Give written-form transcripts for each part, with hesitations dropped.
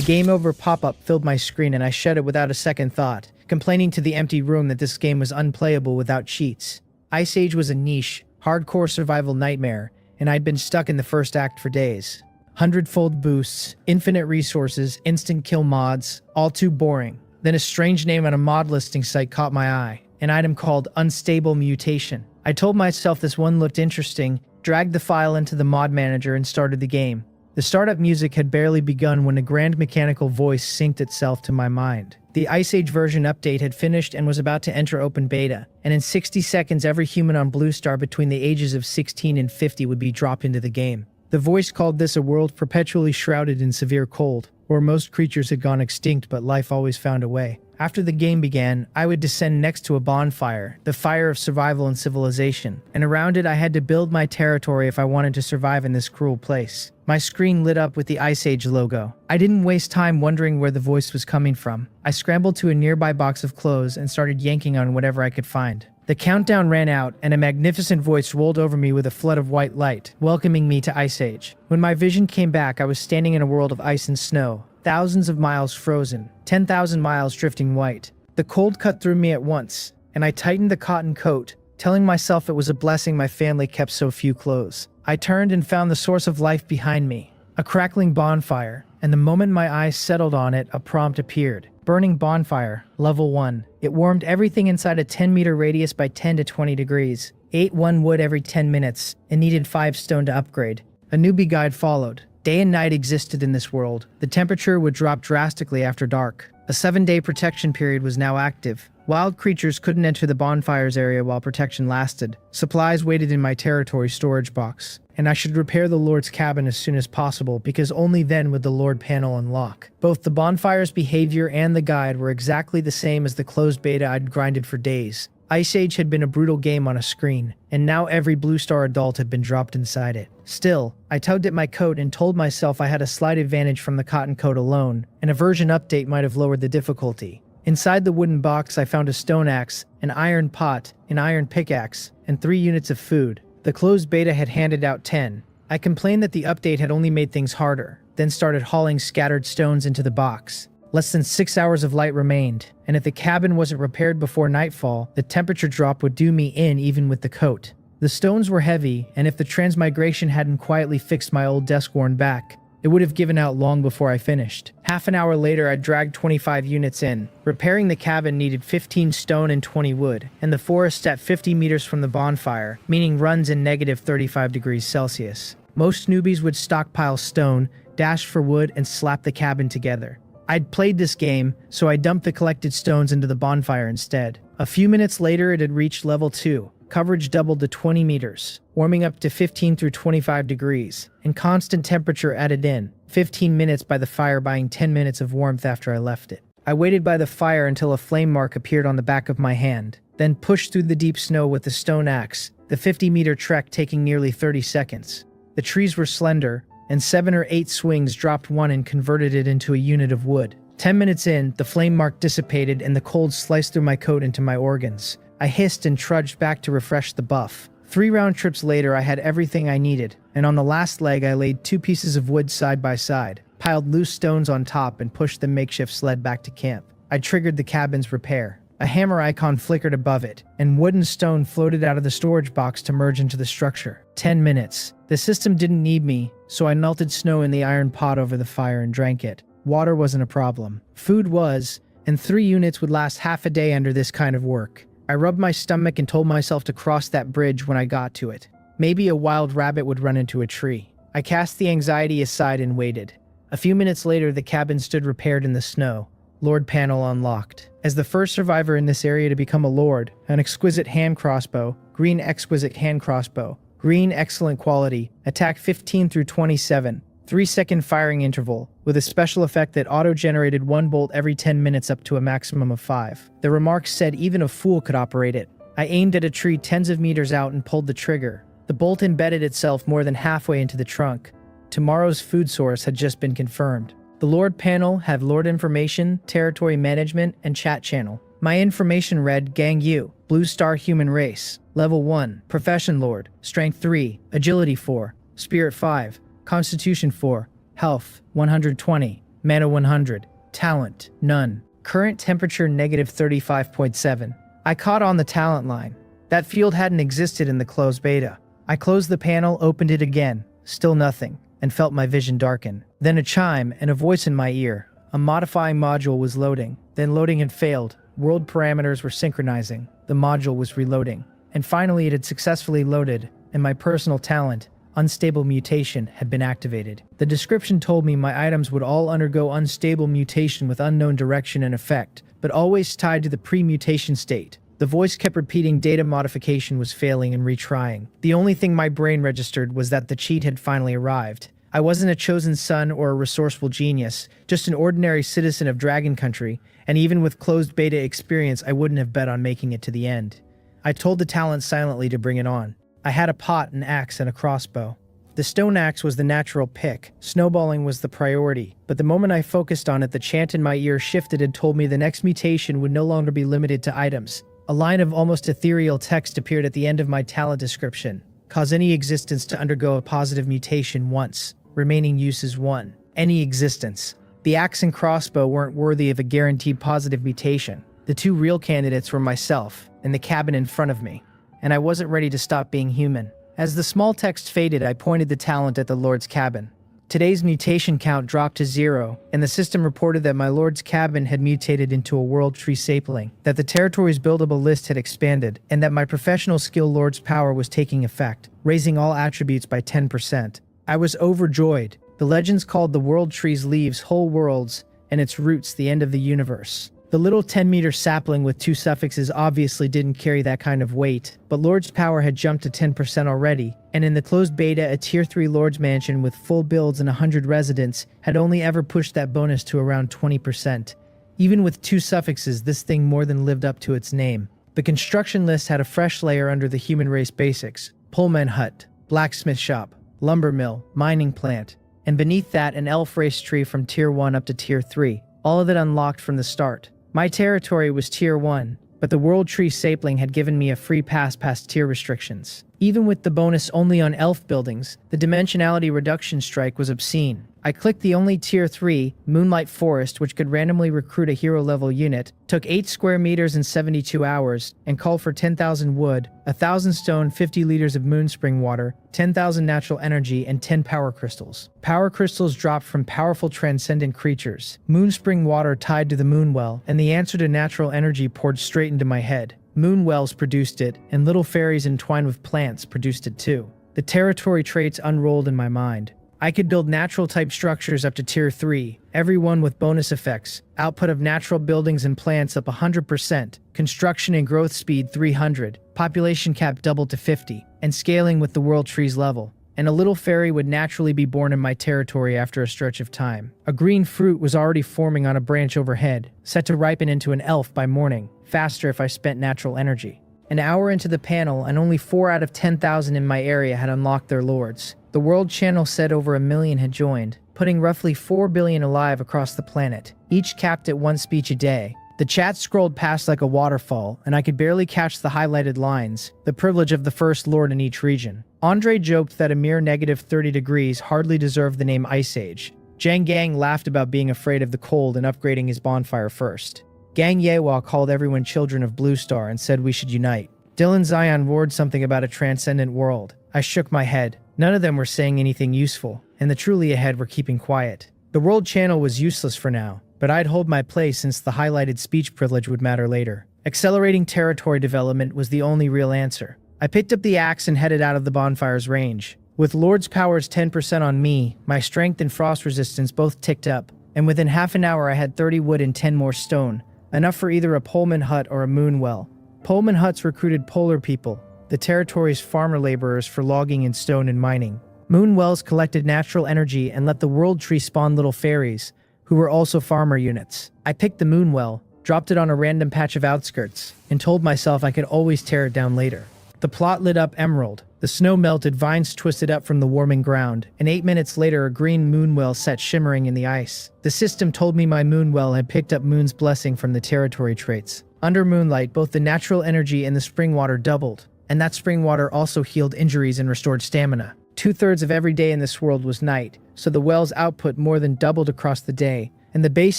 The game over pop-up filled my screen and I shut it without a second thought, complaining to the empty room that this game was unplayable without cheats. Ice Age was a niche, hardcore survival nightmare, and I'd been stuck in the first act for days. 100-fold boosts, infinite resources, instant kill mods, all too boring. Then a strange name on a mod listing site caught my eye, an item called Unstable Mutation. I told myself this one looked interesting, dragged the file into the mod manager and started the game. The startup music had barely begun when a grand mechanical voice synced itself to my mind. The Ice Age version update had finished and was about to enter open beta, and in 60 seconds every human on Blue Star between the ages of 16 and 50 would be dropped into the game. The voice called this a world perpetually shrouded in severe cold, where most creatures had gone extinct but life always found a way. After the game began, I would descend next to a bonfire, the fire of survival and civilization, and around it I had to build my territory if I wanted to survive in this cruel place. My screen lit up with the Ice Age logo. I didn't waste time wondering where the voice was coming from. I scrambled to a nearby box of clothes and started yanking on whatever I could find. The countdown ran out, and a magnificent voice rolled over me with a flood of white light, welcoming me to Ice Age. When my vision came back, I was standing in a world of ice and snow, thousands of miles frozen, 10,000 miles drifting white. The cold cut through me at once, and I tightened the cotton coat, telling myself it was a blessing my family kept so few clothes. I turned and found the source of life behind me, a crackling bonfire, and the moment my eyes settled on it, a prompt appeared. Burning bonfire, level 1. It warmed everything inside a 10-meter radius by 10 to 20 degrees, ate 1 wood every 10 minutes, and needed 5 stone to upgrade. A newbie guide followed. Day and night existed in this world. The temperature would drop drastically after dark. A 7-day protection period was now active. Wild creatures couldn't enter the bonfire's area while protection lasted. Supplies waited in my territory storage box, and I should repair the Lord's cabin as soon as possible because only then would the Lord panel unlock. Both the bonfire's behavior and the guide were exactly the same as the closed beta I'd grinded for days. Ice Age had been a brutal game on a screen, and now every Blue Star adult had been dropped inside it. Still, I tugged at my coat and told myself I had a slight advantage from the cotton coat alone, and a version update might have lowered the difficulty. Inside the wooden box I found a stone axe, an iron pot, an iron pickaxe, and 3 units of food. The closed beta had handed out 10. I complained that the update had only made things harder, then started hauling scattered stones into the box. Less than 6 hours of light remained, and if the cabin wasn't repaired before nightfall, the temperature drop would do me in even with the coat. The stones were heavy, and if the transmigration hadn't quietly fixed my old desk-worn back, it would have given out long before I finished. Half an hour later, I dragged 25 units in. Repairing the cabin needed 15 stone and 20 wood, and the forest at 50 meters from the bonfire, meaning runs in negative 35 degrees Celsius. Most newbies would stockpile stone, dash for wood, and slap the cabin together. I'd played this game, so I dumped the collected stones into the bonfire instead. A few minutes later, it had reached level 2. Coverage doubled to 20 meters, warming up to 15 through 25 degrees, and constant temperature added in, 15 minutes by the fire buying 10 minutes of warmth after I left it. I waited by the fire until a flame mark appeared on the back of my hand, then pushed through the deep snow with the stone axe, the 50-meter trek taking nearly 30 seconds. The trees were slender, and 7 or 8 swings dropped one and converted it into a unit of wood. 10 minutes in, the flame mark dissipated and the cold sliced through my coat into my organs. I hissed and trudged back to refresh the buff. 3 round trips later, I had everything I needed, and on the last leg I laid 2 pieces of wood side by side, piled loose stones on top, and pushed the makeshift sled back to camp. I triggered the cabin's repair. A hammer icon flickered above it, and wood and stone floated out of the storage box to merge into the structure. 10 minutes. The system didn't need me, so I melted snow in the iron pot over the fire and drank it. Water wasn't a problem. Food was, and 3 units would last half a day under this kind of work. I rubbed my stomach and told myself to cross that bridge when I got to it. Maybe a wild rabbit would run into a tree. I cast the anxiety aside and waited. A few minutes later, the cabin stood repaired in the snow. Lord panel unlocked. As the first survivor in this area to become a lord, an exquisite hand crossbow, green exquisite hand crossbow, green excellent quality, attack 15 through 27, 3-second firing interval, with a special effect that auto-generated 1 bolt every 10 minutes up to a maximum of 5. The remarks said even a fool could operate it. I aimed at a tree tens of meters out and pulled the trigger. The bolt embedded itself more than halfway into the trunk. Tomorrow's food source had just been confirmed. The Lord panel had Lord information, territory management, and chat channel. My information read Gang U, Blue Star Human Race, Level 1, Profession Lord, Strength 3, Agility 4, Spirit 5, Constitution 4, Health 120, Mana 100. Talent, none. Current temperature -35.7. I caught on the talent line. That field hadn't existed in the closed beta. I closed the panel, opened it again, still nothing, and felt my vision darken. Then a chime and a voice in my ear. A modifying module was loading. Then loading had failed. World parameters were synchronizing. The module was reloading. And finally it had successfully loaded, and my personal talent, Unstable Mutation, had been activated. The description told me my items would all undergo Unstable Mutation with unknown direction and effect, but always tied to the pre-mutation state. The voice kept repeating data modification was failing and retrying. The only thing my brain registered was that the cheat had finally arrived. I wasn't a chosen son or a resourceful genius, just an ordinary citizen of Dragon Country, and even with closed beta experience I wouldn't have bet on making it to the end. I told the talent silently to bring it on. I had a pot, an axe, and a crossbow. The stone axe was the natural pick, snowballing was the priority, but the moment I focused on it the chant in my ear shifted and told me the next mutation would no longer be limited to items. A line of almost ethereal text appeared at the end of my talent description. Cause any existence to undergo a positive mutation once. Remaining use is 1. Any existence. The axe and crossbow weren't worthy of a guaranteed positive mutation. The two real candidates were myself and the cabin in front of me. And I wasn't ready to stop being human. As the small text faded, I pointed the talent at the Lord's cabin. Today's mutation count dropped to 0, and the system reported that my Lord's cabin had mutated into a World Tree Sapling, that the territory's buildable list had expanded, and that my professional skill Lord's power was taking effect, raising all attributes by 10%. I was overjoyed. The legends called the World Tree's leaves whole worlds, and its roots the end of the universe. The little 10-meter sapling with 2 suffixes obviously didn't carry that kind of weight, but Lord's power had jumped to 10% already, and in the closed beta a Tier 3 Lord's mansion with full builds and 100 residents had only ever pushed that bonus to around 20%. Even with 2 suffixes, this thing more than lived up to its name. The construction list had a fresh layer under the human race basics: Pullman hut, blacksmith shop, lumber mill, mining plant, and beneath that an elf race tree from Tier 1 up to Tier 3, all of it unlocked from the start. My territory was Tier 1, but the World Tree Sapling had given me a free pass past tier restrictions. Even with the bonus only on elf buildings, the dimensionality reduction strike was obscene. I clicked the only Tier 3, Moonlight Forest, which could randomly recruit a hero-level unit, took 8 square meters in 72 hours, and called for 10,000 wood, 1,000 stone, 50 liters of moonspring water, 10,000 natural energy, and 10 power crystals. Power crystals dropped from powerful transcendent creatures. Moonspring water tied to the moonwell, and the answer to natural energy poured straight into my head. Moonwells produced it, and little fairies entwined with plants produced it too. The territory traits unrolled in my mind. I could build natural-type structures up to Tier 3, every one with bonus effects, output of natural buildings and plants up 100%, construction and growth speed 300, population cap doubled to 50, and scaling with the World Tree's level. And a little fairy would naturally be born in my territory after a stretch of time. A green fruit was already forming on a branch overhead, set to ripen into an elf by morning, faster if I spent natural energy. An hour into the panel, and only 4 out of 10,000 in my area had unlocked their lords. The World Channel said over 1 million had joined, putting roughly 4 billion alive across the planet, each capped at 1 speech a day. The chat scrolled past like a waterfall, and I could barely catch the highlighted lines, the privilege of the first lord in each region. Andre joked that a mere -30 degrees hardly deserved the name Ice Age. Zhang Gang laughed about being afraid of the cold and upgrading his bonfire first. Gang Yewa called everyone children of Blue Star and said we should unite. Dylan Zion roared something about a transcendent world. I shook my head. None of them were saying anything useful, and the truly ahead were keeping quiet. The World Channel was useless for now, but I'd hold my place since the highlighted speech privilege would matter later. Accelerating territory development was the only real answer. I picked up the axe and headed out of the bonfire's range. With Lord's Power's 10% on me, my strength and frost resistance both ticked up, and within half an hour I had 30 wood and 10 more stone, enough for either a Pullman hut or a moon well. Pullman huts recruited polar people, the territory's farmer laborers, for logging and stone and mining. Moon wells collected natural energy and let the World Tree spawn little fairies, who were also farmer units. I picked the moon well, dropped it on a random patch of outskirts, and told myself I could always tear it down later. The plot lit up emerald. The snow melted, vines twisted up from the warming ground, and 8 minutes later a green moonwell sat shimmering in the ice. The system told me my moonwell had picked up Moon's blessing from the territory traits. Under moonlight, both the natural energy and the spring water doubled, and that spring water also healed injuries and restored stamina. 2/3 of every day in this world was night, so the well's output more than doubled across the day, and the base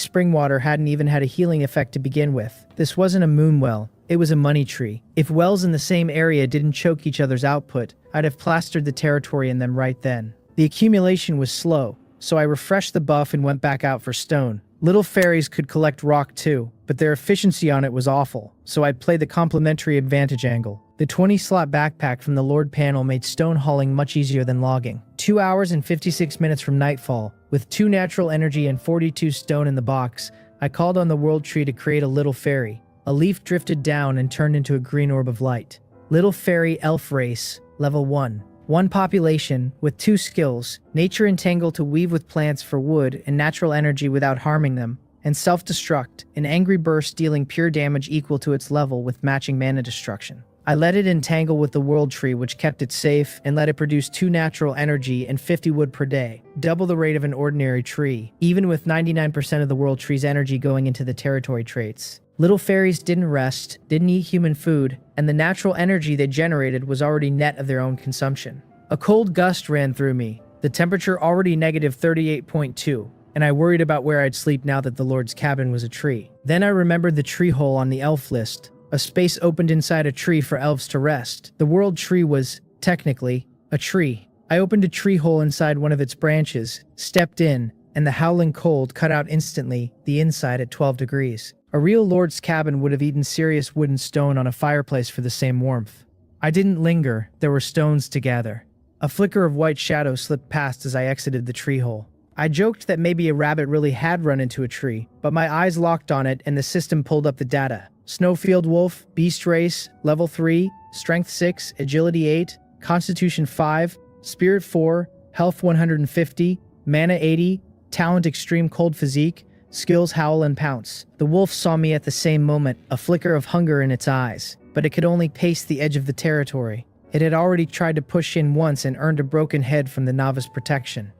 spring water hadn't even had a healing effect to begin with. This wasn't a moon well, it was a money tree. If wells in the same area didn't choke each other's output, I'd have plastered the territory in them right then. The accumulation was slow, so I refreshed the buff and went back out for stone. Little fairies could collect rock too, but their efficiency on it was awful, so I'd play the complementary advantage angle. The 20-slot backpack from the Lord panel made stone hauling much easier than logging. 2 hours and 56 minutes from nightfall, with 2 natural energy and 42 stone in the box, I called on the World Tree to create a little fairy. A leaf drifted down and turned into a green orb of light. Little Fairy Elf Race, Level 1. 1 population, with 2 skills, Nature Entangle to weave with plants for wood and natural energy without harming them, and Self-Destruct, an angry burst dealing pure damage equal to its level with matching mana destruction. I let it entangle with the World Tree, which kept it safe, and let it produce 2 natural energy and 50 wood per day, double the rate of an ordinary tree, even with 99% of the World Tree's energy going into the territory traits. Little fairies didn't rest, didn't eat human food, and the natural energy they generated was already net of their own consumption. A cold gust ran through me, the temperature already negative 38.2, and I worried about where I'd sleep now that the Lord's cabin was a tree. Then I remembered the tree hole on the elf list. A space opened inside a tree for elves to rest. The World Tree was, technically, a tree. I opened a tree hole inside one of its branches, stepped in, and the howling cold cut out instantly, the inside at 12 degrees. A real lord's cabin would have eaten serious wood and stone on a fireplace for the same warmth. I didn't linger, there were stones to gather. A flicker of white shadow slipped past as I exited the tree hole. I joked that maybe a rabbit really had run into a tree, but my eyes locked on it and the system pulled up the data. Snowfield Wolf, Beast Race, Level 3, Strength 6, Agility 8, Constitution 5, Spirit 4, Health 150, Mana 80, Talent Extreme Cold Physique, Skills Howl and Pounce. The wolf saw me at the same moment, a flicker of hunger in its eyes, but it could only pace the edge of the territory. It had already tried to push in once and earned a broken head from the novice protection.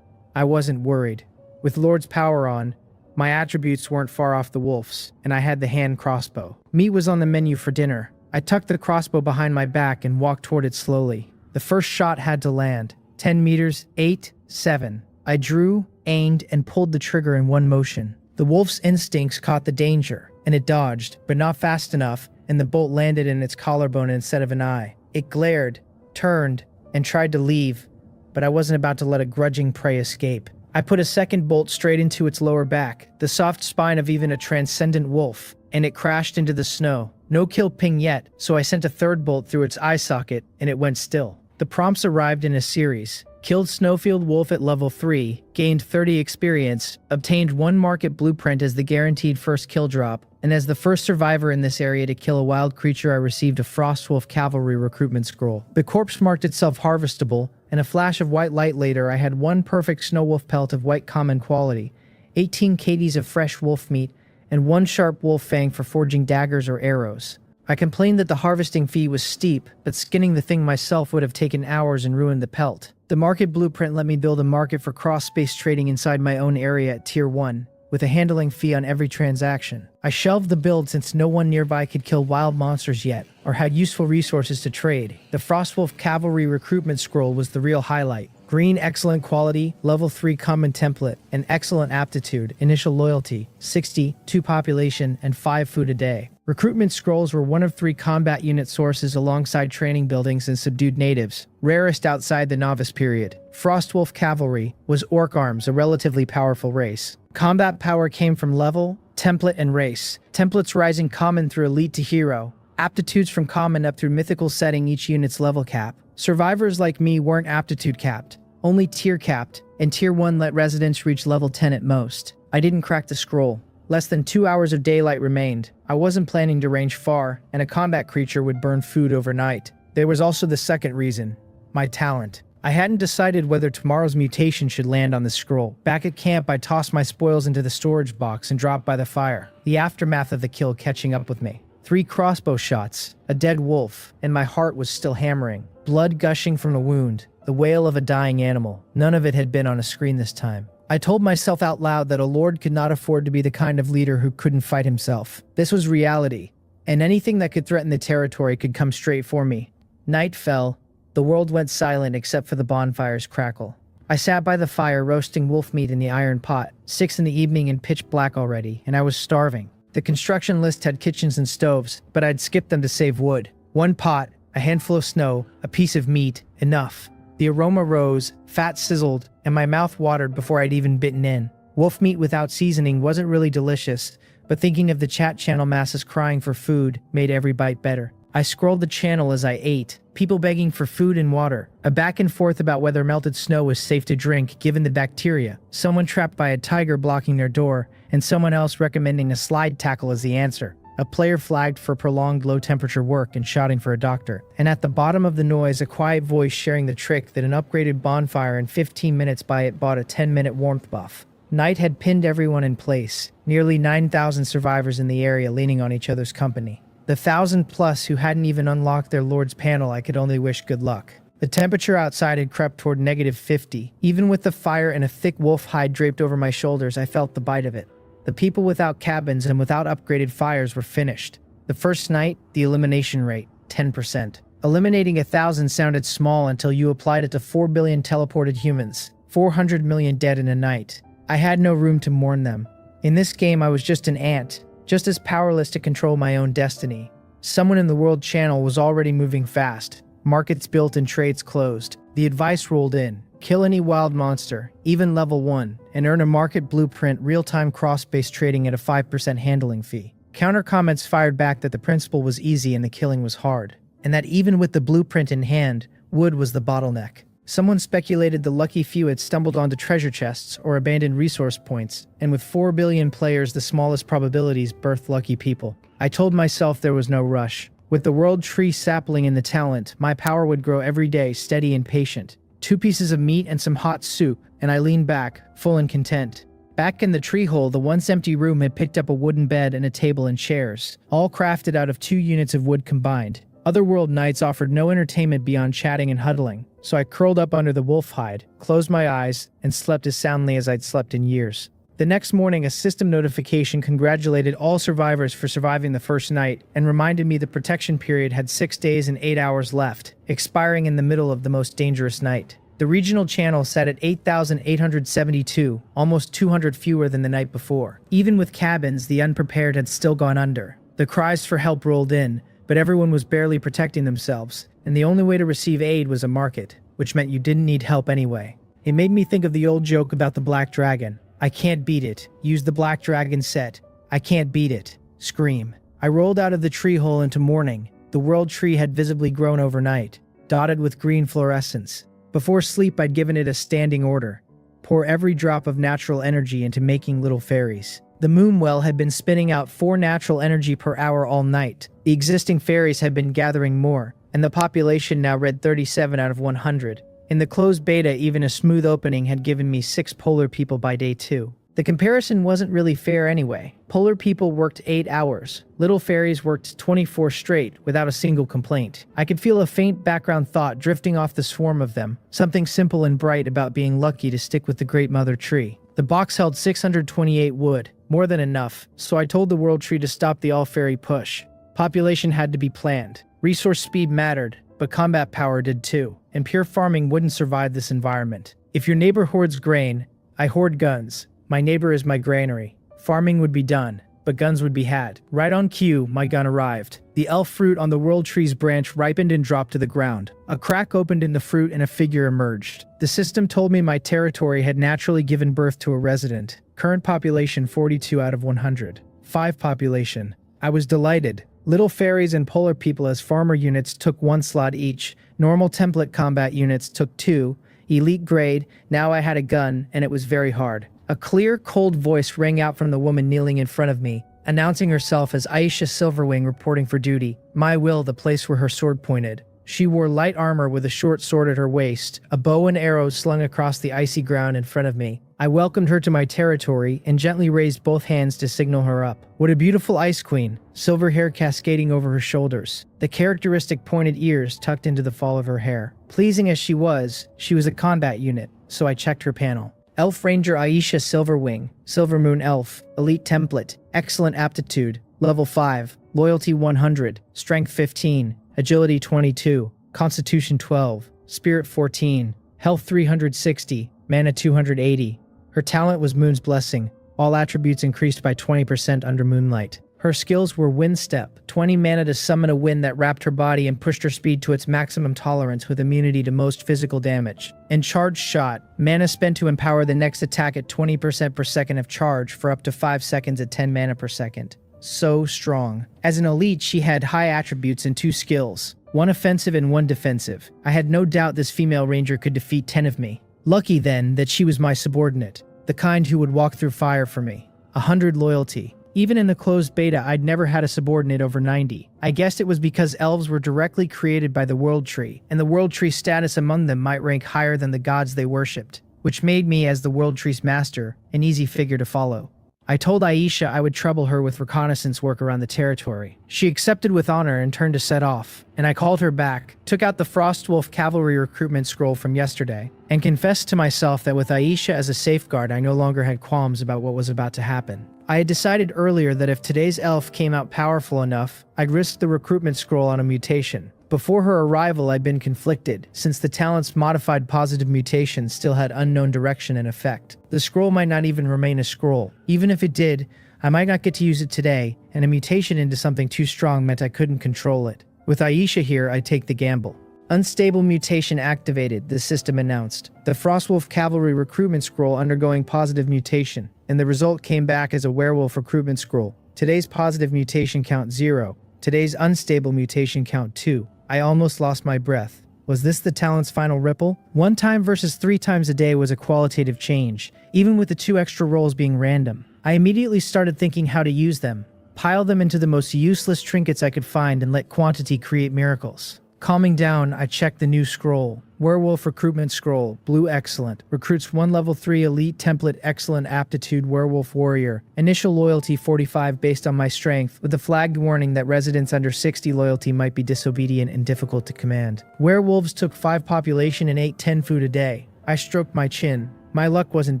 I wasn't worried. With Lord's power on, my attributes weren't far off the wolf's, and I had the hand crossbow. Meat was on the menu for dinner. I tucked the crossbow behind my back and walked toward it slowly. The first shot had to land. 10 meters, 8, 7. I drew, aimed, and pulled the trigger in one motion. The wolf's instincts caught the danger, and it dodged, but not fast enough, and the bolt landed in its collarbone instead of an eye. It glared, turned, and tried to leave, but I wasn't about to let a grudging prey escape. I put a second bolt straight into its lower back, the soft spine of even a transcendent wolf, and it crashed into the snow. No kill ping yet, so I sent a third bolt through its eye socket, and it went still. The prompts arrived in a series. Killed Snowfield Wolf at level 3, gained 30 experience, obtained 1 market blueprint as the guaranteed first kill drop, and as the first survivor in this area to kill a wild creature I received a Frostwolf Cavalry recruitment scroll. The corpse marked itself harvestable, and a flash of white light later I had 1 perfect Snowwolf pelt of white common quality, 18 kgs of fresh wolf meat, and 1 sharp wolf fang for forging daggers or arrows. I complained that the harvesting fee was steep, but skinning the thing myself would have taken hours and ruined the pelt. The market blueprint let me build a market for cross-space trading inside my own area at Tier 1, with a handling fee on every transaction. I shelved the build since no one nearby could kill wild monsters yet, or had useful resources to trade. The Frostwolf Cavalry recruitment scroll was the real highlight. Green excellent quality, level 3 common template, and excellent aptitude, initial loyalty, 60, 2 population, and 5 food a day. Recruitment scrolls were 1 of 3 combat unit sources alongside training buildings and subdued natives, rarest outside the novice period. Frostwolf Cavalry was Orc Arms, a relatively powerful race. Combat power came from level, template, and race. Templates rising common through elite to hero. Aptitudes from common up through mythical setting each unit's level cap. Survivors like me weren't aptitude capped, only tier capped, and Tier 1 let residents reach level 10 at most. I didn't crack the scroll. Less than 2 hours of daylight remained. I wasn't planning to range far, and a combat creature would burn food overnight. There was also the second reason, my talent. I hadn't decided whether tomorrow's mutation should land on the scroll. Back at camp, I tossed my spoils into the storage box and dropped by the fire, the aftermath of the kill catching up with me. 3 crossbow shots, a dead wolf, and my heart was still hammering. Blood gushing from a wound, the wail of a dying animal. None of it had been on a screen this time. I told myself out loud that a lord could not afford to be the kind of leader who couldn't fight himself. This was reality, and anything that could threaten the territory could come straight for me. Night fell. The world went silent except for the bonfire's crackle. I sat by the fire roasting wolf meat in the iron pot, 6 in the evening and pitch black already, and I was starving. The construction list had kitchens and stoves, but I'd skipped them to save wood. 1 pot, a handful of snow, a piece of meat, enough. The aroma rose, fat sizzled, and my mouth watered before I'd even bitten in. Wolf meat without seasoning wasn't really delicious, but thinking of the chat channel masses crying for food made every bite better. I scrolled the channel as I ate, people begging for food and water, a back and forth about whether melted snow was safe to drink given the bacteria, someone trapped by a tiger blocking their door, and someone else recommending a slide tackle as the answer. A player flagged for prolonged low-temperature work and shouting for a doctor. And at the bottom of the noise, a quiet voice sharing the trick that an upgraded bonfire and 15 minutes by it bought a 10-minute warmth buff. Night had pinned everyone in place, nearly 9,000 survivors in the area leaning on each other's company. The 1,000+ who hadn't even unlocked their Lord's panel, I could only wish good luck. The temperature outside had crept toward -50. Even with the fire and a thick wolf hide draped over my shoulders, I felt the bite of it. The people without cabins and without upgraded fires were finished. The first night, the elimination rate, 10%. Eliminating 1,000 sounded small until you applied it to 4 billion teleported humans, 400 million dead in a night. I had no room to mourn them. In this game, I was just an ant, just as powerless to control my own destiny. Someone in the world channel was already moving fast. Markets built and trades closed. The advice rolled in. Kill any wild monster, even level 1, and earn a market blueprint real-time cross-based trading at a 5% handling fee. Counter comments fired back that the principle was easy and the killing was hard, and that even with the blueprint in hand, wood was the bottleneck. Someone speculated the lucky few had stumbled onto treasure chests or abandoned resource points, and with 4 billion players, the smallest probabilities birthed lucky people. I told myself there was no rush. With the World Tree Sapling and the talent, my power would grow every day, steady and patient. 2 pieces of meat and some hot soup, and I leaned back, full and content. Back in the tree hole, the once empty room had picked up a wooden bed and a table and chairs, all crafted out of 2 units of wood combined. Otherworld nights offered no entertainment beyond chatting and huddling, so I curled up under the wolf hide, closed my eyes, and slept as soundly as I'd slept in years. The next morning, a system notification congratulated all survivors for surviving the first night and reminded me the protection period had 6 days and 8 hours left, expiring in the middle of the most dangerous night. The regional channel sat at 8,872, almost 200 fewer than the night before. Even with cabins, the unprepared had still gone under. The cries for help rolled in, but everyone was barely protecting themselves, and the only way to receive aid was a market, which meant you didn't need help anyway. It made me think of the old joke about the black dragon. I can't beat it. Use the black dragon set. I can't beat it. Scream. I rolled out of the tree hole into morning. The world tree had visibly grown overnight, dotted with green fluorescence. Before sleep, I'd given it a standing order. Pour every drop of natural energy into making little fairies. The moon well had been spinning out 4 natural energy per hour all night. The existing fairies had been gathering more, and the population now read 37 out of 100. In the closed beta, even a smooth opening had given me 6 polar people by day 2. The comparison wasn't really fair anyway. Polar people worked 8 hours. Little fairies worked 24 straight without a single complaint. I could feel a faint background thought drifting off the swarm of them, something simple and bright about being lucky to stick with the Great Mother Tree. The box held 628 wood, more than enough, so I told the World Tree to stop the all-fairy push. Population had to be planned. Resource speed mattered, but combat power did too, and pure farming wouldn't survive this environment. If your neighbor hoards grain, I hoard guns. My neighbor is my granary. Farming would be done, but guns would be had. Right on cue, my gun arrived. The elf fruit on the World Tree's branch ripened and dropped to the ground. A crack opened in the fruit and a figure emerged. The system told me my territory had naturally given birth to a resident. Current population 42 out of 100. 5 population. I was delighted. Little fairies and polar people as farmer units took 1 slot each. Normal template combat units took 2. Elite grade, now I had a gun, and it was very hard. A clear, cold voice rang out from the woman kneeling in front of me, announcing herself as Aisha Silverwing reporting for duty. My will, the place where her sword pointed. She wore light armor with a short sword at her waist, a bow and arrows slung across the icy ground in front of me. I welcomed her to my territory and gently raised both hands to signal her up. What a beautiful ice queen, silver hair cascading over her shoulders, the characteristic pointed ears tucked into the fall of her hair. Pleasing as she was a combat unit, so I checked her panel. Elf Ranger Aisha Silverwing, Silver Moon Elf, Elite Template, Excellent Aptitude, Level 5, Loyalty 100, Strength 15, Agility 22, Constitution 12, Spirit 14, Health 360, mana 280. Her talent was Moon's Blessing. All attributes increased by 20% under moonlight. Her skills were Wind Step, 20 mana to summon a wind that wrapped her body and pushed her speed to its maximum tolerance with immunity to most physical damage. And Charged Shot, mana spent to empower the next attack at 20% per second of charge for up to 5 seconds at 10 mana per second. So strong. As an elite, she had high attributes and 2 skills, 1 offensive and 1 defensive. I had no doubt this female ranger could defeat 10 of me. Lucky then that she was my subordinate, the kind who would walk through fire for me. 100 loyalty. Even in the closed beta, I'd never had a subordinate over 90. I guessed it was because elves were directly created by the World Tree, and the World Tree status among them might rank higher than the gods they worshipped, which made me, as the World Tree's master, an easy figure to follow. I told Aisha I would trouble her with reconnaissance work around the territory. She accepted with honor and turned to set off, and I called her back, took out the Frostwolf cavalry recruitment scroll from yesterday, and confessed to myself that with Aisha as a safeguard, I no longer had qualms about what was about to happen. I had decided earlier that if today's elf came out powerful enough, I'd risk the recruitment scroll on a mutation. Before her arrival, I'd been conflicted, since the talent's modified positive mutation still had unknown direction and effect. The scroll might not even remain a scroll. Even if it did, I might not get to use it today, and a mutation into something too strong meant I couldn't control it. With Aisha here, I'd take the gamble. Unstable Mutation activated, the system announced. The Frostwolf Cavalry recruitment scroll undergoing positive mutation, and the result came back as a werewolf recruitment scroll. Today's positive mutation count 0. Today's unstable mutation count 2. I almost lost my breath. Was this the talent's final ripple? 1 time versus 3 times a day was a qualitative change, even with the 2 extra rolls being random. I immediately started thinking how to use them. Pile them into the most useless trinkets I could find and let quantity create miracles. Calming down, I checked the new scroll. Werewolf Recruitment Scroll, Blue Excellent. Recruits 1 level 3 Elite Template Excellent Aptitude Werewolf Warrior. Initial loyalty 45 based on my strength, with a flagged warning that residents under 60 loyalty might be disobedient and difficult to command. Werewolves took 5 population and ate 10 food a day. I stroked my chin. My luck wasn't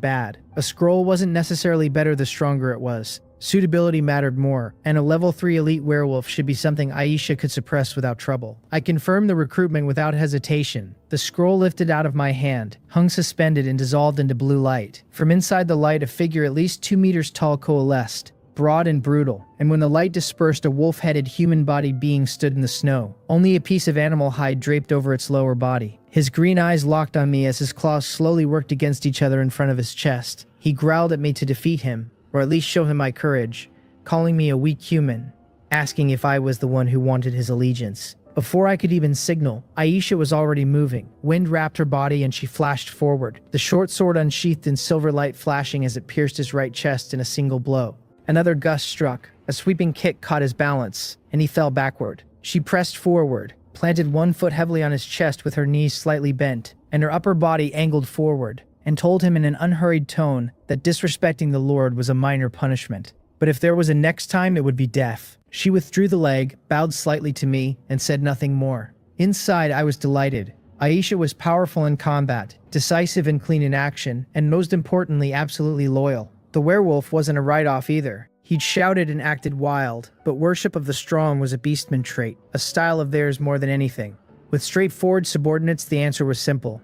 bad. A scroll wasn't necessarily better the stronger it was. Suitability mattered more, and a level 3 elite werewolf should be something Aisha could suppress without trouble. I confirmed the recruitment without hesitation. The scroll lifted out of my hand, hung suspended and dissolved into blue light. From inside the light, a figure at least 2 meters tall coalesced, broad and brutal, and when the light dispersed, a wolf-headed human-bodied being stood in the snow, only a piece of animal hide draped over its lower body. His green eyes locked on me as his claws slowly worked against each other in front of his chest. He growled at me to defeat him, or at least show him my courage, calling me a weak human, asking if I was the one who wanted his allegiance. Before I could even signal, Aisha was already moving. Wind wrapped her body and she flashed forward, the short sword unsheathed in silver light flashing as it pierced his right chest in a single blow. Another gust struck, a sweeping kick caught his balance, and he fell backward. She pressed forward, planted 1 foot heavily on his chest with her knees slightly bent, and her upper body angled forward, and told him in an unhurried tone that disrespecting the Lord was a minor punishment. But if there was a next time, it would be death. She withdrew the leg, bowed slightly to me, and said nothing more. Inside, I was delighted. Aisha was powerful in combat, decisive and clean in action, and most importantly, absolutely loyal. The werewolf wasn't a write-off either. He'd shouted and acted wild, but worship of the strong was a beastman trait, a style of theirs more than anything. With straightforward subordinates, the answer was simple: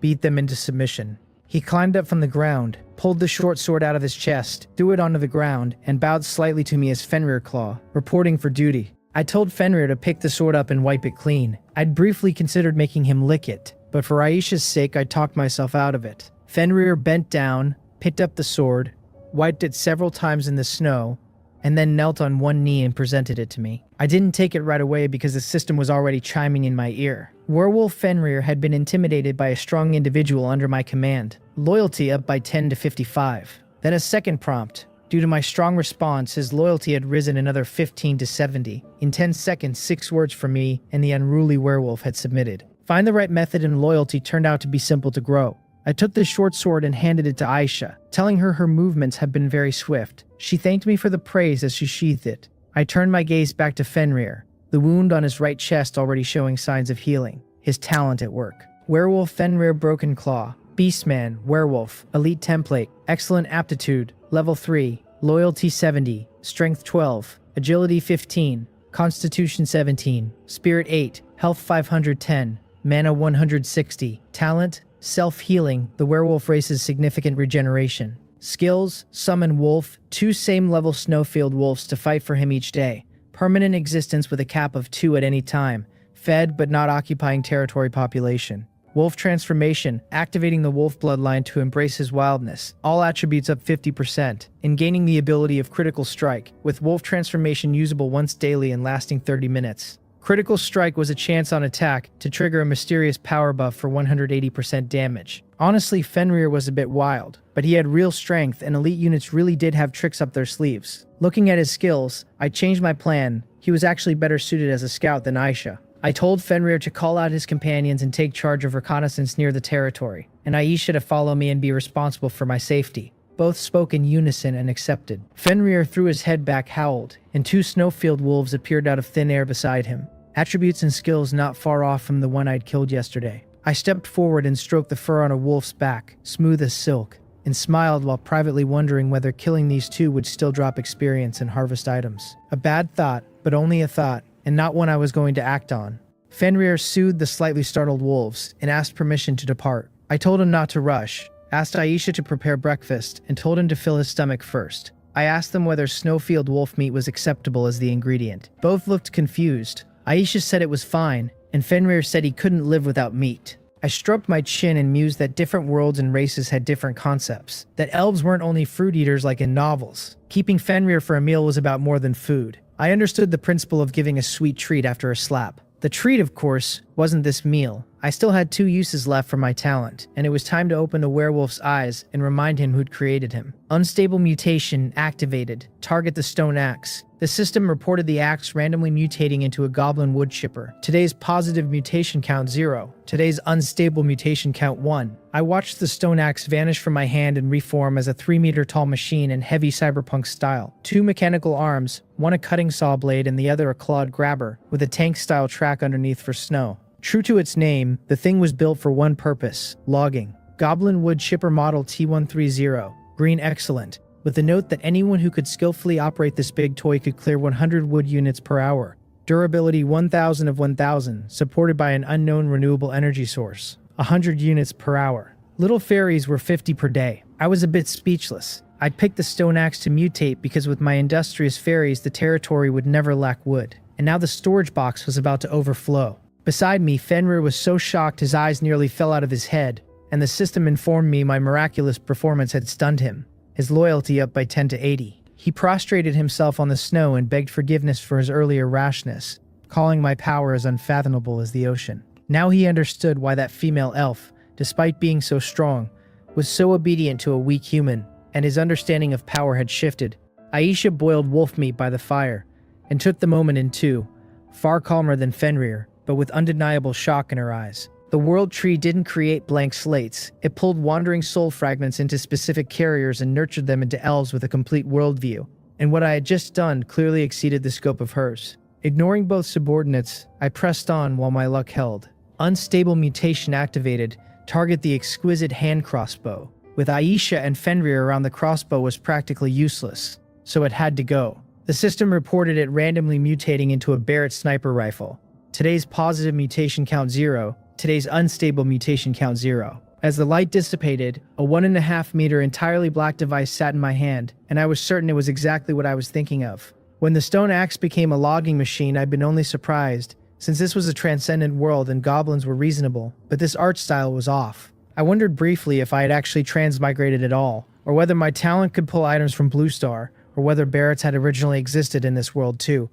beat them into submission. He climbed up from the ground, pulled the short sword out of his chest, threw it onto the ground, and bowed slightly to me as Fenrir Claw, reporting for duty. I told Fenrir to pick the sword up and wipe it clean. I'd briefly considered making him lick it, but for Aisha's sake I talked myself out of it. Fenrir bent down, picked up the sword, wiped it several times in the snow, and then knelt on one knee and presented it to me. I didn't take it right away because the system was already chiming in my ear. Werewolf Fenrir had been intimidated by a strong individual under my command. Loyalty up by 10 to 55. Then a second prompt. Due to my strong response, his loyalty had risen another 15 to 70. In 10 seconds, 6 words from me, and the unruly werewolf had submitted. Find the right method, and loyalty turned out to be simple to grow. I took the short sword and handed it to Aisha, telling her movements had been very swift. She thanked me for the praise as she sheathed it. I turned my gaze back to Fenrir, the wound on his right chest already showing signs of healing, his talent at work. Werewolf Fenrir Broken Claw, Beastman, Werewolf, Elite Template, Excellent Aptitude, Level 3, Loyalty 70, Strength 12, Agility 15, Constitution 17, Spirit 8, Health 510, Mana 160, Talent, Self-healing, the werewolf race's significant regeneration. Skills, summon wolf, 2 same-level snowfield wolves to fight for him each day. Permanent existence with a cap of 2 at any time. Fed but not occupying territory population. Wolf transformation, activating the wolf bloodline to embrace his wildness. All attributes up 50%, and gaining the ability of critical strike, with wolf transformation usable once daily and lasting 30 minutes. Critical strike was a chance on attack to trigger a mysterious power buff for 180% damage. Honestly, Fenrir was a bit wild, but he had real strength and elite units really did have tricks up their sleeves. Looking at his skills, I changed my plan. He was actually better suited as a scout than Aisha. I told Fenrir to call out his companions and take charge of reconnaissance near the territory, and Aisha to follow me and be responsible for my safety. Both spoke in unison and accepted. Fenrir threw his head back, howled, and 2 snowfield wolves appeared out of thin air beside him. Attributes and skills not far off from the one I'd killed yesterday. I stepped forward and stroked the fur on a wolf's back, smooth as silk, and smiled while privately wondering whether killing these 2 would still drop experience and harvest items. A bad thought, but only a thought, and not one I was going to act on. Fenrir soothed the slightly startled wolves and asked permission to depart. I told him not to rush, asked Aisha to prepare breakfast, and told him to fill his stomach first. I asked them whether snowfield wolf meat was acceptable as the ingredient. Both looked confused. Aisha said it was fine, and Fenrir said he couldn't live without meat. I stroked my chin and mused that different worlds and races had different concepts, that elves weren't only fruit eaters like in novels. Keeping Fenrir for a meal was about more than food. I understood the principle of giving a sweet treat after a slap. The treat, of course, wasn't this meal. I still had 2 uses left for my talent, and it was time to open the werewolf's eyes and remind him who'd created him. Unstable mutation activated. Target the stone axe. The system reported the axe randomly mutating into a goblin wood chipper. Today's positive mutation count 0. Today's unstable mutation count 1. I watched the stone axe vanish from my hand and reform as a 3-meter-tall machine in heavy cyberpunk style. 2 mechanical arms, one a cutting saw blade and the other a clawed grabber, with a tank-style track underneath for snow. True to its name, the thing was built for one purpose: logging. Goblin wood chipper model T130. Green excellent, with the note that anyone who could skillfully operate this big toy could clear 100 wood units per hour. Durability 1000 of 1000, supported by an unknown renewable energy source. 100 units per hour. Little fairies were 50 per day. I was a bit speechless. I'd picked the stone axe to mutate because with my industrious fairies the territory would never lack wood. And now the storage box was about to overflow. Beside me, Fenrir was so shocked his eyes nearly fell out of his head, and the system informed me my miraculous performance had stunned him, his loyalty up by 10 to 80. He prostrated himself on the snow and begged forgiveness for his earlier rashness, calling my power as unfathomable as the ocean. Now he understood why that female elf, despite being so strong, was so obedient to a weak human, and his understanding of power had shifted. Aisha boiled wolf meat by the fire, and took the moment in 2, far calmer than Fenrir, but with undeniable shock in her eyes. The World Tree didn't create blank slates. It pulled wandering soul fragments into specific carriers and nurtured them into elves with a complete worldview. And what I had just done clearly exceeded the scope of hers. Ignoring both subordinates, I pressed on while my luck held. Unstable mutation activated. Target the exquisite hand crossbow. With Aisha and Fenrir around, the crossbow was practically useless, so it had to go. The system reported it randomly mutating into a Barrett sniper rifle. Today's positive mutation count 0. Today's unstable mutation count 0. As the light dissipated, a 1.5 meter entirely black device sat in my hand, and I was certain it was exactly what I was thinking of. When the stone axe became a logging machine, I'd been only surprised, since this was a transcendent world and goblins were reasonable, but this art style was off. I wondered briefly if I had actually transmigrated at all, or whether my talent could pull items from Blue Star, or whether Barretts had originally existed in this world too,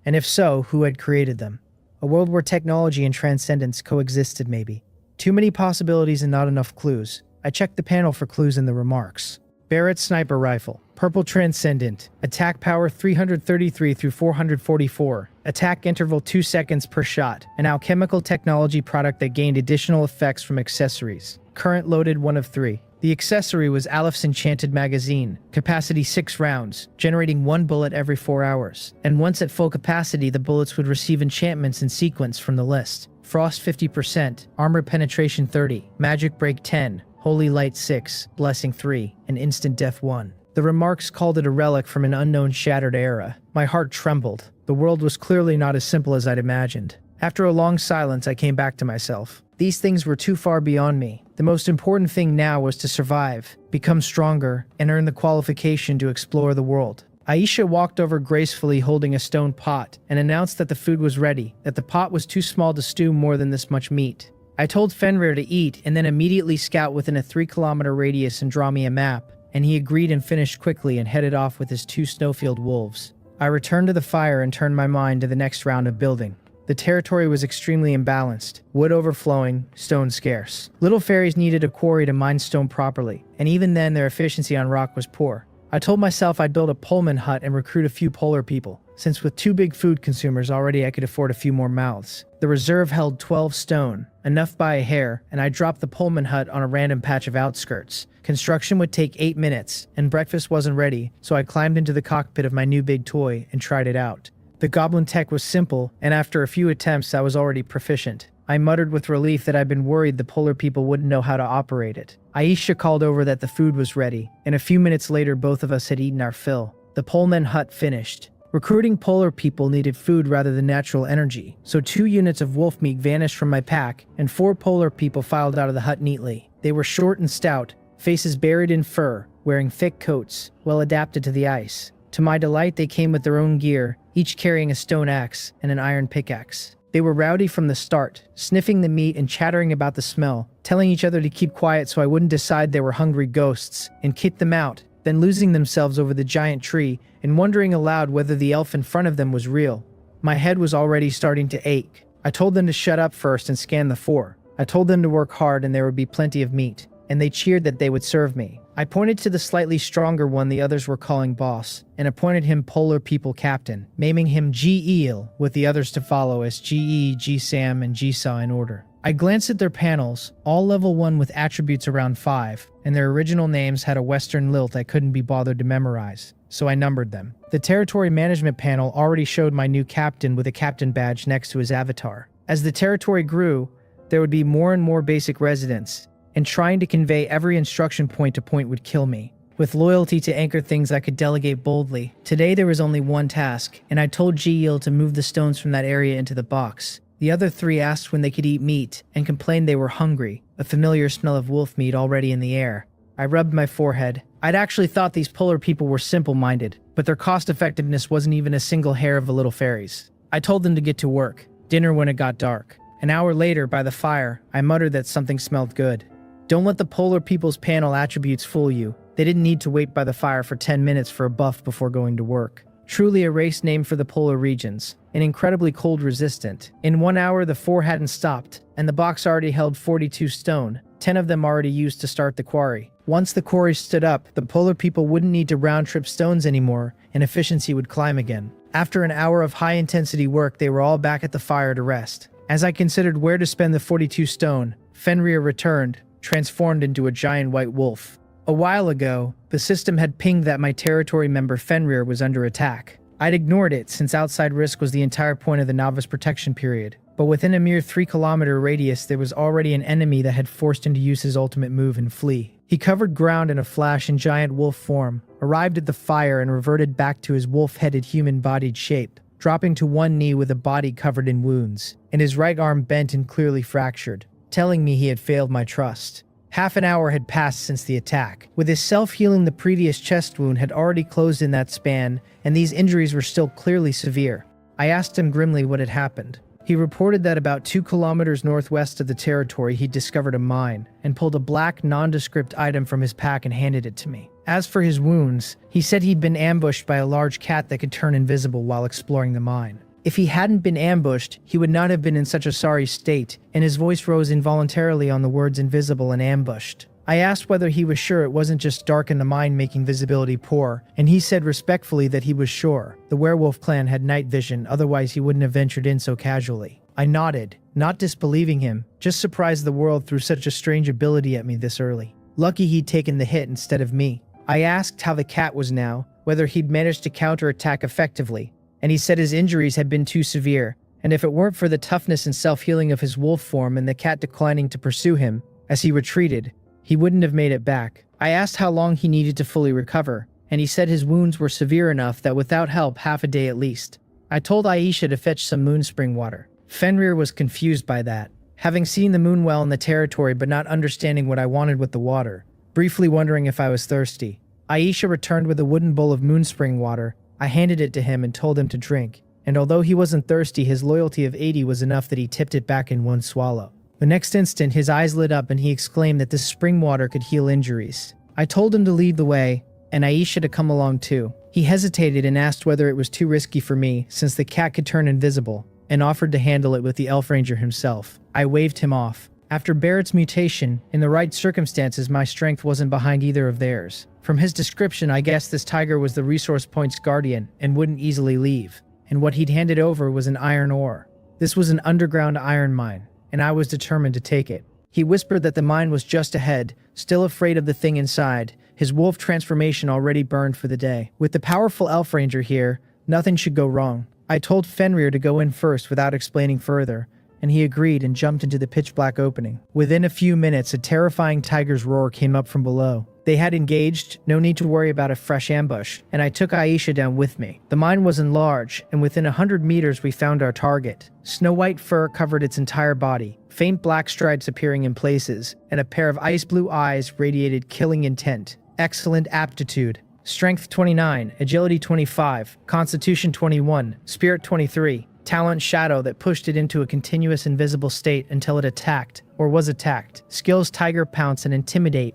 and if so, who had created them. A world where technology and transcendence coexisted maybe. Too many possibilities and not enough clues. I checked the panel for clues in the remarks. Barrett sniper rifle. Purple transcendent. Attack power 333 through 444. Attack interval 2 seconds per shot. An alchemical technology product that gained additional effects from accessories. Current loaded 1 of 3. The accessory was Alepht's Enchanted Magazine, capacity 6 rounds, generating 1 bullet every 4 hours. And once at full capacity, the bullets would receive enchantments in sequence from the list. Frost 50%, Armor Penetration 30, Magic Break 10, Holy Light 6, Blessing 3, and Instant Death 1. The remarks called it a relic from an unknown shattered era. My heart trembled. The world was clearly not as simple as I'd imagined. After a long silence, I came back to myself. These things were too far beyond me. The most important thing now was to survive, become stronger, and earn the qualification to explore the world. Aisha walked over gracefully holding a stone pot and announced that the food was ready, that the pot was too small to stew more than this much meat. I told Fenrir to eat and then immediately scout within a 3-kilometer radius and draw me a map, and he agreed and finished quickly and headed off with his 2 snowfield wolves. I returned to the fire and turned my mind to the next round of building. The territory was extremely imbalanced, wood overflowing, stone scarce. Little fairies needed a quarry to mine stone properly, and even then their efficiency on rock was poor. I told myself I'd build a Pullman hut and recruit a few polar people, since with 2 big food consumers already I could afford a few more mouths. The reserve held 12 stone, enough by a hair, and I dropped the Pullman hut on a random patch of outskirts. Construction would take 8 minutes, and breakfast wasn't ready, so I climbed into the cockpit of my new big toy and tried it out. The goblin tech was simple, and after a few attempts I was already proficient. I muttered with relief that I'd been worried the polar people wouldn't know how to operate it. Aisha called over that the food was ready, and a few minutes later both of us had eaten our fill. The Pullman hut finished. Recruiting polar people needed food rather than natural energy, so 2 units of wolf meat vanished from my pack, and 4 polar people filed out of the hut neatly. They were short and stout, faces buried in fur, wearing thick coats, well adapted to the ice. To my delight, they came with their own gear, each carrying a stone axe and an iron pickaxe. They were rowdy from the start, sniffing the meat and chattering about the smell, telling each other to keep quiet so I wouldn't decide they were hungry ghosts, and kick them out, then losing themselves over the giant tree and wondering aloud whether the elf in front of them was real. My head was already starting to ache. I told them to shut up first and scan the 4. I told them to work hard and there would be plenty of meat, and they cheered that they would serve me. I pointed to the slightly stronger one the others were calling boss, and appointed him Polar People Captain, naming him G-Eel, with the others to follow as G-E, G-Sam, and G-Saw in order. I glanced at their panels, all level 1 with attributes around 5, and their original names had a Western lilt I couldn't be bothered to memorize, so I numbered them. The territory management panel already showed my new captain with a captain badge next to his avatar. As the territory grew, there would be more and more basic residents, and trying to convey every instruction point to point would kill me. With loyalty to anchor things I could delegate boldly. Today there was only one task, and I told G-Eel to move the stones from that area into the box. The other 3 asked when they could eat meat, and complained they were hungry, a familiar smell of wolf meat already in the air. I rubbed my forehead. I'd actually thought these polar people were simple-minded, but their cost-effectiveness wasn't even a single hair of the little fairies. I told them to get to work. Dinner when it got dark. An hour later, by the fire, I muttered that something smelled good. Don't let the polar people's panel attributes fool you. They didn't need to wait by the fire for 10 minutes for a buff before going to work. Truly a race named for the polar regions, and incredibly cold resistant. In 1 hour the 4 hadn't stopped, and the box already held 42 stone, 10 of them already used to start the quarry. Once the quarry stood up, the polar people wouldn't need to round-trip stones anymore, and efficiency would climb again. After an hour of high-intensity work, they were all back at the fire to rest. As I considered where to spend the 42 stone, Fenrir returned, transformed into a giant white wolf. A while ago, the system had pinged that my territory member Fenrir was under attack. I'd ignored it since outside risk was the entire point of the novice protection period, but within a mere 3-kilometer radius there was already an enemy that had forced him to use his ultimate move and flee. He covered ground in a flash in giant wolf form, arrived at the fire and reverted back to his wolf-headed human-bodied shape, dropping to one knee with a body covered in wounds, and his right arm bent and clearly fractured, telling me he had failed my trust. Half an hour had passed since the attack. With his self-healing, the previous chest wound had already closed in that span, and these injuries were still clearly severe. I asked him grimly what had happened. He reported that about 2 kilometers northwest of the territory he'd discovered a mine, and pulled a black, nondescript item from his pack and handed it to me. As for his wounds, he said he'd been ambushed by a large cat that could turn invisible while exploring the mine. If he hadn't been ambushed, he would not have been in such a sorry state, and his voice rose involuntarily on the words invisible and ambushed. I asked whether he was sure it wasn't just dark in the mine making visibility poor, and he said respectfully that he was sure. The werewolf clan had night vision, otherwise he wouldn't have ventured in so casually. I nodded, not disbelieving him, just surprised the world threw such a strange ability at me this early. Lucky he'd taken the hit instead of me. I asked how the cat was now, whether he'd managed to counterattack effectively, and he said his injuries had been too severe, and if it weren't for the toughness and self-healing of his wolf form and the cat declining to pursue him, as he retreated, he wouldn't have made it back. I asked how long he needed to fully recover, and he said his wounds were severe enough that without help half a day at least. I told Aisha to fetch some moonspring water. Fenrir was confused by that. having seen the moon well in the territory but not understanding what I wanted with the water, briefly wondering if I was thirsty. Aisha returned with a wooden bowl of moonspring water. I handed it to him and told him to drink, and although he wasn't thirsty, his loyalty of 80 was enough that he tipped it back in one swallow. The next instant, his eyes lit up and he exclaimed that this spring water could heal injuries. I told him to lead the way, and Aisha to come along too. He hesitated and asked whether it was too risky for me, since the cat could turn invisible, and offered to handle it with the elf ranger himself. I waved him off. After Barrett's mutation, in the right circumstances, my strength wasn't behind either of theirs. From his description, I guessed this tiger was the resource point's guardian and wouldn't easily leave, and what he'd handed over was an iron ore. This was an underground iron mine, and I was determined to take it. He whispered that the mine was just ahead, still afraid of the thing inside, his wolf transformation already burned for the day. With the powerful elf ranger here, nothing should go wrong. I told Fenrir to go in first without explaining further, and he agreed and jumped into the pitch-black opening. Within a few minutes, a terrifying tiger's roar came up from below. They had engaged, no need to worry about a fresh ambush, and I took Aisha down with me. The mine wasn't large, and within 100 meters we found our target. Snow-white fur covered its entire body, faint black stripes appearing in places, and a pair of ice-blue eyes radiated killing intent. Excellent aptitude. Strength 29, Agility 25, Constitution 21, Spirit 23, Talent Shadow that pushed it into a continuous invisible state until it attacked, or was attacked. Skills Tiger Pounce and Intimidate,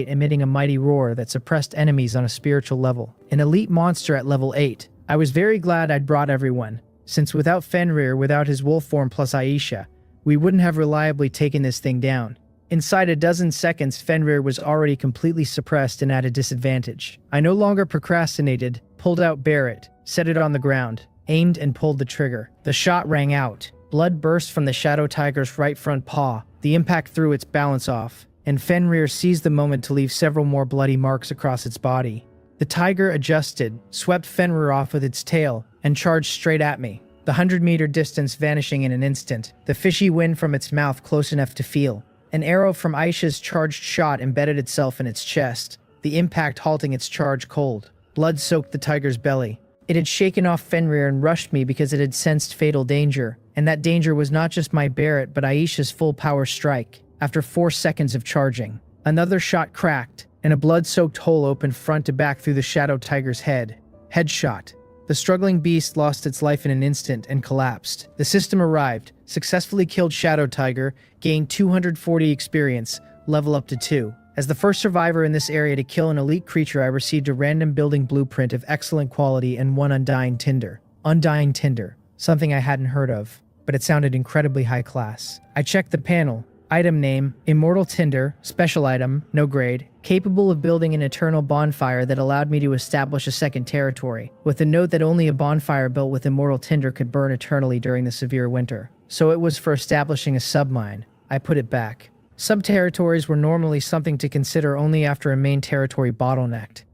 emitting a mighty roar that suppressed enemies on a spiritual level. An elite monster at level 8. I was very glad I'd brought everyone, since without Fenrir, without his wolf form plus Aisha, we wouldn't have reliably taken this thing down. Inside a dozen seconds, Fenrir was already completely suppressed and at a disadvantage. I no longer procrastinated, pulled out Barrett, set it on the ground, aimed and pulled the trigger. The shot rang out. Blood burst from the Shadow Tiger's right front paw. The impact threw its balance off, and Fenrir seized the moment to leave several more bloody marks across its body. The tiger adjusted, swept Fenrir off with its tail, and charged straight at me. The 100-meter distance vanishing in an instant, the fishy wind from its mouth close enough to feel. An arrow from Aisha's charged shot embedded itself in its chest, the impact halting its charge cold. Blood soaked the tiger's belly. It had shaken off Fenrir and rushed me because it had sensed fatal danger, and that danger was not just my Barrett but Aisha's full-power strike. After 4 seconds of charging, another shot cracked, and a blood-soaked hole opened front to back through the Shadow Tiger's head. Headshot. The struggling beast lost its life in an instant and collapsed. The system arrived, successfully killed Shadow Tiger, gained 240 experience, level up to 2. As the first survivor in this area to kill an elite creature, I received a random building blueprint of excellent quality and 1 Undying Tinder. Undying Tinder. Something I hadn't heard of, but it sounded incredibly high class. I checked the panel. Item name, Immortal Tinder, special item, no grade, capable of building an eternal bonfire that allowed me to establish a second territory, with the note that only a bonfire built with Immortal Tinder could burn eternally during the severe winter. So it was for establishing a submine. I put it back. Sub-territories were normally something to consider only after a main territory bottlenecked.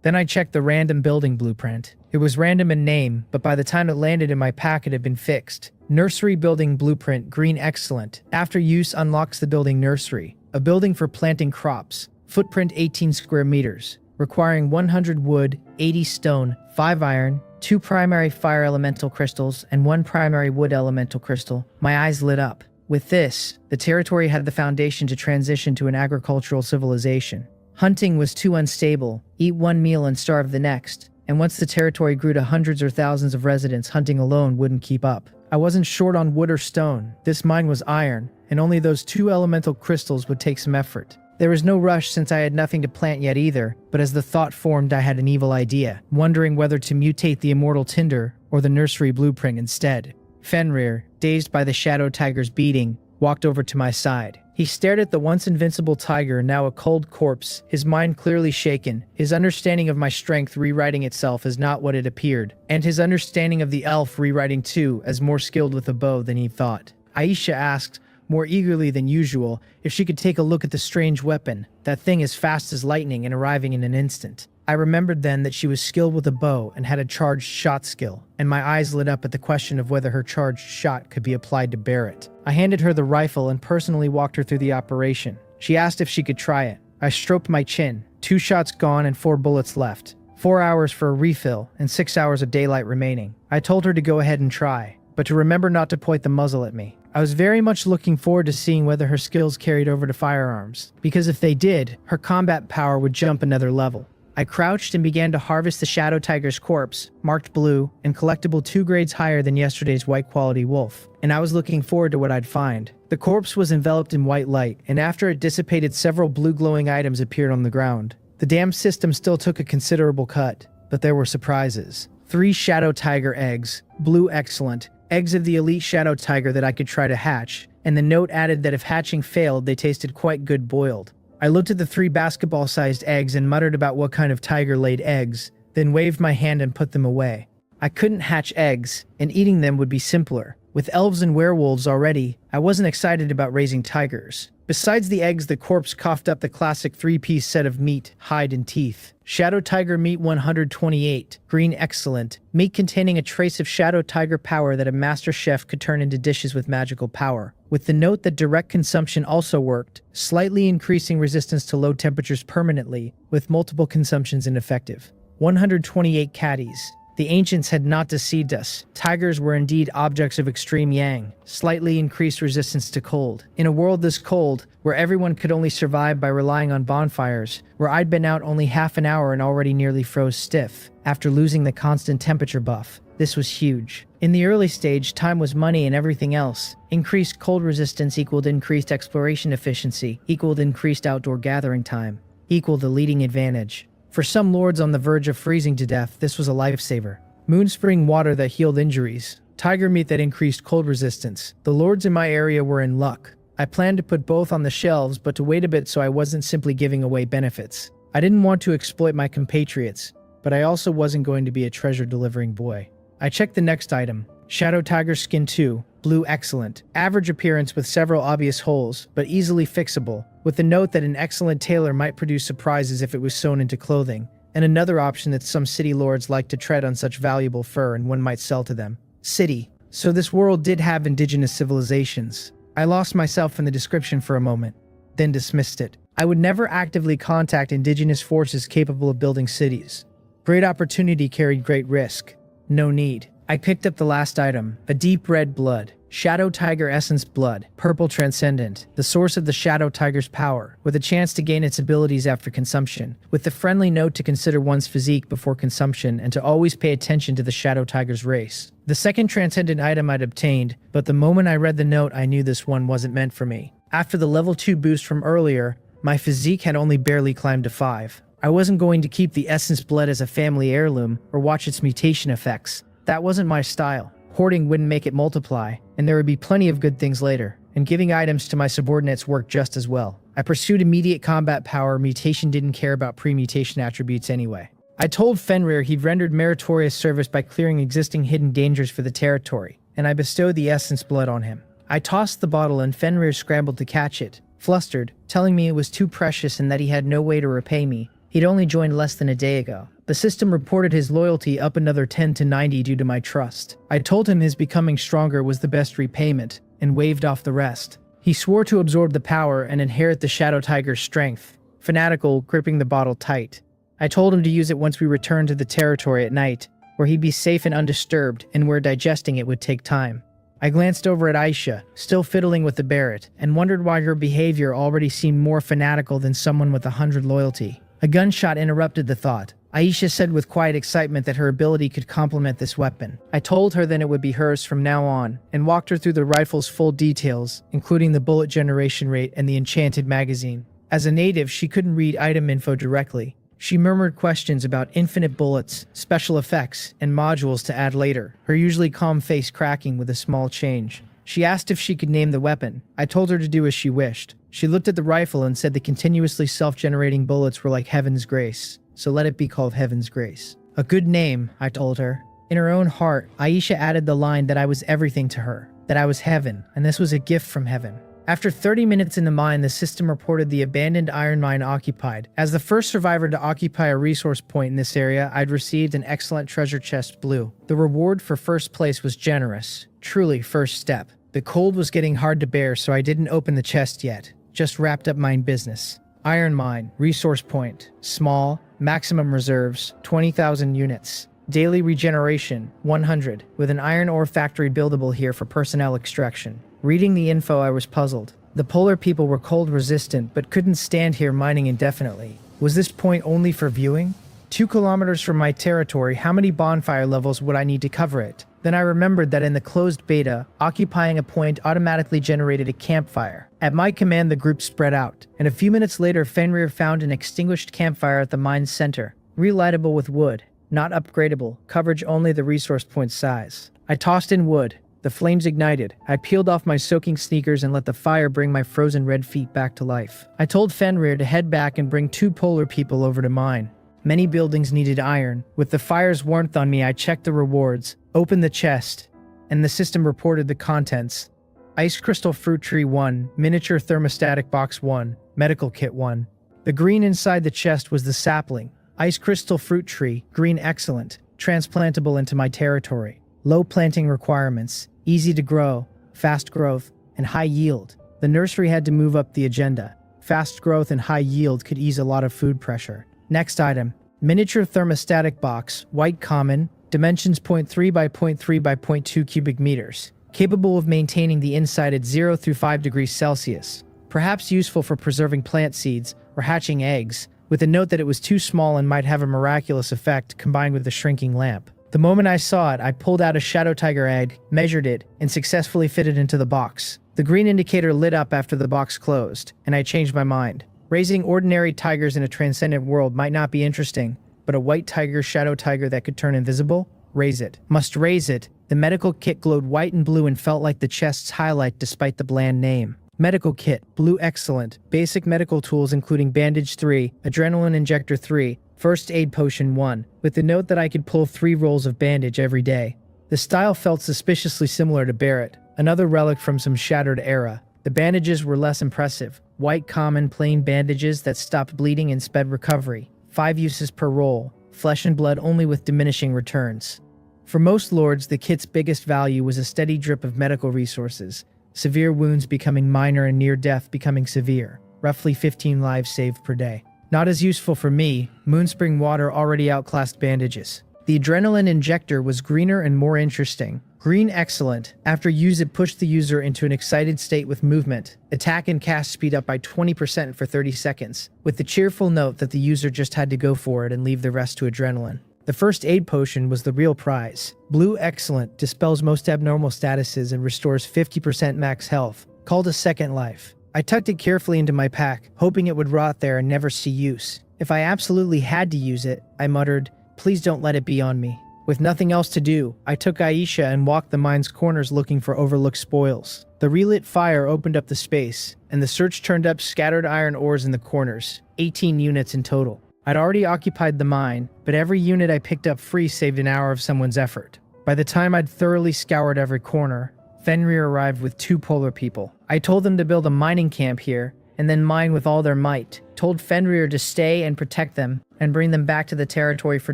Then I checked the random building blueprint. It was random in name, but by the time it landed in my pack it had been fixed. Nursery building blueprint, green excellent. After use unlocks the building nursery. A building for planting crops. Footprint 18 square meters. Requiring 100 wood, 80 stone, 5 iron, 2 primary fire elemental crystals, and 1 primary wood elemental crystal. My eyes lit up. With this, the territory had the foundation to transition to an agricultural civilization. Hunting was too unstable. Eat 1 meal and starve the next. And once the territory grew to hundreds or thousands of residents, hunting alone wouldn't keep up. I wasn't short on wood or stone. This mine was iron, and only those 2 elemental crystals would take some effort. There was no rush since I had nothing to plant yet either, but as the thought formed I had an evil idea, wondering whether to mutate the Immortal Tinder or the nursery blueprint instead. Fenrir, dazed by the Shadow Tiger's beating, walked over to my side. He stared at the once invincible tiger, now a cold corpse, his mind clearly shaken, his understanding of my strength rewriting itself as not what it appeared, and his understanding of the elf rewriting too as more skilled with a bow than he thought. Aisha asked, more eagerly than usual, if she could take a look at the strange weapon, that thing as fast as lightning and arriving in an instant. I remembered then that she was skilled with a bow and had a charged shot skill, and my eyes lit up at the question of whether her charged shot could be applied to Barrett. I handed her the rifle and personally walked her through the operation. She asked if she could try it. I stroked my chin. 2 shots gone and 4 bullets left. 4 hours for a refill and 6 hours of daylight remaining. I told her to go ahead and try, but to remember not to point the muzzle at me. I was very much looking forward to seeing whether her skills carried over to firearms, because if they did, her combat power would jump another level. I crouched and began to harvest the Shadow Tiger's corpse, marked blue, and collectible 2 grades higher than yesterday's white quality wolf, and I was looking forward to what I'd find. The corpse was enveloped in white light, and after it dissipated, several blue glowing items appeared on the ground. The dam system still took a considerable cut, but there were surprises. 3 Shadow Tiger eggs, blue excellent, eggs of the elite Shadow Tiger that I could try to hatch, and the note added that if hatching failed, they tasted quite good boiled. I looked at the 3 basketball-sized eggs and muttered about what kind of tiger laid eggs, then waved my hand and put them away. I couldn't hatch eggs, and eating them would be simpler. With elves and werewolves already, I wasn't excited about raising tigers. Besides the eggs, the corpse coughed up the classic 3-piece set of meat, hide, and teeth. Shadow Tiger Meat 128, green excellent, meat containing a trace of Shadow Tiger power that a master chef could turn into dishes with magical power. With the note that direct consumption also worked, slightly increasing resistance to low temperatures permanently, with multiple consumptions ineffective. 128 caddies. The ancients had not deceived us. Tigers were indeed objects of extreme yang, slightly increased resistance to cold. In a world this cold, where everyone could only survive by relying on bonfires, where I'd been out only half an hour and already nearly froze stiff, after losing the constant temperature buff, this was huge. In the early stage, time was money and everything else. Increased cold resistance equaled increased exploration efficiency, equaled increased outdoor gathering time, equaled the leading advantage. For some lords on the verge of freezing to death, this was a lifesaver. Moonspring water that healed injuries. Tiger meat that increased cold resistance. The lords in my area were in luck. I planned to put both on the shelves, but to wait a bit so I wasn't simply giving away benefits. I didn't want to exploit my compatriots, but I also wasn't going to be a treasure-delivering boy. I checked the next item. Shadow Tiger Skin 2, blue excellent. Average appearance with several obvious holes, but easily fixable, with the note that an excellent tailor might produce surprises if it was sewn into clothing, and another option that some city lords like to tread on such valuable fur and one might sell to them. City. So this world did have indigenous civilizations. I lost myself in the description for a moment, then dismissed it. I would never actively contact indigenous forces capable of building cities. Great opportunity carried great risk. No need. I picked up the last item, a deep red blood. Shadow Tiger Essence Blood, purple transcendent, the source of the Shadow Tiger's power, with a chance to gain its abilities after consumption, with the friendly note to consider one's physique before consumption and to always pay attention to the Shadow Tiger's race. The second transcendent item I'd obtained, but the moment I read the note I knew this one wasn't meant for me. After the level 2 boost from earlier, my physique had only barely climbed to 5. I wasn't going to keep the Essence Blood as a family heirloom or watch its mutation effects. That wasn't my style. Hoarding wouldn't make it multiply, and there would be plenty of good things later, and giving items to my subordinates worked just as well. I pursued immediate combat power. Mutation didn't care about pre-mutation attributes anyway. I told Fenrir he'd rendered meritorious service by clearing existing hidden dangers for the territory, and I bestowed the Essence Blood on him. I tossed the bottle and Fenrir scrambled to catch it, flustered, telling me it was too precious and that he had no way to repay me. He'd only joined less than a day ago. The system reported his loyalty up another 10 to 90 due to my trust. I told him his becoming stronger was the best repayment, and waved off the rest. He swore to absorb the power and inherit the Shadow Tiger's strength, fanatical, gripping the bottle tight. I told him to use it once we returned to the territory at night, where he'd be safe and undisturbed, and where digesting it would take time. I glanced over at Aisha, still fiddling with the Barrett, and wondered why her behavior already seemed more fanatical than someone with 100 loyalty. A gunshot interrupted the thought. Aisha said with quiet excitement that her ability could complement this weapon. I told her then it would be hers from now on, and walked her through the rifle's full details, including the bullet generation rate and the enchanted magazine. As a native, she couldn't read item info directly. She murmured questions about infinite bullets, special effects, and modules to add later, her usually calm face cracking with a small change. She asked if she could name the weapon. I told her to do as she wished. She looked at the rifle and said the continuously self-generating bullets were like Heaven's Grace, so let it be called Heaven's Grace. A good name, I told her. In her own heart, Aisha added the line that I was everything to her, that I was heaven, and this was a gift from heaven. After 30 minutes in the mine, the system reported the abandoned iron mine occupied. As the first survivor to occupy a resource point in this area, I'd received an excellent treasure chest blue. The reward for first place was generous. Truly, first step. The cold was getting hard to bear, so I didn't open the chest yet. Just wrapped up mine business. Iron mine, resource point, small, maximum reserves, 20,000 units. Daily regeneration, 100, with an iron ore factory buildable here for personnel extraction. Reading the info, I was puzzled. The polar people were cold resistant, but couldn't stand here mining indefinitely. Was this point only for viewing? 2 kilometers from my territory, how many bonfire levels would I need to cover it? Then I remembered that in the closed beta, occupying a point automatically generated a campfire. At my command, the group spread out, and a few minutes later, Fenrir found an extinguished campfire at the mine's center. Relightable with wood, not upgradable, coverage only the resource point size. I tossed in wood. The flames ignited. I peeled off my soaking sneakers and let the fire bring my frozen red feet back to life. I told Fenrir to head back and bring 2 polar people over to mine. Many buildings needed iron. With the fire's warmth on me, I checked the rewards, opened the chest, and the system reported the contents. Ice Crystal Fruit Tree 1, Miniature Thermostatic Box 1, Medical Kit 1. The green inside the chest was the sapling. Ice Crystal Fruit Tree, green excellent, transplantable into my territory. Low planting requirements, easy to grow, fast growth, and high yield. The nursery had to move up the agenda. Fast growth and high yield could ease a lot of food pressure. Next item, Miniature Thermostatic Box, white common, dimensions 0.3 by 0.3 by 0.2 cubic meters. Capable of maintaining the inside at 0 through 5 degrees Celsius. Perhaps useful for preserving plant seeds or hatching eggs, with a note that it was too small and might have a miraculous effect combined with the shrinking lamp. The moment I saw it, I pulled out a shadow tiger egg, measured it, and successfully fitted into the box. The green indicator lit up after the box closed, and I changed my mind. Raising ordinary tigers in a transcendent world might not be interesting, but a white tiger, shadow tiger that could turn invisible? Raise it. Must raise it. The medical kit glowed white and blue and felt like the chest's highlight despite the bland name. Medical kit, blue excellent, basic medical tools including bandage 3, adrenaline injector 3, first aid potion 1, with the note that I could pull 3 rolls of bandage every day. The style felt suspiciously similar to Barrett, another relic from some shattered era. The bandages were less impressive. White common plain bandages that stopped bleeding and sped recovery. 5 uses per roll, flesh and blood only with diminishing returns. For most lords, the kit's biggest value was a steady drip of medical resources, severe wounds becoming minor and near death becoming severe, roughly 15 lives saved per day. Not as useful for me, Moonspring water already outclassed bandages. The adrenaline injector was greener and more interesting. Green excellent. After use, it pushed the user into an excited state with movement. Attack and cast speed up by 20% for 30 seconds, with the cheerful note that the user just had to go for it and leave the rest to adrenaline. The first aid potion was the real prize. Blue excellent dispels most abnormal statuses and restores 50% max health, called a second life. I tucked it carefully into my pack, hoping it would rot there and never see use. If I absolutely had to use it, I muttered, please don't let it be on me. With nothing else to do, I took Aisha and walked the mine's corners looking for overlooked spoils. The relit fire opened up the space, and the search turned up scattered iron ores in the corners, 18 units in total. I'd already occupied the mine, but every unit I picked up free saved an hour of someone's effort. By the time I'd thoroughly scoured every corner, Fenrir arrived with 2 polar people. I told them to build a mining camp here, and then mine with all their might. Told Fenrir to stay and protect them, and bring them back to the territory for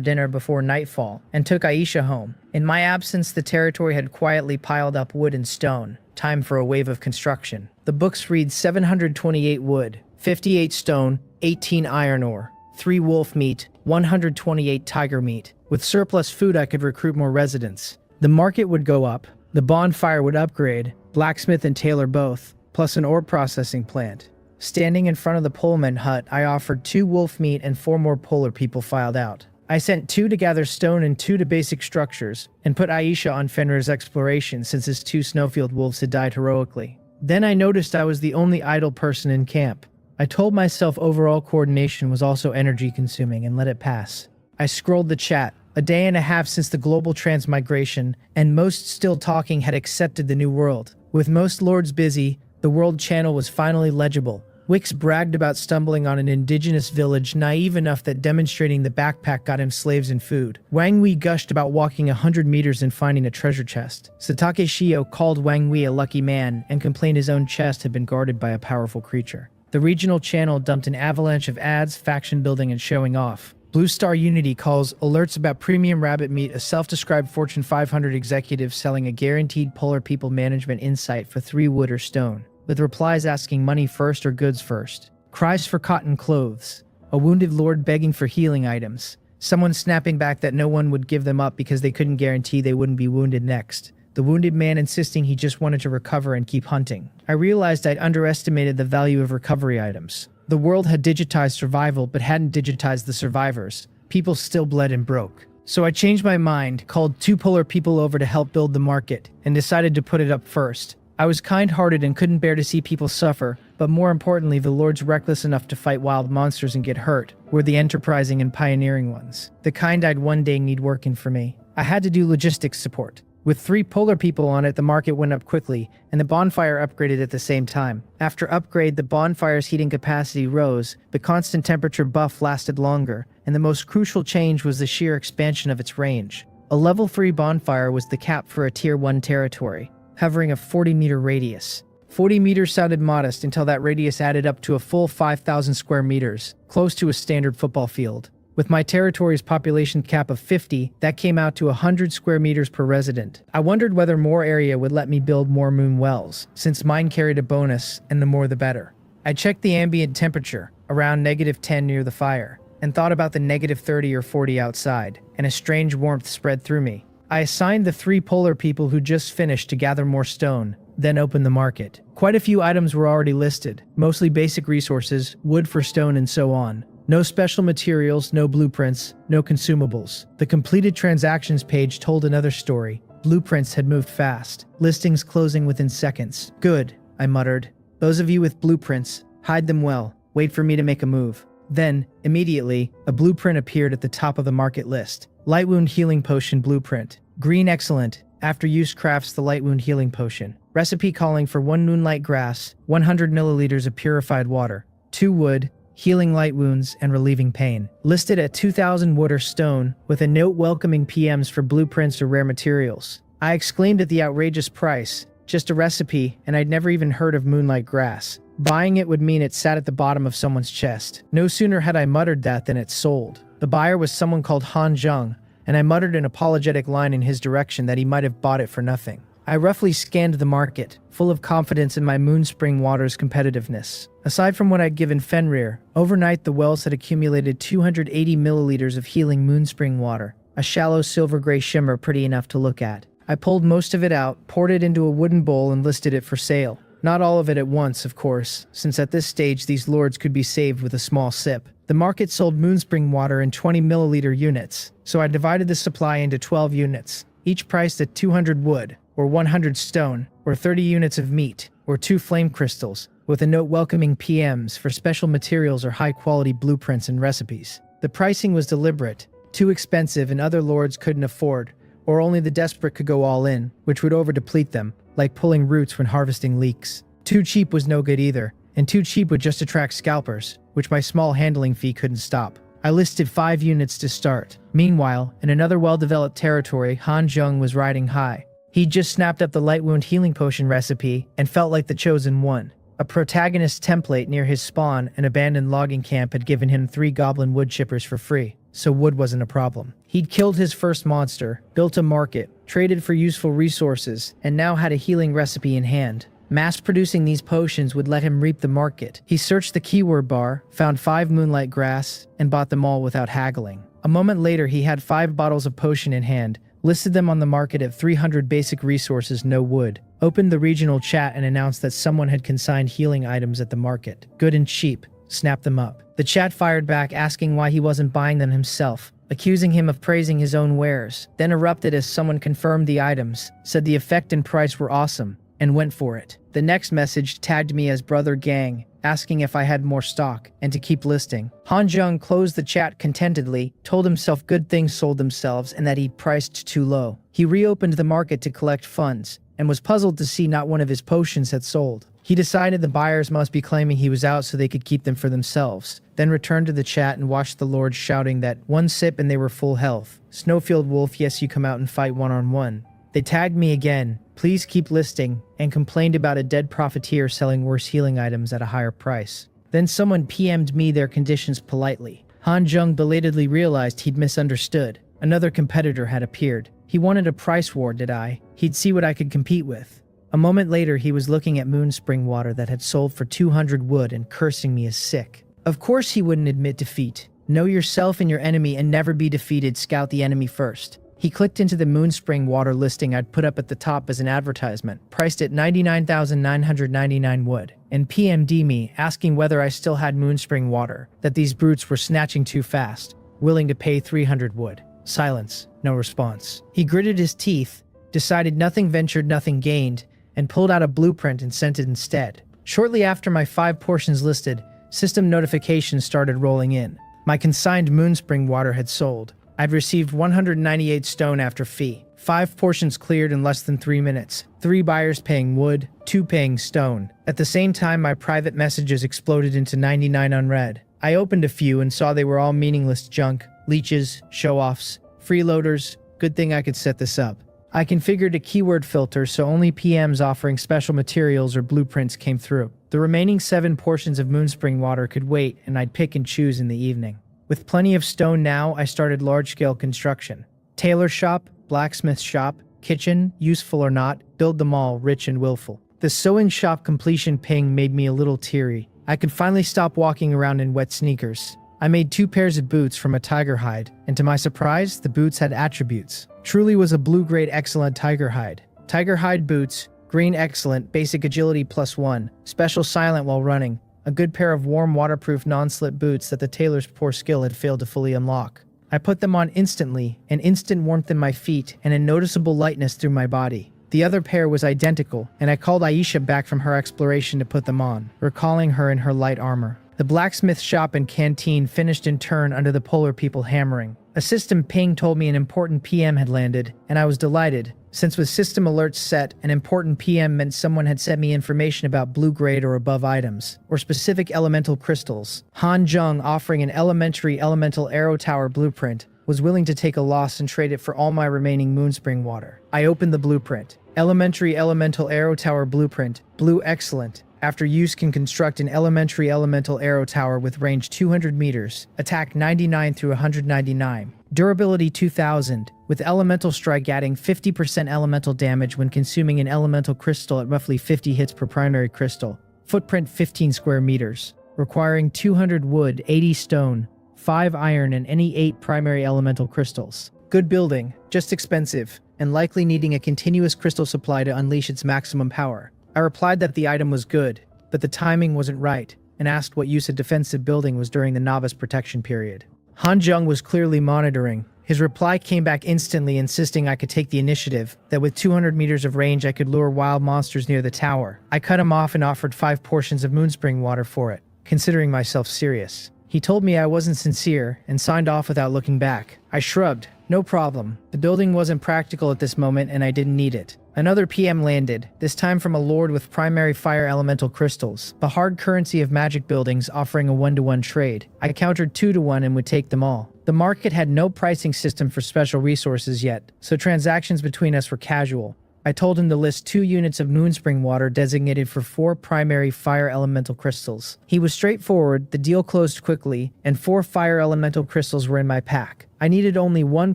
dinner before nightfall, and took Aisha home. In my absence, the territory had quietly piled up wood and stone. Time for a wave of construction. The books read 728 wood, 58 stone, 18 iron ore, 3 wolf meat, 128 tiger meat. With surplus food, I could recruit more residents. The market would go up, the bonfire would upgrade, blacksmith and tailor both, plus an ore processing plant. Standing in front of the poleman hut, I offered 2 wolf meat and 4 more polar people filed out. I sent 2 to gather stone and 2 to basic structures, and put Aisha on Fenrir's exploration since his 2 snowfield wolves had died heroically. Then I noticed I was the only idle person in camp. I told myself overall coordination was also energy consuming and let it pass. I scrolled the chat. A day and a half since the global transmigration, and most still talking had accepted the new world. With most lords busy, the world channel was finally legible. Wix bragged about stumbling on an indigenous village naive enough that demonstrating the backpack got him slaves and food. Wang Wei gushed about walking 100 meters and finding a treasure chest. Satake Shio called Wang Wei a lucky man and complained his own chest had been guarded by a powerful creature. The regional channel dumped an avalanche of ads, faction building, and showing off. Blue Star Unity calls alerts about premium rabbit meat a self-described Fortune 500 executive selling a guaranteed polar people management insight for 3 wood or stone, with replies asking money first or goods first. Cries for cotton clothes. A wounded lord begging for healing items. Someone snapping back that no one would give them up because they couldn't guarantee they wouldn't be wounded next. the wounded man insisting he just wanted to recover and keep hunting. I realized I'd underestimated the value of recovery items. The world had digitized survival but hadn't digitized the survivors. People still bled and broke. So I changed my mind, called 2 polar people over to help build the market, and decided to put it up first. I was kind-hearted and couldn't bear to see people suffer, but more importantly, the lords reckless enough to fight wild monsters and get hurt were the enterprising and pioneering ones, the kind I'd one day need working for me. I had to do logistics support. With 3 polar people on it, the market went up quickly, and the bonfire upgraded at the same time. After upgrade, the bonfire's heating capacity rose, the constant temperature buff lasted longer, and the most crucial change was the sheer expansion of its range. A level 3 bonfire was the cap for a tier 1 territory, hovering a 40-meter radius. 40 meters sounded modest until that radius added up to a full 5,000 square meters, close to a standard football field. With my territory's population cap of 50, that came out to 100 square meters per resident. I wondered whether more area would let me build more moon wells, since mine carried a bonus, and the more the better. I checked the ambient temperature, around -10 near the fire, and thought about the -30 or 40 outside, and a strange warmth spread through me. I assigned the 3 polar people who just finished to gather more stone, then opened the market. Quite a few items were already listed, mostly basic resources, wood for stone and so on. No special materials, no blueprints, no consumables. The completed transactions page told another story. Blueprints had moved fast, listings closing within seconds. Good, I muttered. Those of you with blueprints, hide them well. Wait for me to make a move. Then, immediately, a blueprint appeared at the top of the market list. Light Wound Healing Potion Blueprint. Green excellent. After use crafts the Light Wound Healing Potion. Recipe calling for 1 moonlight grass, 100 milliliters of purified water, 2 wood, healing light wounds, and relieving pain. Listed at 2,000 wood or stone, with a note welcoming PMs for blueprints or rare materials. I exclaimed at the outrageous price. Just a recipe, and I'd never even heard of moonlight grass. Buying it would mean it sat at the bottom of someone's chest. No sooner had I muttered that than it sold. The buyer was someone called Han Jung, and I muttered an apologetic line in his direction that he might have bought it for nothing. I roughly scanned the market, full of confidence in my Moonspring water's competitiveness. Aside from what I'd given Fenrir, overnight the wells had accumulated 280 milliliters of healing Moonspring water, a shallow silver-gray shimmer pretty enough to look at. I pulled most of it out, poured it into a wooden bowl, and listed it for sale. Not all of it at once, of course, since at this stage these lords could be saved with a small sip. The market sold Moonspring water in 20 milliliter units, so I divided the supply into 12 units, each priced at 200 wood, or 100 stone, or 30 units of meat, or 2 flame crystals, with a note welcoming PMs for special materials or high-quality blueprints and recipes. The pricing was deliberate, too expensive and other lords couldn't afford, or only the desperate could go all in, which would over-deplete them, like pulling roots when harvesting leeks. Too cheap was no good either, and too cheap would just attract scalpers, which my small handling fee couldn't stop. I listed 5 units to start. Meanwhile, in another well-developed territory, Han Jung was riding high. He'd just snapped up the Light Wound Healing Potion recipe and felt like the chosen one. A protagonist template near his spawn, an abandoned logging camp, had given him 3 goblin wood chippers for free, so wood wasn't a problem. He'd killed his first monster, built a market, traded for useful resources, and now had a healing recipe in hand. Mass-producing these potions would let him reap the market. He searched the keyword bar, found 5 moonlight grass, and bought them all without haggling. A moment later, he had 5 bottles of potion in hand, listed them on the market at 300 basic resources, no wood, opened the regional chat and announced that someone had consigned healing items at the market. Good and cheap. Snapped them up. The chat fired back asking why he wasn't buying them himself, accusing him of praising his own wares, then erupted as someone confirmed the items, said the effect and price were awesome, and went for it. The next message tagged me as Brother Gang, asking if I had more stock, and to keep listing. Han Jung closed the chat contentedly, told himself good things sold themselves and that he'd priced too low. He reopened the market to collect funds, and was puzzled to see not one of his potions had sold. He decided the buyers must be claiming he was out so they could keep them for themselves, then returned to the chat and watched the lords shouting that 1 sip and they were full health. Snowfield Wolf, yes, you come out and fight one-on-one. They tagged me again, please keep listing, and complained about a dead profiteer selling worse healing items at a higher price. Then someone PM'd me their conditions politely. Han Jung belatedly realized he'd misunderstood. Another competitor had appeared. He wanted a price war, did I? He'd see what I could compete with. A moment later, he was looking at Moonspring water that had sold for 200 wood and cursing me as sick. Of course he wouldn't admit defeat. Know yourself and your enemy and never be defeated, scout the enemy first. He clicked into the Moonspring water listing I'd put up at the top as an advertisement, priced at 99,999 wood, and PM'd me asking whether I still had Moonspring water, that these brutes were snatching too fast, willing to pay 300 wood. Silence, no response. He gritted his teeth, decided nothing ventured, nothing gained, and pulled out a blueprint and sent it instead. Shortly after my 5 portions listed, system notifications started rolling in. My consigned Moonspring water had sold. I'd received 198 stone after fee. 5 portions cleared in less than 3 minutes. 3 buyers paying wood, 2 paying stone. At the same time, my private messages exploded into 99 unread. I opened a few and saw they were all meaningless junk, leeches, show-offs, freeloaders. Good thing I could set this up. I configured a keyword filter so only PMs offering special materials or blueprints came through. The remaining 7 portions of Moonspring water could wait, and I'd pick and choose in the evening. With plenty of stone now, I started large-scale construction. Tailor shop, blacksmith shop, kitchen, useful or not, build them all, rich and willful. The sewing shop completion ping made me a little teary. I could finally stop walking around in wet sneakers. I made 2 pairs of boots from a tiger hide, and to my surprise, the boots had attributes. Truly was a blue-grade excellent tiger hide. Tiger hide boots, green excellent, basic agility +1, special silent while running, a good pair of warm waterproof non-slip boots that the tailor's poor skill had failed to fully unlock. I put them on instantly, an instant warmth in my feet and a noticeable lightness through my body. The other pair was identical, and I called Aisha back from her exploration to put them on, recalling her in her light armor. The blacksmith shop and canteen finished in turn under the polar people hammering. A system ping told me an important PM had landed, and I was delighted, since with system alerts set, an important PM meant someone had sent me information about blue grade or above items, or specific elemental crystals. Han Jung, offering an elemental arrow tower blueprint, was willing to take a loss and trade it for all my remaining Moonspring water. I opened the blueprint. Elemental arrow tower blueprint, blue excellent. After use can construct an elemental arrow tower with range 200 meters, attack 99 through 199, durability 2000, with elemental strike adding 50% elemental damage when consuming an elemental crystal at roughly 50 hits per primary crystal, footprint 15 square meters, requiring 200 wood, 80 stone, 5 iron and any 8 primary elemental crystals. Good building, just expensive, and likely needing a continuous crystal supply to unleash its maximum power. I replied that the item was good, but the timing wasn't right, and asked what use a defensive building was during the novice protection period. Han Jung was clearly monitoring. His reply came back instantly, insisting I could take the initiative, that with 200 meters of range I could lure wild monsters near the tower. I cut him off and offered 5 portions of Moonspring water for it, considering myself serious. He told me I wasn't sincere, and signed off without looking back. I shrugged. No problem. The building wasn't practical at this moment, and I didn't need it. Another PM landed, this time from a lord with primary fire elemental crystals, the hard currency of magic buildings offering a 1-to-1 trade. I countered 2-to-1 and would take them all. The market had no pricing system for special resources yet, so transactions between us were casual. I told him to list 2 units of Moonspring water designated for 4 primary fire elemental crystals. He was straightforward, the deal closed quickly, and 4 fire elemental crystals were in my pack. I needed only 1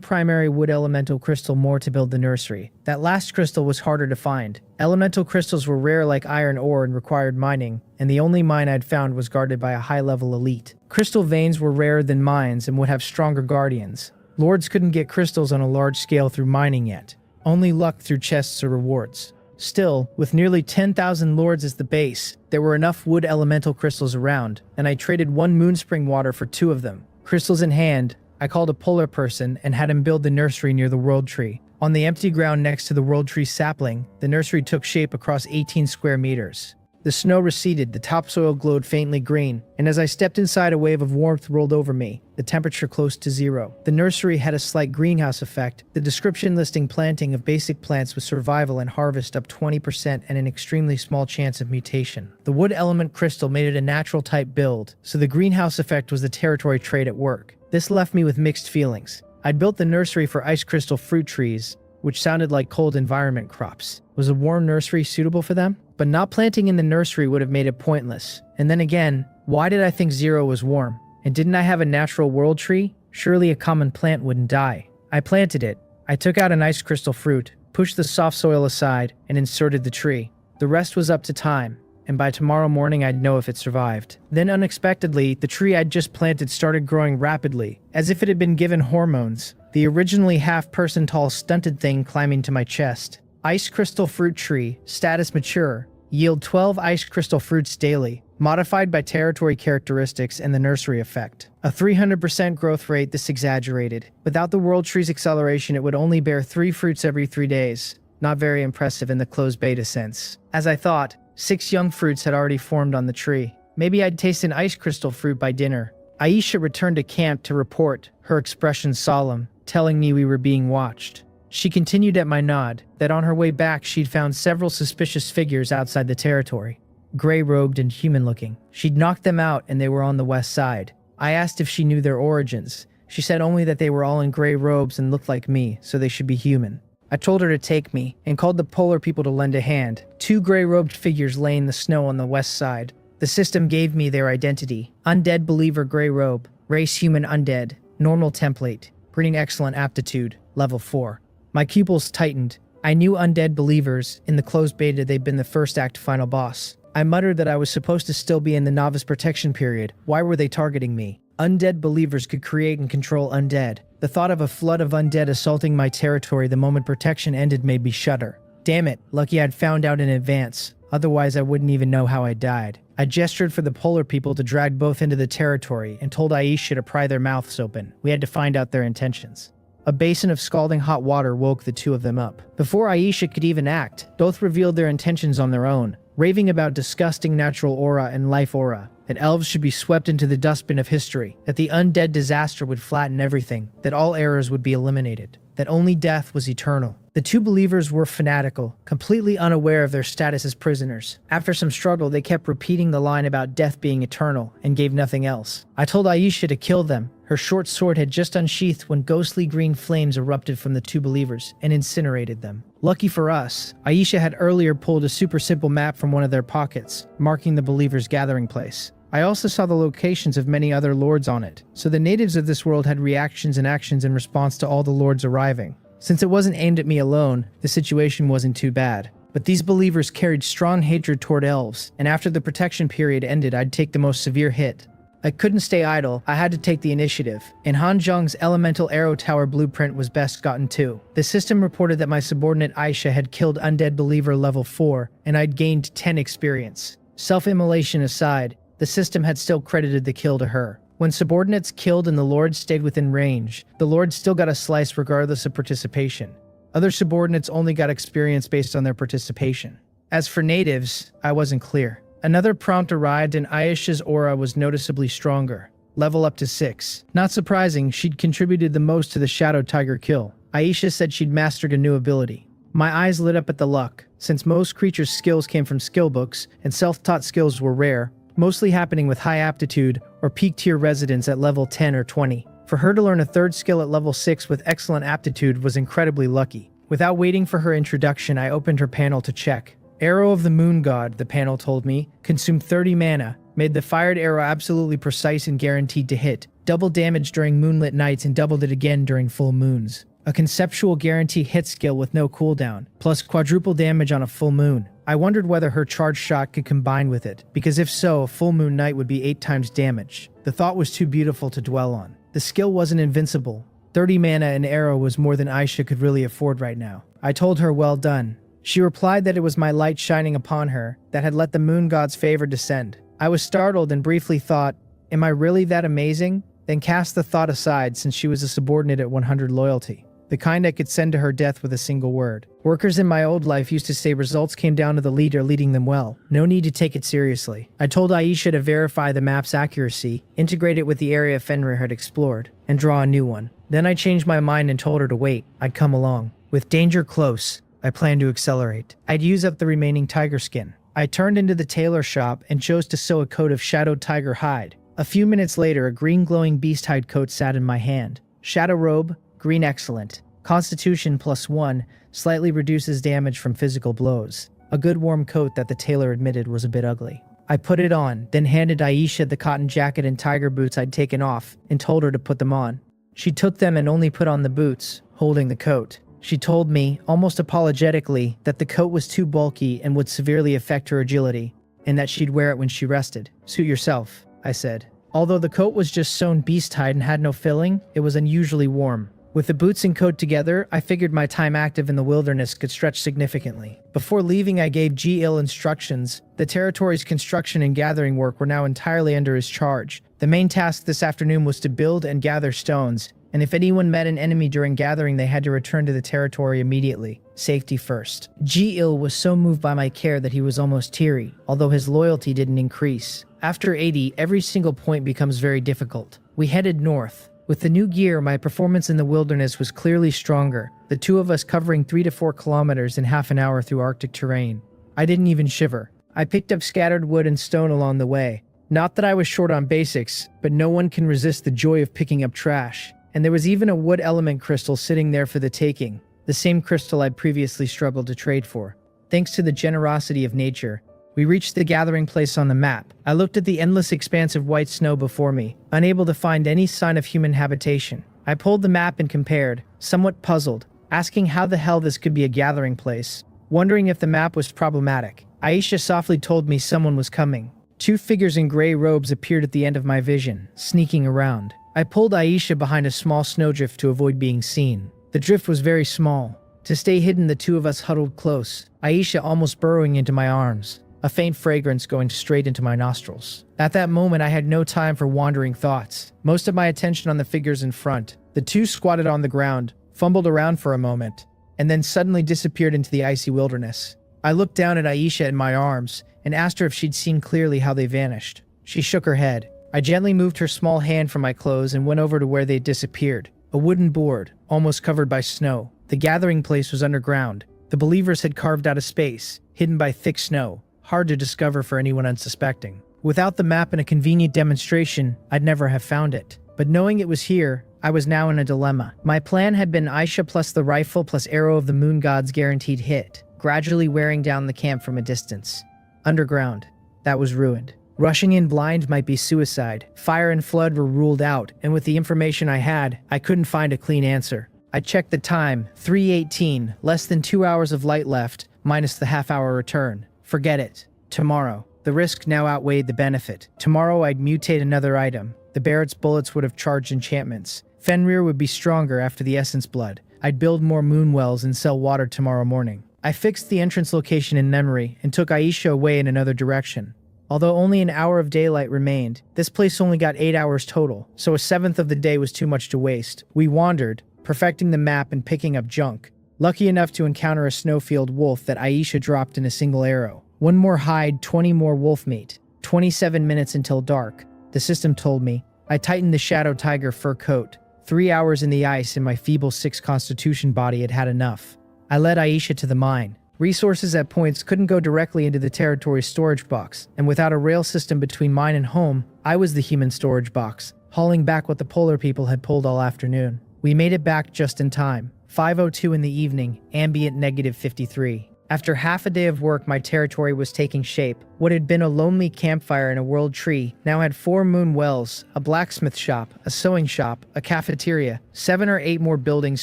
primary wood elemental crystal more to build the nursery. That last crystal was harder to find. Elemental crystals were rare like iron ore and required mining, and the only mine I'd found was guarded by a high-level elite. Crystal veins were rarer than mines and would have stronger guardians. Lords couldn't get crystals on a large scale through mining yet. Only luck through chests or rewards. Still, with nearly 10,000 lords as the base, there were enough wood elemental crystals around, and I traded 1 Moonspring water for 2 of them. Crystals in hand, I called a polar person and had him build the nursery near the World Tree. On the empty ground next to the World Tree Sapling, the nursery took shape across 18 square meters. The snow receded, the topsoil glowed faintly green, and as I stepped inside, a wave of warmth rolled over me, the temperature close to 0. The nursery had a slight greenhouse effect, the description listing planting of basic plants with survival and harvest up 20% and an extremely small chance of mutation. The wood element crystal made it a natural type build, so the greenhouse effect was the territory trait at work. This left me with mixed feelings. I'd built the nursery for ice crystal fruit trees, which sounded like cold environment crops. Was a warm nursery suitable for them? But not planting in the nursery would have made it pointless. And then again, why did I think 0 was warm? And didn't I have a natural world tree? Surely a common plant wouldn't die. I planted it. I took out an ice crystal fruit, pushed the soft soil aside, and inserted the tree. The rest was up to time. and by tomorrow morning I'd know if it survived. Then unexpectedly, the tree I'd just planted started growing rapidly, as if it had been given hormones. The originally half-person tall stunted thing climbing to my chest. Ice crystal fruit tree, status mature, yield 12 ice crystal fruits daily, modified by territory characteristics and the nursery effect. A 300% growth rate, this exaggerated. Without the World Tree's acceleration, it would only bear 3 fruits every 3 days. Not very impressive in the closed beta sense. As I thought, 6 young fruits had already formed on the tree. Maybe I'd taste an ice crystal fruit by dinner. Aisha returned to camp to report, her expression solemn, telling me we were being watched. She continued at my nod, that on her way back she'd found several suspicious figures outside the territory. Gray-robed and human-looking. She'd knocked them out and they were on the west side. I asked if she knew their origins. She said only that they were all in gray robes and looked like me, so they should be human. I told her to take me, and called the polar people to lend a hand. 2 gray-robed figures lay in the snow on the west side. The system gave me their identity. Undead believer gray robe. Race human undead. Normal template. Green excellent aptitude. Level 4. My pupils tightened. I knew undead believers. In the closed beta they'd been the first act final boss. I muttered that I was supposed to still be in the novice protection period. Why were they targeting me? Undead believers could create and control undead. The thought of a flood of undead assaulting my territory the moment protection ended made me shudder. Damn it, lucky I'd found out in advance. Otherwise I wouldn't even know how I died. I gestured for the polar people to drag both into the territory and told Aisha to pry their mouths open. We had to find out their intentions. A basin of scalding hot water woke the 2 of them up. Before Aisha could even act, both revealed their intentions on their own, raving about disgusting natural aura and life aura, that elves should be swept into the dustbin of history, that the undead disaster would flatten everything, that all errors would be eliminated, that only death was eternal. The 2 believers were fanatical, completely unaware of their status as prisoners. After some struggle, they kept repeating the line about death being eternal, and gave nothing else. I told Aisha to kill them. Her short sword had just unsheathed when ghostly green flames erupted from the 2 believers, and incinerated them. Lucky for us, Aisha had earlier pulled a super simple map from one of their pockets, marking the believers' gathering place. I also saw the locations of many other lords on it, so the natives of this world had reactions and actions in response to all the lords arriving. Since it wasn't aimed at me alone, the situation wasn't too bad. But these believers carried strong hatred toward elves, and after the protection period ended, I'd take the most severe hit. I couldn't stay idle, I had to take the initiative, and Han Zheng's elemental arrow tower blueprint was best gotten too. The system reported that my subordinate Aisha had killed undead believer level 4, and I'd gained 10 experience. Self-immolation aside, the system had still credited the kill to her. When subordinates killed and the lords stayed within range, the lords still got a slice regardless of participation. Other subordinates only got experience based on their participation. As for natives, I wasn't clear. Another prompt arrived and Aisha's aura was noticeably stronger. Level up to 6. Not surprising, she'd contributed the most to the Shadow Tiger kill. Aisha said she'd mastered a new ability. My eyes lit up at the luck. Since most creatures' skills came from skill books, and self-taught skills were rare, mostly happening with high aptitude or peak tier residents at level 10 or 20. For her to learn a 3rd skill at level 6 with excellent aptitude was incredibly lucky. Without waiting for her introduction, I opened her panel to check. Arrow of the Moon God, the panel told me, consumed 30 mana, made the fired arrow absolutely precise and guaranteed to hit, double damage during moonlit nights and doubled it again during full moons. A conceptual guarantee hit skill with no cooldown, plus quadruple damage on a full moon. I wondered whether her charge shot could combine with it, because if so, a full moon night would be 8 times damage. The thought was too beautiful to dwell on. The skill wasn't invincible. 30 mana and arrow was more than Aisha could really afford right now. I told her well done. She replied that it was my light shining upon her that had let the moon god's favor descend. I was startled and briefly thought, am I really that amazing? Then cast the thought aside since she was a subordinate at 100 loyalty. The kind I could send to her death with a single word. Workers in my old life used to say results came down to the leader leading them well. No need to take it seriously. I told Aisha to verify the map's accuracy, integrate it with the area Fenrir had explored, and draw a new one. Then I changed my mind and told her to wait. I'd come along. With danger close, I planned to accelerate. I'd use up the remaining tiger skin. I turned into the tailor shop and chose to sew a coat of shadowed tiger hide. A few minutes later, a green glowing beast hide coat sat in my hand. Shadow robe, green excellent. Constitution +1, slightly reduces damage from physical blows. A good warm coat that the tailor admitted was a bit ugly. I put it on, then handed Aisha the cotton jacket and tiger boots I'd taken off, and told her to put them on. She took them and only put on the boots, holding the coat. She told me, almost apologetically, that the coat was too bulky and would severely affect her agility. and that she'd wear it when she rested. Suit yourself, I said. Although the coat was just sewn beast-hide and had no filling, it was unusually warm. With the boots and coat together, I figured my time active in the wilderness could stretch significantly. Before leaving, I gave G-Il instructions. The territory's construction and gathering work were now entirely under his charge. The main task this afternoon was to build and gather stones, and if anyone met an enemy during gathering, they had to return to the territory immediately. Safety first. G-Il was so moved by my care that he was almost teary, although his loyalty didn't increase. After 80, every single point becomes very difficult. We headed north. With the new gear, my performance in the wilderness was clearly stronger, the two of us covering 3 to 4 kilometers in half an hour through Arctic terrain. I didn't even shiver. I picked up scattered wood and stone along the way. Not that I was short on basics, but no one can resist the joy of picking up trash. And there was even a wood element crystal sitting there for the taking, the same crystal I'd previously struggled to trade for. Thanks to the generosity of nature, we reached the gathering place on the map. I looked at the endless expanse of white snow before me, unable to find any sign of human habitation. I pulled the map and compared, somewhat puzzled, asking how the hell this could be a gathering place, wondering if the map was problematic. Aisha softly told me someone was coming. 2 figures in gray robes appeared at the end of my vision, sneaking around. I pulled Aisha behind a small snowdrift to avoid being seen. The drift was very small. To stay hidden, the two of us huddled close, Aisha almost burrowing into my arms, a faint fragrance going straight into my nostrils. At that moment, I had no time for wandering thoughts. Most of my attention on the figures in front. The two squatted on the ground, fumbled around for a moment, and then suddenly disappeared into the icy wilderness. I looked down at Aisha in my arms and asked her if she'd seen clearly how they vanished. She shook her head. I gently moved her small hand from my clothes and went over to where they'd disappeared. A wooden board, almost covered by snow. The gathering place was underground. The believers had carved out a space, hidden by thick snow, hard to discover for anyone unsuspecting. Without the map and a convenient demonstration, I'd never have found it. But knowing it was here, I was now in a dilemma. My plan had been Aisha plus the rifle plus arrow of the moon god's guaranteed hit, gradually wearing down the camp from a distance. Underground, that was ruined. Rushing in blind might be suicide. Fire and flood were ruled out, and with the information I had, I couldn't find a clean answer. I checked the time, 3:18, less than 2 hours of light left, minus the half-hour return. Forget it. Tomorrow. The risk now outweighed the benefit. Tomorrow I'd mutate another item. The Barrett's bullets would have charged enchantments. Fenrir would be stronger after the essence blood. I'd build more moon wells and sell water tomorrow morning. I fixed the entrance location in memory and took Aisha away in another direction. Although only an hour of daylight remained, this place only got 8 hours total, so a seventh of the day was too much to waste. We wandered, perfecting the map and picking up junk. Lucky enough to encounter a snowfield wolf that Aisha dropped in a single arrow. 1 more hide, 20 more wolf meat. 27 minutes until dark, the system told me. I tightened the Shadow Tiger fur coat. 3 hours in the ice and my feeble 6 constitution body had had enough. I led Aisha to the mine. Resources at points couldn't go directly into the territory's storage box, and without a rail system between mine and home, I was the human storage box, hauling back what the polar people had pulled all afternoon. We made it back just in time. 5:02 in the evening, ambient -53. After half a day of work, my territory was taking shape. What had been a lonely campfire in a world tree now had 4 moon wells, a blacksmith shop, a sewing shop, a cafeteria, 7 or 8 more buildings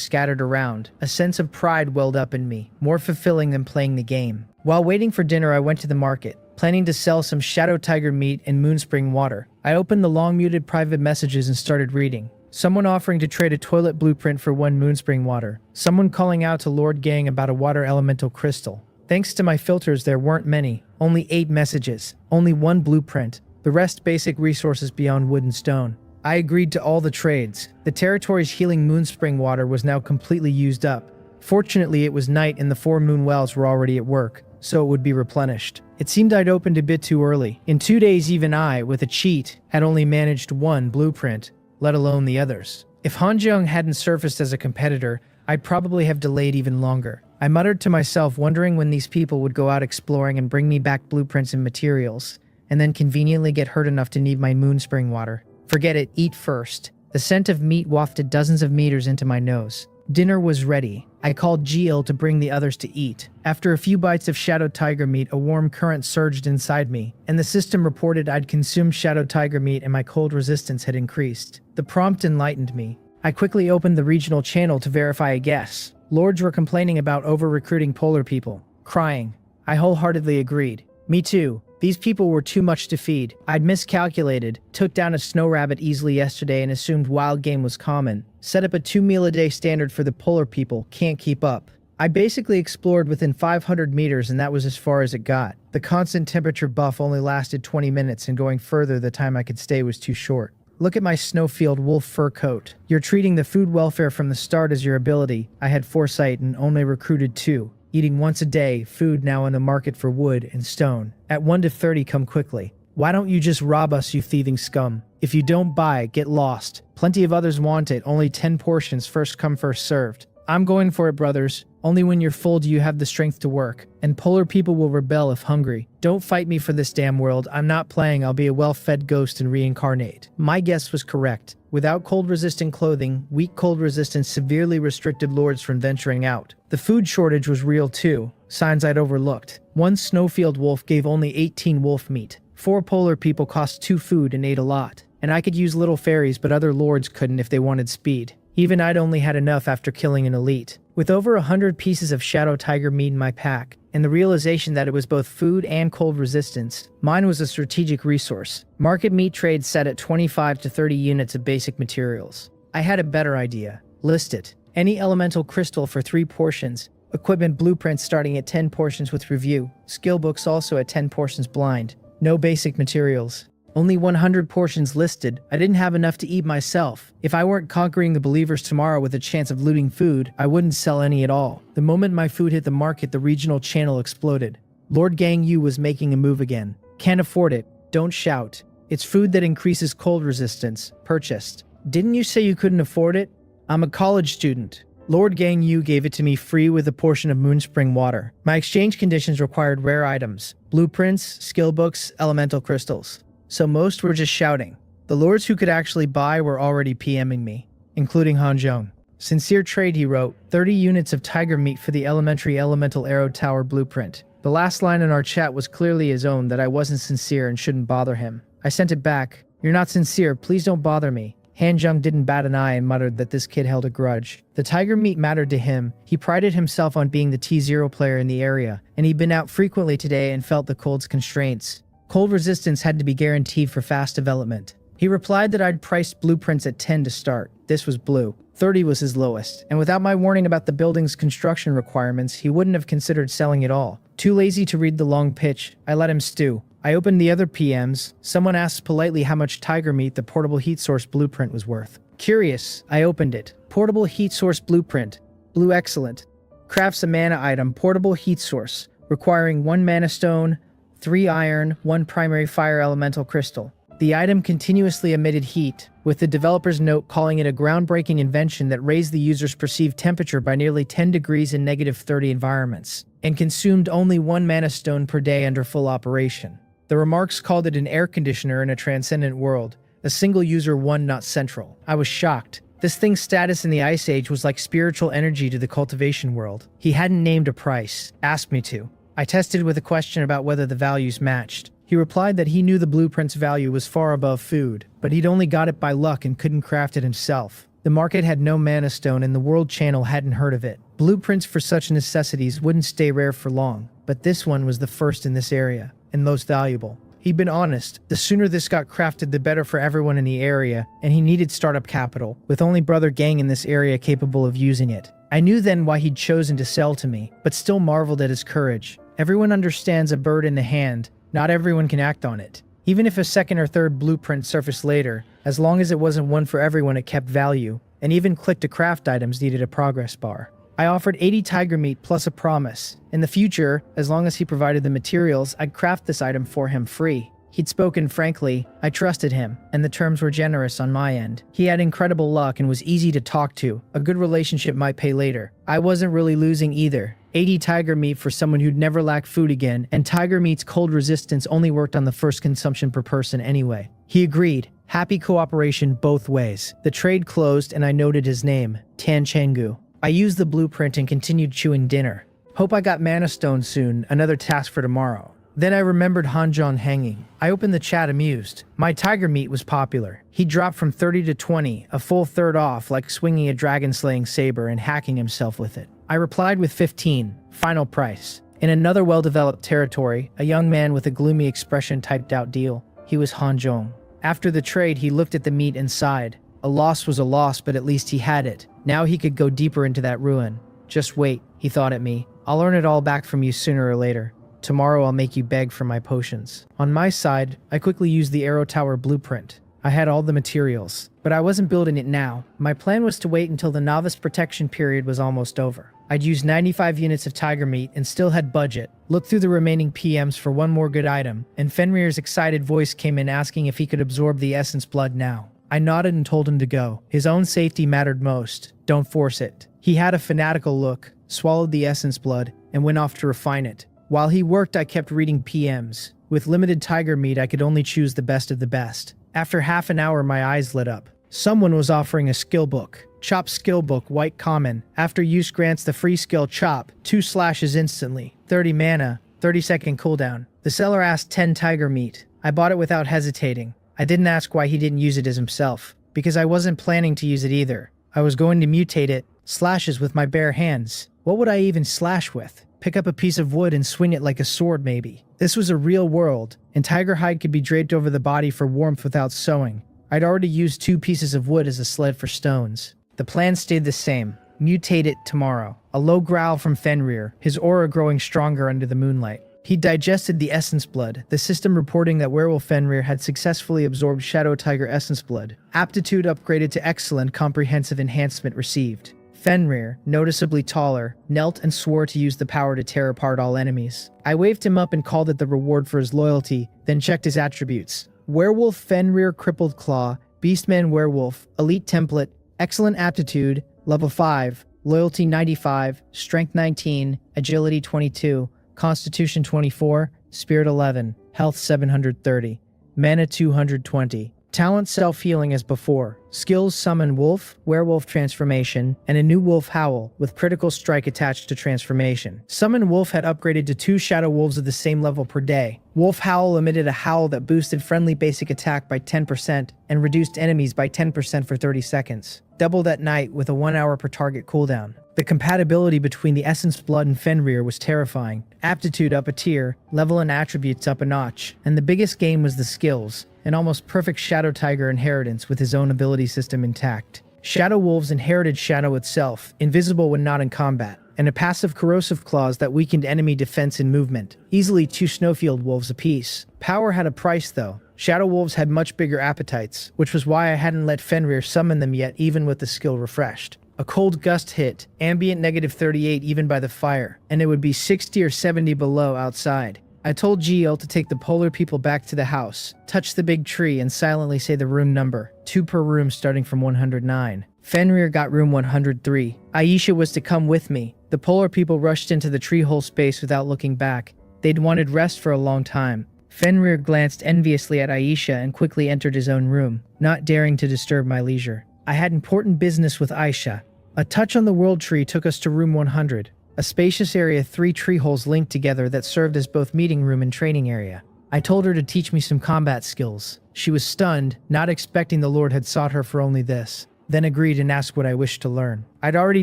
scattered around. A sense of pride welled up in me, more fulfilling than playing the game. While waiting for dinner, I went to the market, planning to sell some Shadow Tiger meat and Moonspring water. I opened the long-muted private messages and started reading. Someone offering to trade a toilet blueprint for 1 Moonspring water. Someone calling out to Lord Gang about a water elemental crystal. Thanks to my filters, there weren't many. Only 8 messages. Only 1 blueprint. The rest basic resources beyond wood and stone. I agreed to all the trades. The territory's healing Moonspring water was now completely used up. Fortunately, it was night and the 4 moon wells were already at work, so it would be replenished. It seemed I'd opened a bit too early. In 2 days, even I, with a cheat, had only managed 1 blueprint, let alone the others. If Hanjeong hadn't surfaced as a competitor, I'd probably have delayed even longer. I muttered to myself, wondering when these people would go out exploring and bring me back blueprints and materials, and then conveniently get hurt enough to need my Moonspring water. Forget it, eat first. The scent of meat wafted dozens of meters into my nose. Dinner was ready. I called Gil to bring the others to eat. After a few bites of Shadow Tiger meat, a warm current surged inside me, and the system reported I'd consumed Shadow Tiger meat and my cold resistance had increased. The prompt enlightened me. I quickly opened the regional channel to verify a guess. Lords were complaining about over-recruiting polar people. Crying. I wholeheartedly agreed. Me too. These people were too much to feed. I'd miscalculated, took down a snow rabbit easily yesterday and assumed wild game was common. Set up a 2-meal-a-day standard for the polar people, can't keep up. I basically explored within 500 meters and that was as far as it got. The constant temperature buff only lasted 20 minutes and going further the time I could stay was too short. Look at my snowfield wolf fur coat. You're treating the food welfare from the start as your ability. I had foresight and only recruited 2. Eating once a day, food now in the market for wood and stone. At 1 to 30 come quickly. Why don't you just rob us, you thieving scum? If you don't buy, get lost. Plenty of others want it, only 10 portions, first come first served. I'm going for it, brothers. Only when you're full do you have the strength to work, and polar people will rebel if hungry. Don't fight me for this damn world. I'm not playing. I'll be a well-fed ghost and reincarnate. My guess was correct. Without cold-resistant clothing, weak cold resistance severely restricted lords from venturing out. The food shortage was real too, signs I'd overlooked. One snowfield wolf gave only 18 wolf meat. 4 polar people cost 2 food and ate a lot. And I could use little fairies, but other lords couldn't if they wanted speed. Even I'd only had enough after killing an elite. With over 100 pieces of shadow tiger meat in my pack, and the realization that it was both food and cold resistance, mine was a strategic resource. Market meat trade set at 25 to 30 units of basic materials. I had a better idea. List it. Any elemental crystal for 3 portions. Equipment blueprints starting at 10 portions with review. Skill books also at 10 portions blind. No basic materials. Only 100 portions listed. I didn't have enough to eat myself. If I weren't conquering the believers tomorrow with a chance of looting food, I wouldn't sell any at all. The moment my food hit the market, the regional channel exploded. Lord Gang Yu was making a move again. Can't afford it. Don't shout. It's food that increases cold resistance. Purchased. Didn't you say you couldn't afford it? I'm a college student. Lord Gang Yu gave it to me free with a portion of Moonspring water. My exchange conditions required rare items. Blueprints, skill books, elemental crystals. So most were just shouting. The lords who could actually buy were already PMing me, including Han Zhong. Sincere trade, he wrote. 30 units of tiger meat for the elemental arrow tower blueprint. The last line in our chat was clearly his own, that I wasn't sincere and shouldn't bother him. I sent it back. You're not sincere, please don't bother me. Han Zhong didn't bat an eye and muttered that this kid held a grudge. The tiger meat mattered to him. He prided himself on being the T0 player in the area, and he'd been out frequently today and felt the cold's constraints. Cold resistance had to be guaranteed for fast development. He replied that I'd priced blueprints at 10 to start. This was blue. 30 was his lowest, and without my warning about the building's construction requirements, he wouldn't have considered selling at all. Too lazy to read the long pitch, I let him stew. I opened the other PMs. Someone asked politely how much tiger meat the portable heat source blueprint was worth. Curious, I opened it. Portable heat source blueprint. Blue excellent. Crafts a mana item, portable heat source, requiring 1 mana stone, 3 iron, 1 primary fire elemental crystal. The item continuously emitted heat, with the developer's note calling it a groundbreaking invention that raised the user's perceived temperature by nearly 10 degrees in -30 environments, and consumed only 1 mana stone per day under full operation. The remarks called it an air conditioner in a transcendent world, a single user one not central. I was shocked. This thing's status in the Ice Age was like spiritual energy to the cultivation world. He hadn't named a price, asked me to. I tested with a question about whether the values matched. He replied that he knew the blueprint's value was far above food, but he'd only got it by luck and couldn't craft it himself. The market had no mana stone and the world channel hadn't heard of it. Blueprints for such necessities wouldn't stay rare for long, but this one was the first in this area, and most valuable. He'd been honest. The sooner this got crafted, the better for everyone in the area, and he needed startup capital, with only Brother Gang in this area capable of using it. I knew then why he'd chosen to sell to me, but still marveled at his courage. Everyone understands a bird in the hand. Not everyone can act on it. Even if a second or third blueprint surfaced later, as long as it wasn't one for everyone, it kept value, and even click to craft items needed a progress bar. I offered 80 tiger meat plus a promise. In the future, as long as he provided the materials, I'd craft this item for him free. He'd spoken frankly, I trusted him, and the terms were generous on my end. He had incredible luck and was easy to talk to. A good relationship might pay later. I wasn't really losing either. 80 tiger meat for someone who'd never lack food again, and tiger meat's cold resistance only worked on the first consumption per person anyway. He agreed. Happy cooperation both ways. The trade closed and I noted his name, Tan Chenggu. I used the blueprint and continued chewing dinner. Hope I got mana stone soon, another task for tomorrow. Then I remembered Hanjong hanging. I opened the chat amused. My tiger meat was popular. He dropped from 30 to 20, a full third off, like swinging a dragon-slaying saber and hacking himself with it. I replied with 15, final price. In another well-developed territory, a young man with a gloomy expression typed out deal. He was Hanjong. After the trade, he looked at the meat and sighed. A loss was a loss, but at least he had it. Now he could go deeper into that ruin. Just wait, he thought at me. I'll earn it all back from you sooner or later. Tomorrow I'll make you beg for my potions. On my side, I quickly used the Arrow Tower blueprint. I had all the materials, but I wasn't building it now. My plan was to wait until the novice protection period was almost over. I'd used 95 units of tiger meat and still had budget. Looked through the remaining PMs for one more good item, and Fenrir's excited voice came in asking if he could absorb the essence blood now. I nodded and told him to go. His own safety mattered most. Don't force it. He had a fanatical look, swallowed the essence blood, and went off to refine it. While he worked, I kept reading PMs. With limited tiger meat, I could only choose the best of the best. After half an hour, my eyes lit up. Someone was offering a skill book. Chop skill book, white common. After use grants the free skill chop, 2 slashes instantly. 30 mana, 30-second cooldown. The seller asked 10 tiger meat. I bought it without hesitating. I didn't ask why he didn't use it as himself, because I wasn't planning to use it either. I was going to mutate it, slashes with my bare hands. What would I even slash with? Pick up a piece of wood and swing it like a sword maybe. This was a real world, and tiger hide could be draped over the body for warmth without sewing. I'd already used 2 pieces of wood as a sled for stones. The plan stayed the same. Mutate it tomorrow. A low growl from Fenrir, his aura growing stronger under the moonlight. He digested the essence blood, the system reporting that Werewolf Fenrir had successfully absorbed Shadow Tiger essence blood. Aptitude upgraded to excellent, comprehensive enhancement received. Fenrir, noticeably taller, knelt and swore to use the power to tear apart all enemies. I waved him up and called it the reward for his loyalty, then checked his attributes. Werewolf Fenrir Crippled Claw, Beastman Werewolf, Elite Template, Excellent Aptitude, Level 5, Loyalty 95, Strength 19, Agility 22, Constitution 24, Spirit 11, Health 730, Mana 220. Talent self-healing as before. Skills summon wolf, werewolf transformation, and a new wolf howl with critical strike attached to transformation. Summon wolf had upgraded to 2 shadow wolves of the same level per day. Wolf howl emitted a howl that boosted friendly basic attack by 10% and reduced enemies by 10% for 30 seconds. Doubled at night with a 1 hour per target cooldown. The compatibility between the Essence Blood and Fenrir was terrifying. Aptitude up a tier, level and attributes up a notch, and the biggest game was the skills. An almost perfect Shadow Tiger inheritance with his own ability system intact. Shadow Wolves inherited Shadow itself, invisible when not in combat, and a passive corrosive clause that weakened enemy defense and movement. Easily 2 Snowfield Wolves apiece. Power had a price though. Shadow Wolves had much bigger appetites, which was why I hadn't let Fenrir summon them yet even with the skill refreshed. A cold gust hit, ambient -38 even by the fire, and it would be 60 or 70 below outside. I told Gio to take the polar people back to the house, touch the big tree, and silently say the room number, 2 per room starting from 109. Fenrir got room 103. Aisha was to come with me. The polar people rushed into the tree hole space without looking back. They'd wanted rest for a long time. Fenrir glanced enviously at Aisha and quickly entered his own room, not daring to disturb my leisure. I had important business with Aisha. A touch on the World Tree took us to room 100. A spacious area, 3 tree holes linked together that served as both meeting room and training area. I told her to teach me some combat skills. She was stunned, not expecting the Lord had sought her for only this, then agreed and asked what I wished to learn. I'd already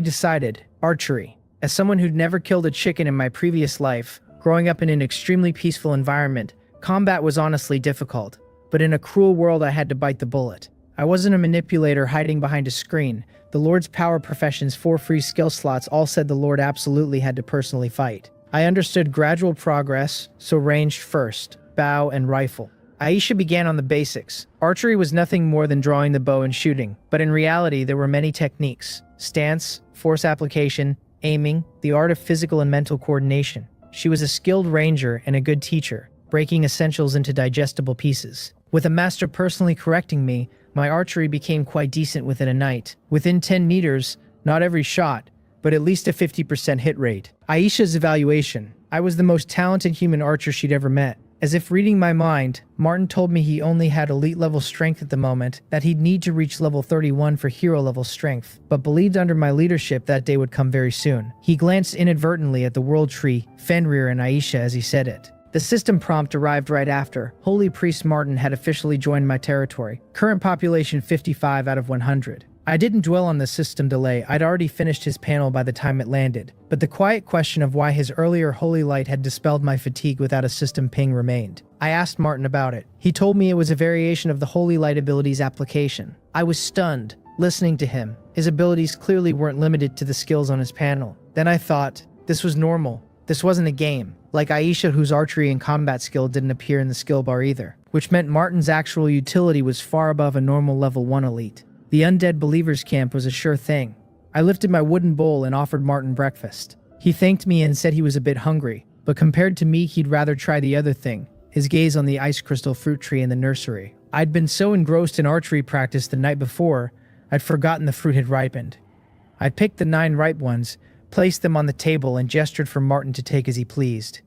decided, archery. As someone who'd never killed a chicken in my previous life, growing up in an extremely peaceful environment, combat was honestly difficult. But in a cruel world I had to bite the bullet. I wasn't a manipulator hiding behind a screen. The Lord's power profession's 4 free skill slots all said the Lord absolutely had to personally fight. I understood gradual progress, so ranged first, bow and rifle. Aisha began on the basics. Archery was nothing more than drawing the bow and shooting, but in reality there were many techniques. Stance, force application, aiming, the art of physical and mental coordination. She was a skilled ranger and a good teacher, breaking essentials into digestible pieces. With a master personally correcting me, my archery became quite decent within a night. Within 10 meters, not every shot, but at least a 50% hit rate. Aisha's evaluation. I was the most talented human archer she'd ever met. As if reading my mind, Martin told me he only had elite level strength at the moment, that he'd need to reach level 31 for hero level strength, but believed under my leadership that day would come very soon. He glanced inadvertently at the World Tree, Fenrir and Aisha as he said it. The system prompt arrived right after. Holy Priest Martin had officially joined my territory. Current population 55 out of 100. I didn't dwell on the system delay, I'd already finished his panel by the time it landed, but the quiet question of why his earlier holy light had dispelled my fatigue without a system ping remained. I asked Martin about it. He told me it was a variation of the holy light abilities application. I was stunned, listening to him. His abilities clearly weren't limited to the skills on his panel. Then I thought, this was normal. This wasn't a game. Like Aisha, whose archery and combat skill didn't appear in the skill bar either, which meant Martin's actual utility was far above a normal level 1 elite. The undead believers camp was a sure thing. I lifted my wooden bowl and offered Martin breakfast. He thanked me and said he was a bit hungry, but compared to me he'd rather try the other thing, his gaze on the ice crystal fruit tree in the nursery. I'd been so engrossed in archery practice the night before, I'd forgotten the fruit had ripened. I picked the 9 ripe ones, placed them on the table and gestured for Martin to take as he pleased.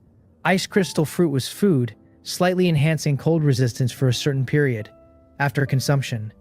Ice crystal fruit was food, slightly enhancing cold resistance for a certain period. After consumption,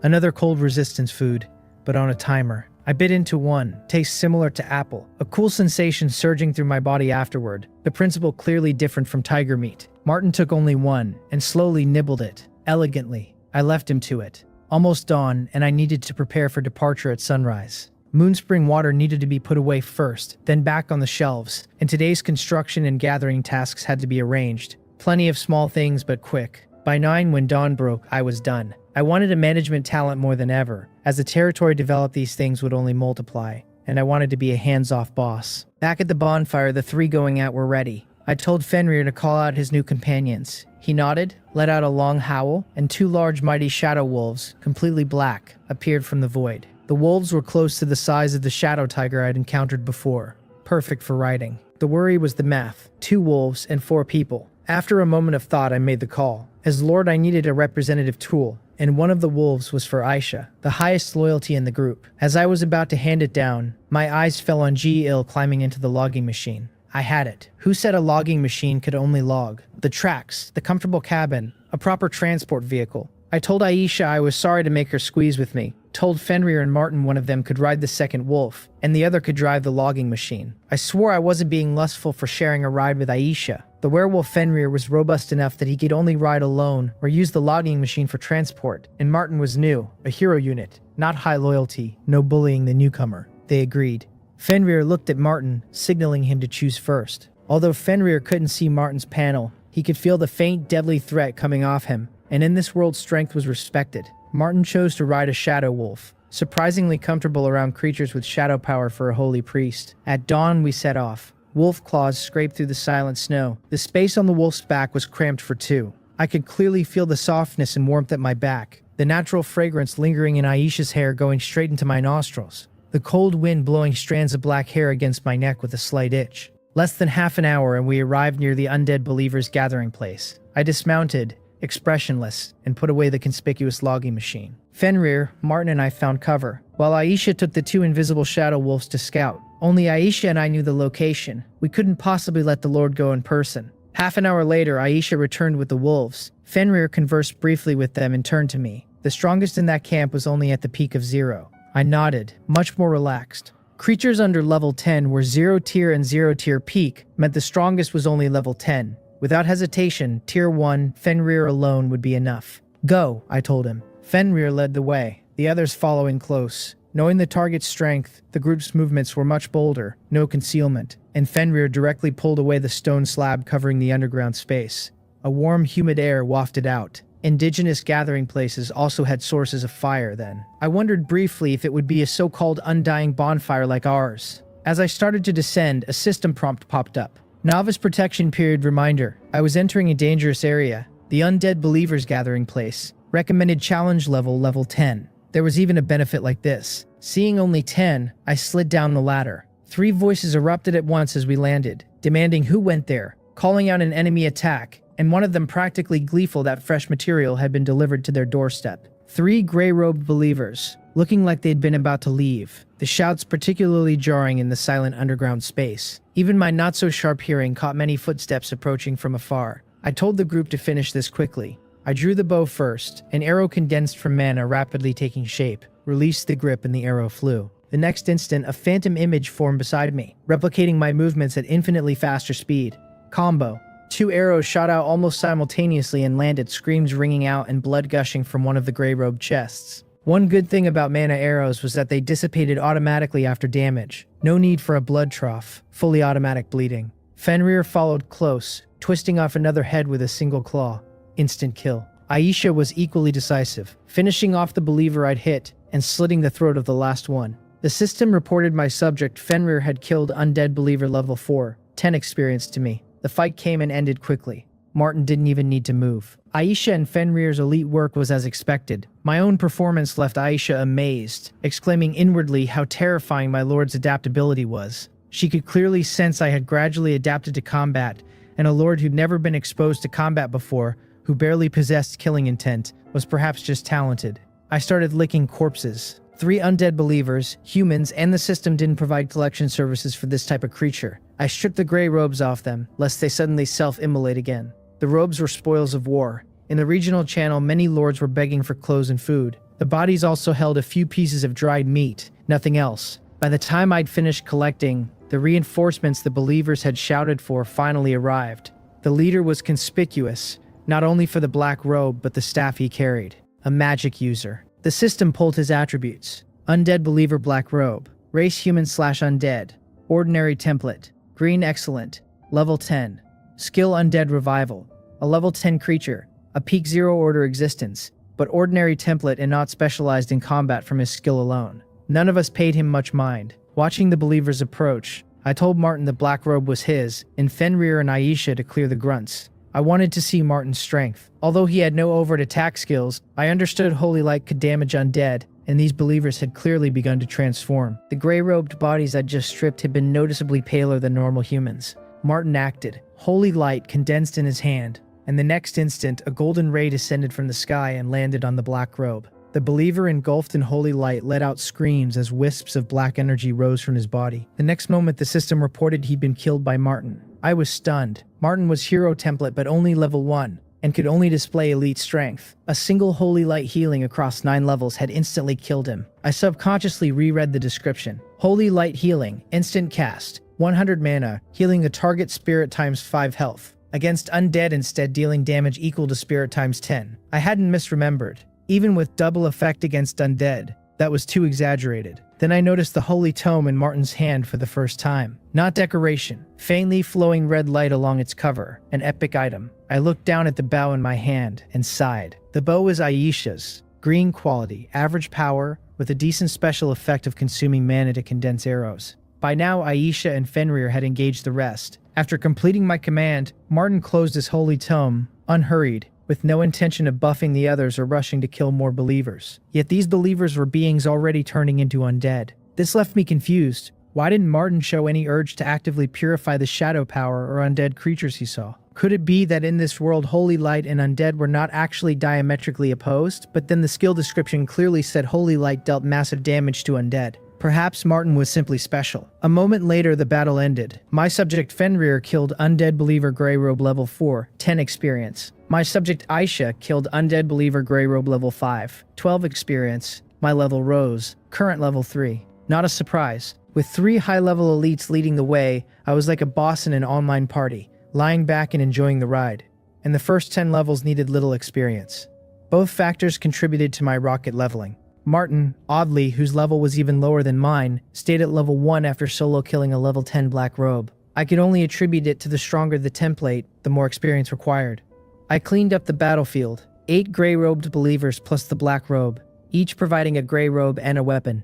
another cold resistance food, but on a timer. I bit into one, tastes similar to apple, a cool sensation surging through my body afterward, the principle clearly different from tiger meat. Martin took only one, and slowly nibbled it, elegantly. I left him to it. Almost dawn, and I needed to prepare for departure at sunrise. Moonspring water needed to be put away first, then back on the shelves, and today's construction and gathering tasks had to be arranged. Plenty of small things, but quick. By 9, when dawn broke, I was done. I wanted a management talent more than ever. As the territory developed, these things would only multiply, and I wanted to be a hands-off boss. Back at the bonfire, the 3 going out were ready. I told Fenrir to call out his new companions. He nodded, let out a long howl, and 2 large mighty shadow wolves, completely black, appeared from the void. The wolves were close to the size of the shadow tiger I'd encountered before. Perfect for riding. The worry was the math. 2 wolves and 4 people. After a moment of thought, I made the call. As Lord, I needed a representative tool, and one of the wolves was for Aisha, the highest loyalty in the group. As I was about to hand it down, my eyes fell on G-Il climbing into the logging machine. I had it. Who said a logging machine could only log? The tracks, the comfortable cabin, a proper transport vehicle. I told Aisha I was sorry to make her squeeze with me. Told Fenrir and Martin one of them could ride the second wolf, and the other could drive the logging machine. I swore I wasn't being lustful for sharing a ride with Aisha. The werewolf Fenrir was robust enough that he could only ride alone or use the logging machine for transport, and Martin was new, a hero unit, not high loyalty, no bullying the newcomer. They agreed. Fenrir looked at Martin, signaling him to choose first. Although Fenrir couldn't see Martin's panel, he could feel the faint, deadly threat coming off him, and in this world strength was respected. Martin chose to ride a shadow wolf, surprisingly comfortable around creatures with shadow power for a holy priest. At dawn, we set off. Wolf claws scraped through the silent snow. The space on the wolf's back was cramped for 2. I could clearly feel the softness and warmth at my back, the natural fragrance lingering in Aisha's hair going straight into my nostrils, the cold wind blowing strands of black hair against my neck with a slight itch. Less than half an hour and we arrived near the undead believers' gathering place. I dismounted, expressionless, and put away the conspicuous logging machine. Fenrir, Martin, and I found cover, while Aisha took the 2 invisible shadow wolves to scout. Only Aisha and I knew the location. We couldn't possibly let the Lord go in person. Half an hour later, Aisha returned with the wolves. Fenrir conversed briefly with them and turned to me. The strongest in that camp was only at the peak of 0. I nodded, much more relaxed. Creatures under level 10 were 0 tier and 0 tier peak, meant the strongest was only level 10. Without hesitation, tier 1, Fenrir alone would be enough. Go, I told him. Fenrir led the way, the others following close. Knowing the target's strength, the group's movements were much bolder, no concealment, and Fenrir directly pulled away the stone slab covering the underground space. A warm, humid air wafted out. Indigenous gathering places also had sources of fire then. I wondered briefly if it would be a so-called undying bonfire like ours. As I started to descend, a system prompt popped up. Novice protection period reminder. I was entering a dangerous area. The undead believers gathering place. Recommended challenge level 10. There was even a benefit like this. Seeing only 10, I slid down the ladder. 3 voices erupted at once as we landed, demanding who went there, calling out an enemy attack, and one of them practically gleeful that fresh material had been delivered to their doorstep. 3 gray-robed believers, looking like they'd been about to leave, the shouts particularly jarring in the silent underground space. Even my not-so-sharp hearing caught many footsteps approaching from afar. I told the group to finish this quickly. I drew the bow first, an arrow condensed from mana rapidly taking shape, released the grip and the arrow flew. The next instant, a phantom image formed beside me, replicating my movements at infinitely faster speed. Combo. 2 arrows shot out almost simultaneously and landed, screams ringing out and blood gushing from one of the gray-robed chests. One good thing about mana arrows was that they dissipated automatically after damage. No need for a blood trough, fully automatic bleeding. Fenrir followed close, twisting off another head with a single claw. Instant kill. Aisha was equally decisive, finishing off the believer I'd hit and slitting the throat of the last one. The system reported my subject Fenrir had killed undead believer level 4, 10 experience to me. The fight came and ended quickly. Martin didn't even need to move. Aisha and Fenrir's elite work was as expected. My own performance left Aisha amazed, exclaiming inwardly how terrifying my lord's adaptability was. She could clearly sense I had gradually adapted to combat, and a lord who'd never been exposed to combat before, who barely possessed killing intent, was perhaps just talented. I started licking corpses. 3 undead believers, humans, and the system didn't provide collection services for this type of creature. I stripped the gray robes off them, lest they suddenly self-immolate again. The robes were spoils of war. In the regional channel, many lords were begging for clothes and food. The bodies also held a few pieces of dried meat, nothing else. By the time I'd finished collecting, the reinforcements the believers had shouted for finally arrived. The leader was conspicuous, not only for the black robe but the staff he carried. A magic user. The system pulled his attributes. Undead believer black robe. Race human/undead. Ordinary template. Green excellent. Level 10. Skill undead revival. A level 10 creature. A peak 0 order existence, but ordinary template and not specialized in combat from his skill alone. None of us paid him much mind. Watching the believers approach, I told Martin the black robe was his, and Fenrir and Aisha to clear the grunts. I wanted to see Martin's strength. Although he had no overt attack skills, I understood Holy Light could damage undead, and these believers had clearly begun to transform. The gray-robed bodies I'd just stripped had been noticeably paler than normal humans. Martin acted. Holy Light condensed in his hand, and the next instant, a golden ray descended from the sky and landed on the black robe. The believer engulfed in holy light let out screams as wisps of black energy rose from his body. The next moment, the system reported he'd been killed by Martin. I was stunned. Martin was hero template but only level 1, and could only display elite strength. A single holy light healing across 9 levels had instantly killed him. I subconsciously reread the description. Holy light healing, instant cast, 100 mana, healing the target spirit times 5 health. Against undead instead dealing damage equal to spirit times 10. I hadn't misremembered. Even with double effect against undead, that was too exaggerated. Then I noticed the holy tome in Martin's hand for the first time. Not decoration, faintly flowing red light along its cover, an epic item. I looked down at the bow in my hand and sighed. The bow is Aisha's. Green quality, average power, with a decent special effect of consuming mana to condense arrows. By now, Aisha and Fenrir had engaged the rest. After completing my command, Martin closed his holy tome, unhurried, with no intention of buffing the others or rushing to kill more believers. Yet these believers were beings already turning into undead. This left me confused. Why didn't Martin show any urge to actively purify the shadow power or undead creatures he saw? Could it be that in this world holy light and undead were not actually diametrically opposed, but then the skill description clearly said holy light dealt massive damage to undead? Perhaps Martin was simply special. A moment later, the battle ended. My subject Fenrir killed undead believer Grey Robe level 4, 10 experience. My subject Aisha killed undead believer Grey Robe level 5, 12 experience. My level rose, current level 3. Not a surprise. With 3 high-level elites leading the way, I was like a boss in an online party, lying back and enjoying the ride. And the first 10 levels needed little experience. Both factors contributed to my rocket leveling. Martin, oddly, whose level was even lower than mine, stayed at level 1 after solo killing a level 10 black robe. I could only attribute it to the stronger the template, the more experience required. I cleaned up the battlefield. 8 gray-robed believers plus the black robe, each providing a gray robe and a weapon.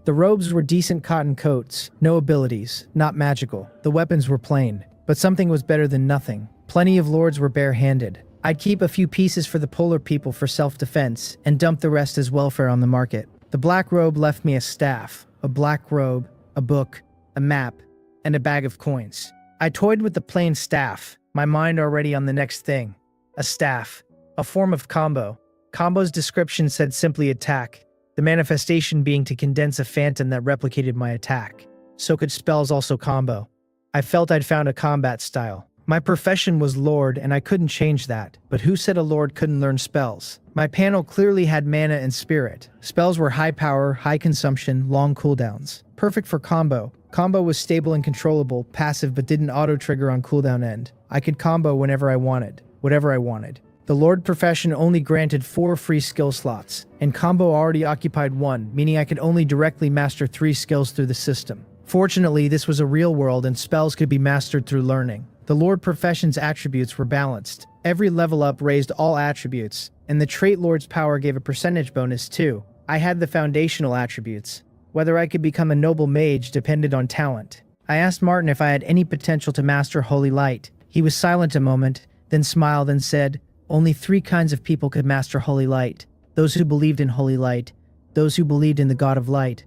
The robes were decent cotton coats, no abilities, not magical. The weapons were plain, but something was better than nothing. Plenty of lords were bare-handed. I'd keep a few pieces for the polar people for self-defense, and dump the rest as welfare on the market. The black robe left me a staff, a black robe, a book, a map, and a bag of coins. I toyed with the plain staff, my mind already on the next thing. A staff, a form of combo. Combo's description said simply attack, the manifestation being to condense a phantom that replicated my attack. So could spells also combo. I felt I'd found a combat style. My profession was Lord, and I couldn't change that. But who said a Lord couldn't learn spells? My panel clearly had mana and spirit. Spells were high power, high consumption, long cooldowns. Perfect for combo. Combo was stable and controllable, passive but didn't auto-trigger on cooldown end. I could combo whenever I wanted, whatever I wanted. The Lord profession only granted 4 free skill slots, and combo already occupied 1, meaning I could only directly master 3 skills through the system. Fortunately, this was a real world and spells could be mastered through learning. The Lord profession's attributes were balanced. Every level up raised all attributes, and the trait Lord's power gave a percentage bonus too. I had the foundational attributes. Whether I could become a noble mage depended on talent. I asked Martin if I had any potential to master Holy Light. He was silent a moment, then smiled and said, "Only 3 kinds of people could master Holy Light. Those who believed in Holy Light, those who believed in the God of Light,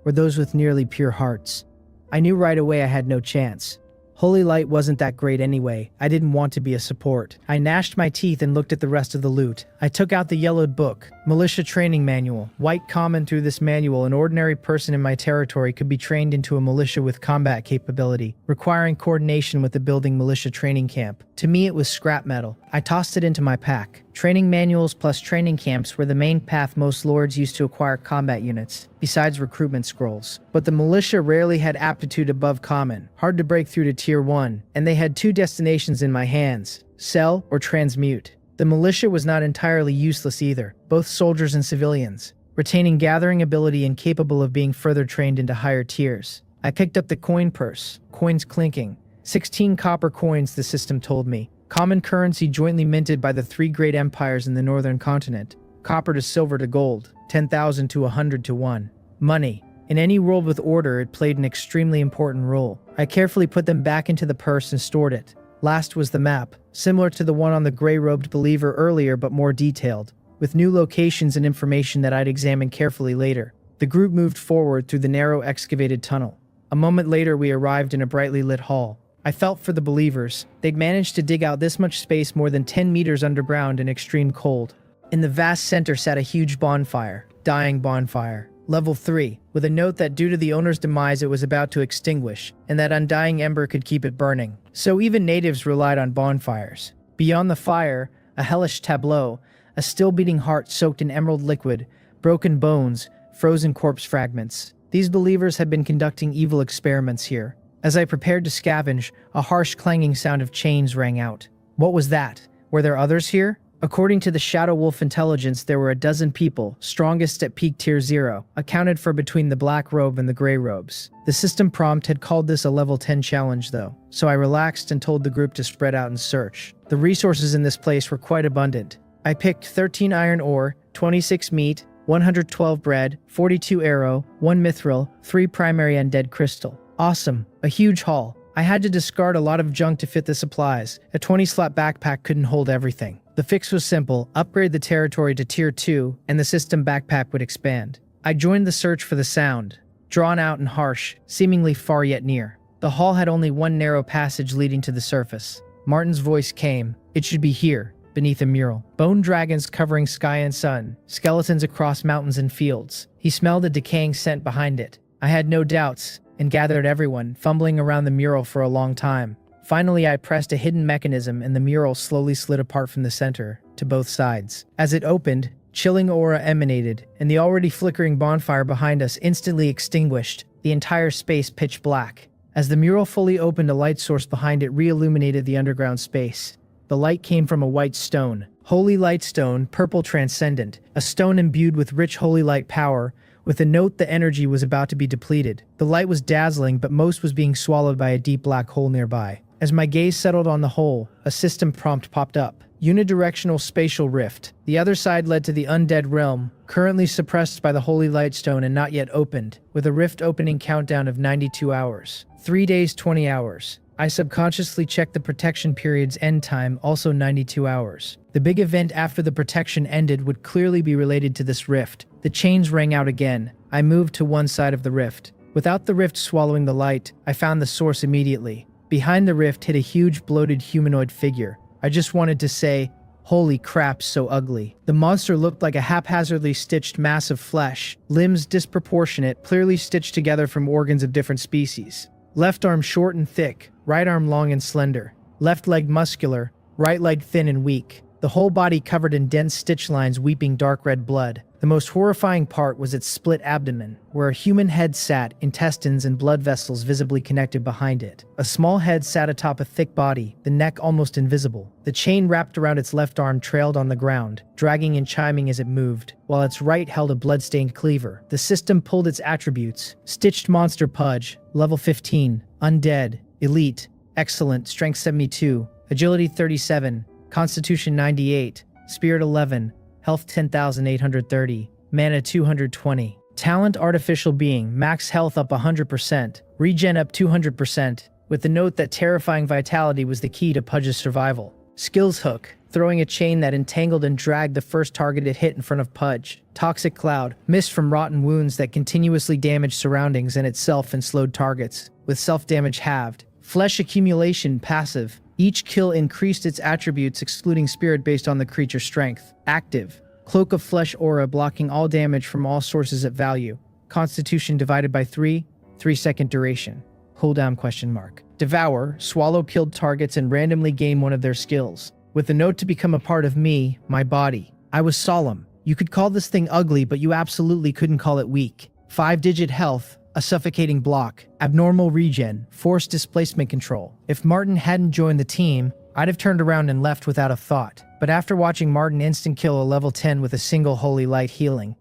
or those with nearly pure hearts." I knew right away I had no chance. Holy Light wasn't that great anyway. I didn't want to be a support. I gnashed my teeth and looked at the rest of the loot. I took out the yellowed book, Militia Training Manual. White common through this manual, an ordinary person in my territory could be trained into a militia with combat capability, requiring coordination with the building militia training camp. To me, it was scrap metal. I tossed it into my pack. Training manuals plus training camps were the main path most lords used to acquire combat units, besides recruitment scrolls. But the militia rarely had aptitude above common, hard to break through to tier 1, and they had 2 destinations in my hands: sell or transmute. The militia was not entirely useless either, both soldiers and civilians, retaining gathering ability and capable of being further trained into higher tiers. I picked up the coin purse, coins clinking. 16 copper coins, the system told me. Common currency jointly minted by the 3 great empires in the northern continent. Copper to silver to gold, 10,000 to 100 to 1. Money. In any world with order, it played an extremely important role. I carefully put them back into the purse and stored it. Last was the map, similar to the one on the gray-robed believer earlier but more detailed, with new locations and information that I'd examine carefully later. The group moved forward through the narrow excavated tunnel. A moment later we arrived in a brightly lit hall. I felt for the believers. They'd managed to dig out this much space more than 10 meters underground in extreme cold. In the vast center sat a huge bonfire, dying bonfire. Level 3, with a note that due to the owner's demise it was about to extinguish, and that undying ember could keep it burning. So even natives relied on bonfires. Beyond the fire, a hellish tableau, a still-beating heart soaked in emerald liquid, broken bones, frozen corpse fragments. These believers had been conducting evil experiments here. As I prepared to scavenge, a harsh clanging sound of chains rang out. What was that? Were there others here? According to the Shadow Wolf intelligence, there were a dozen people, strongest at peak tier 0, accounted for between the black robe and the gray robes. The system prompt had called this a level 10 challenge though, so I relaxed and told the group to spread out and search. The resources in this place were quite abundant. I picked 13 iron ore, 26 meat, 112 bread, 42 arrow, 1 mithril, 3 primary undead crystal. Awesome, a huge haul. I had to discard a lot of junk to fit the supplies. A 20-slot backpack couldn't hold everything. The fix was simple: upgrade the territory to tier 2, and the system backpack would expand. I joined the search for the sound, drawn out and harsh, seemingly far yet near. The hall had only one narrow passage leading to the surface. Martin's voice came. It should be here, beneath a mural. Bone dragons covering sky and sun, skeletons across mountains and fields. He smelled a decaying scent behind it. I had no doubts, and gathered everyone, fumbling around the mural for a long time. Finally, I pressed a hidden mechanism and the mural slowly slid apart from the center, to both sides. As it opened, chilling aura emanated, and the already flickering bonfire behind us instantly extinguished, the entire space pitch black. As the mural fully opened, a light source behind it re-illuminated the underground space. The light came from a white stone. Holy light stone, purple transcendent, a stone imbued with rich holy light power. With a note, the energy was about to be depleted. The light was dazzling, but most was being swallowed by a deep black hole nearby. As my gaze settled on the hole, a system prompt popped up. Unidirectional spatial rift. The other side led to the undead realm, currently suppressed by the holy lightstone and not yet opened, with a rift opening countdown of 92 hours. 3 days, 20 hours. I subconsciously checked the protection period's end time, also 92 hours. The big event after the protection ended would clearly be related to this rift. The chains rang out again. I moved to one side of the rift. Without the rift swallowing the light, I found the source immediately. Behind the rift hid a huge bloated humanoid figure. I just wanted to say, holy crap, so ugly. The monster looked like a haphazardly stitched mass of flesh, limbs disproportionate, clearly stitched together from organs of different species. Left arm short and thick, right arm long and slender. Left leg muscular, right leg thin and weak. The whole body covered in dense stitch lines weeping dark red blood. The most horrifying part was its split abdomen, where a human head sat, intestines and blood vessels visibly connected behind it. A small head sat atop a thick body, the neck almost invisible. The chain wrapped around its left arm trailed on the ground, dragging and chiming as it moved, while its right held a blood-stained cleaver. The system pulled its attributes: stitched monster Pudge, level 15, undead, elite, excellent, strength 72, agility 37, constitution 98, spirit 11, health 10,830, mana 220. Talent artificial being, max health up 100%, regen up 200%, with the note that terrifying vitality was the key to Pudge's survival. Skills hook, throwing a chain that entangled and dragged the first target it hit in front of Pudge. Toxic cloud, mist from rotten wounds that continuously damaged surroundings and itself and slowed targets, with self-damage halved. Flesh accumulation passive, each kill increased its attributes excluding spirit based on the creature's strength. Active, cloak of flesh aura blocking all damage from all sources at value. Constitution divided by 3, 3-second duration. Cooldown question mark. Devour, swallow killed targets and randomly gain one of their skills. With the note to become a part of me, my body. I was solemn. You could call this thing ugly, but you absolutely couldn't call it weak. 5-digit health, a suffocating block, abnormal regen, forced displacement control. If Martin hadn't joined the team, I'd have turned around and left without a thought. But after watching Martin instant kill a level 10 with a single holy light healing,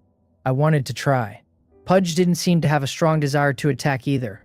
I wanted to try. Pudge didn't seem to have a strong desire to attack either.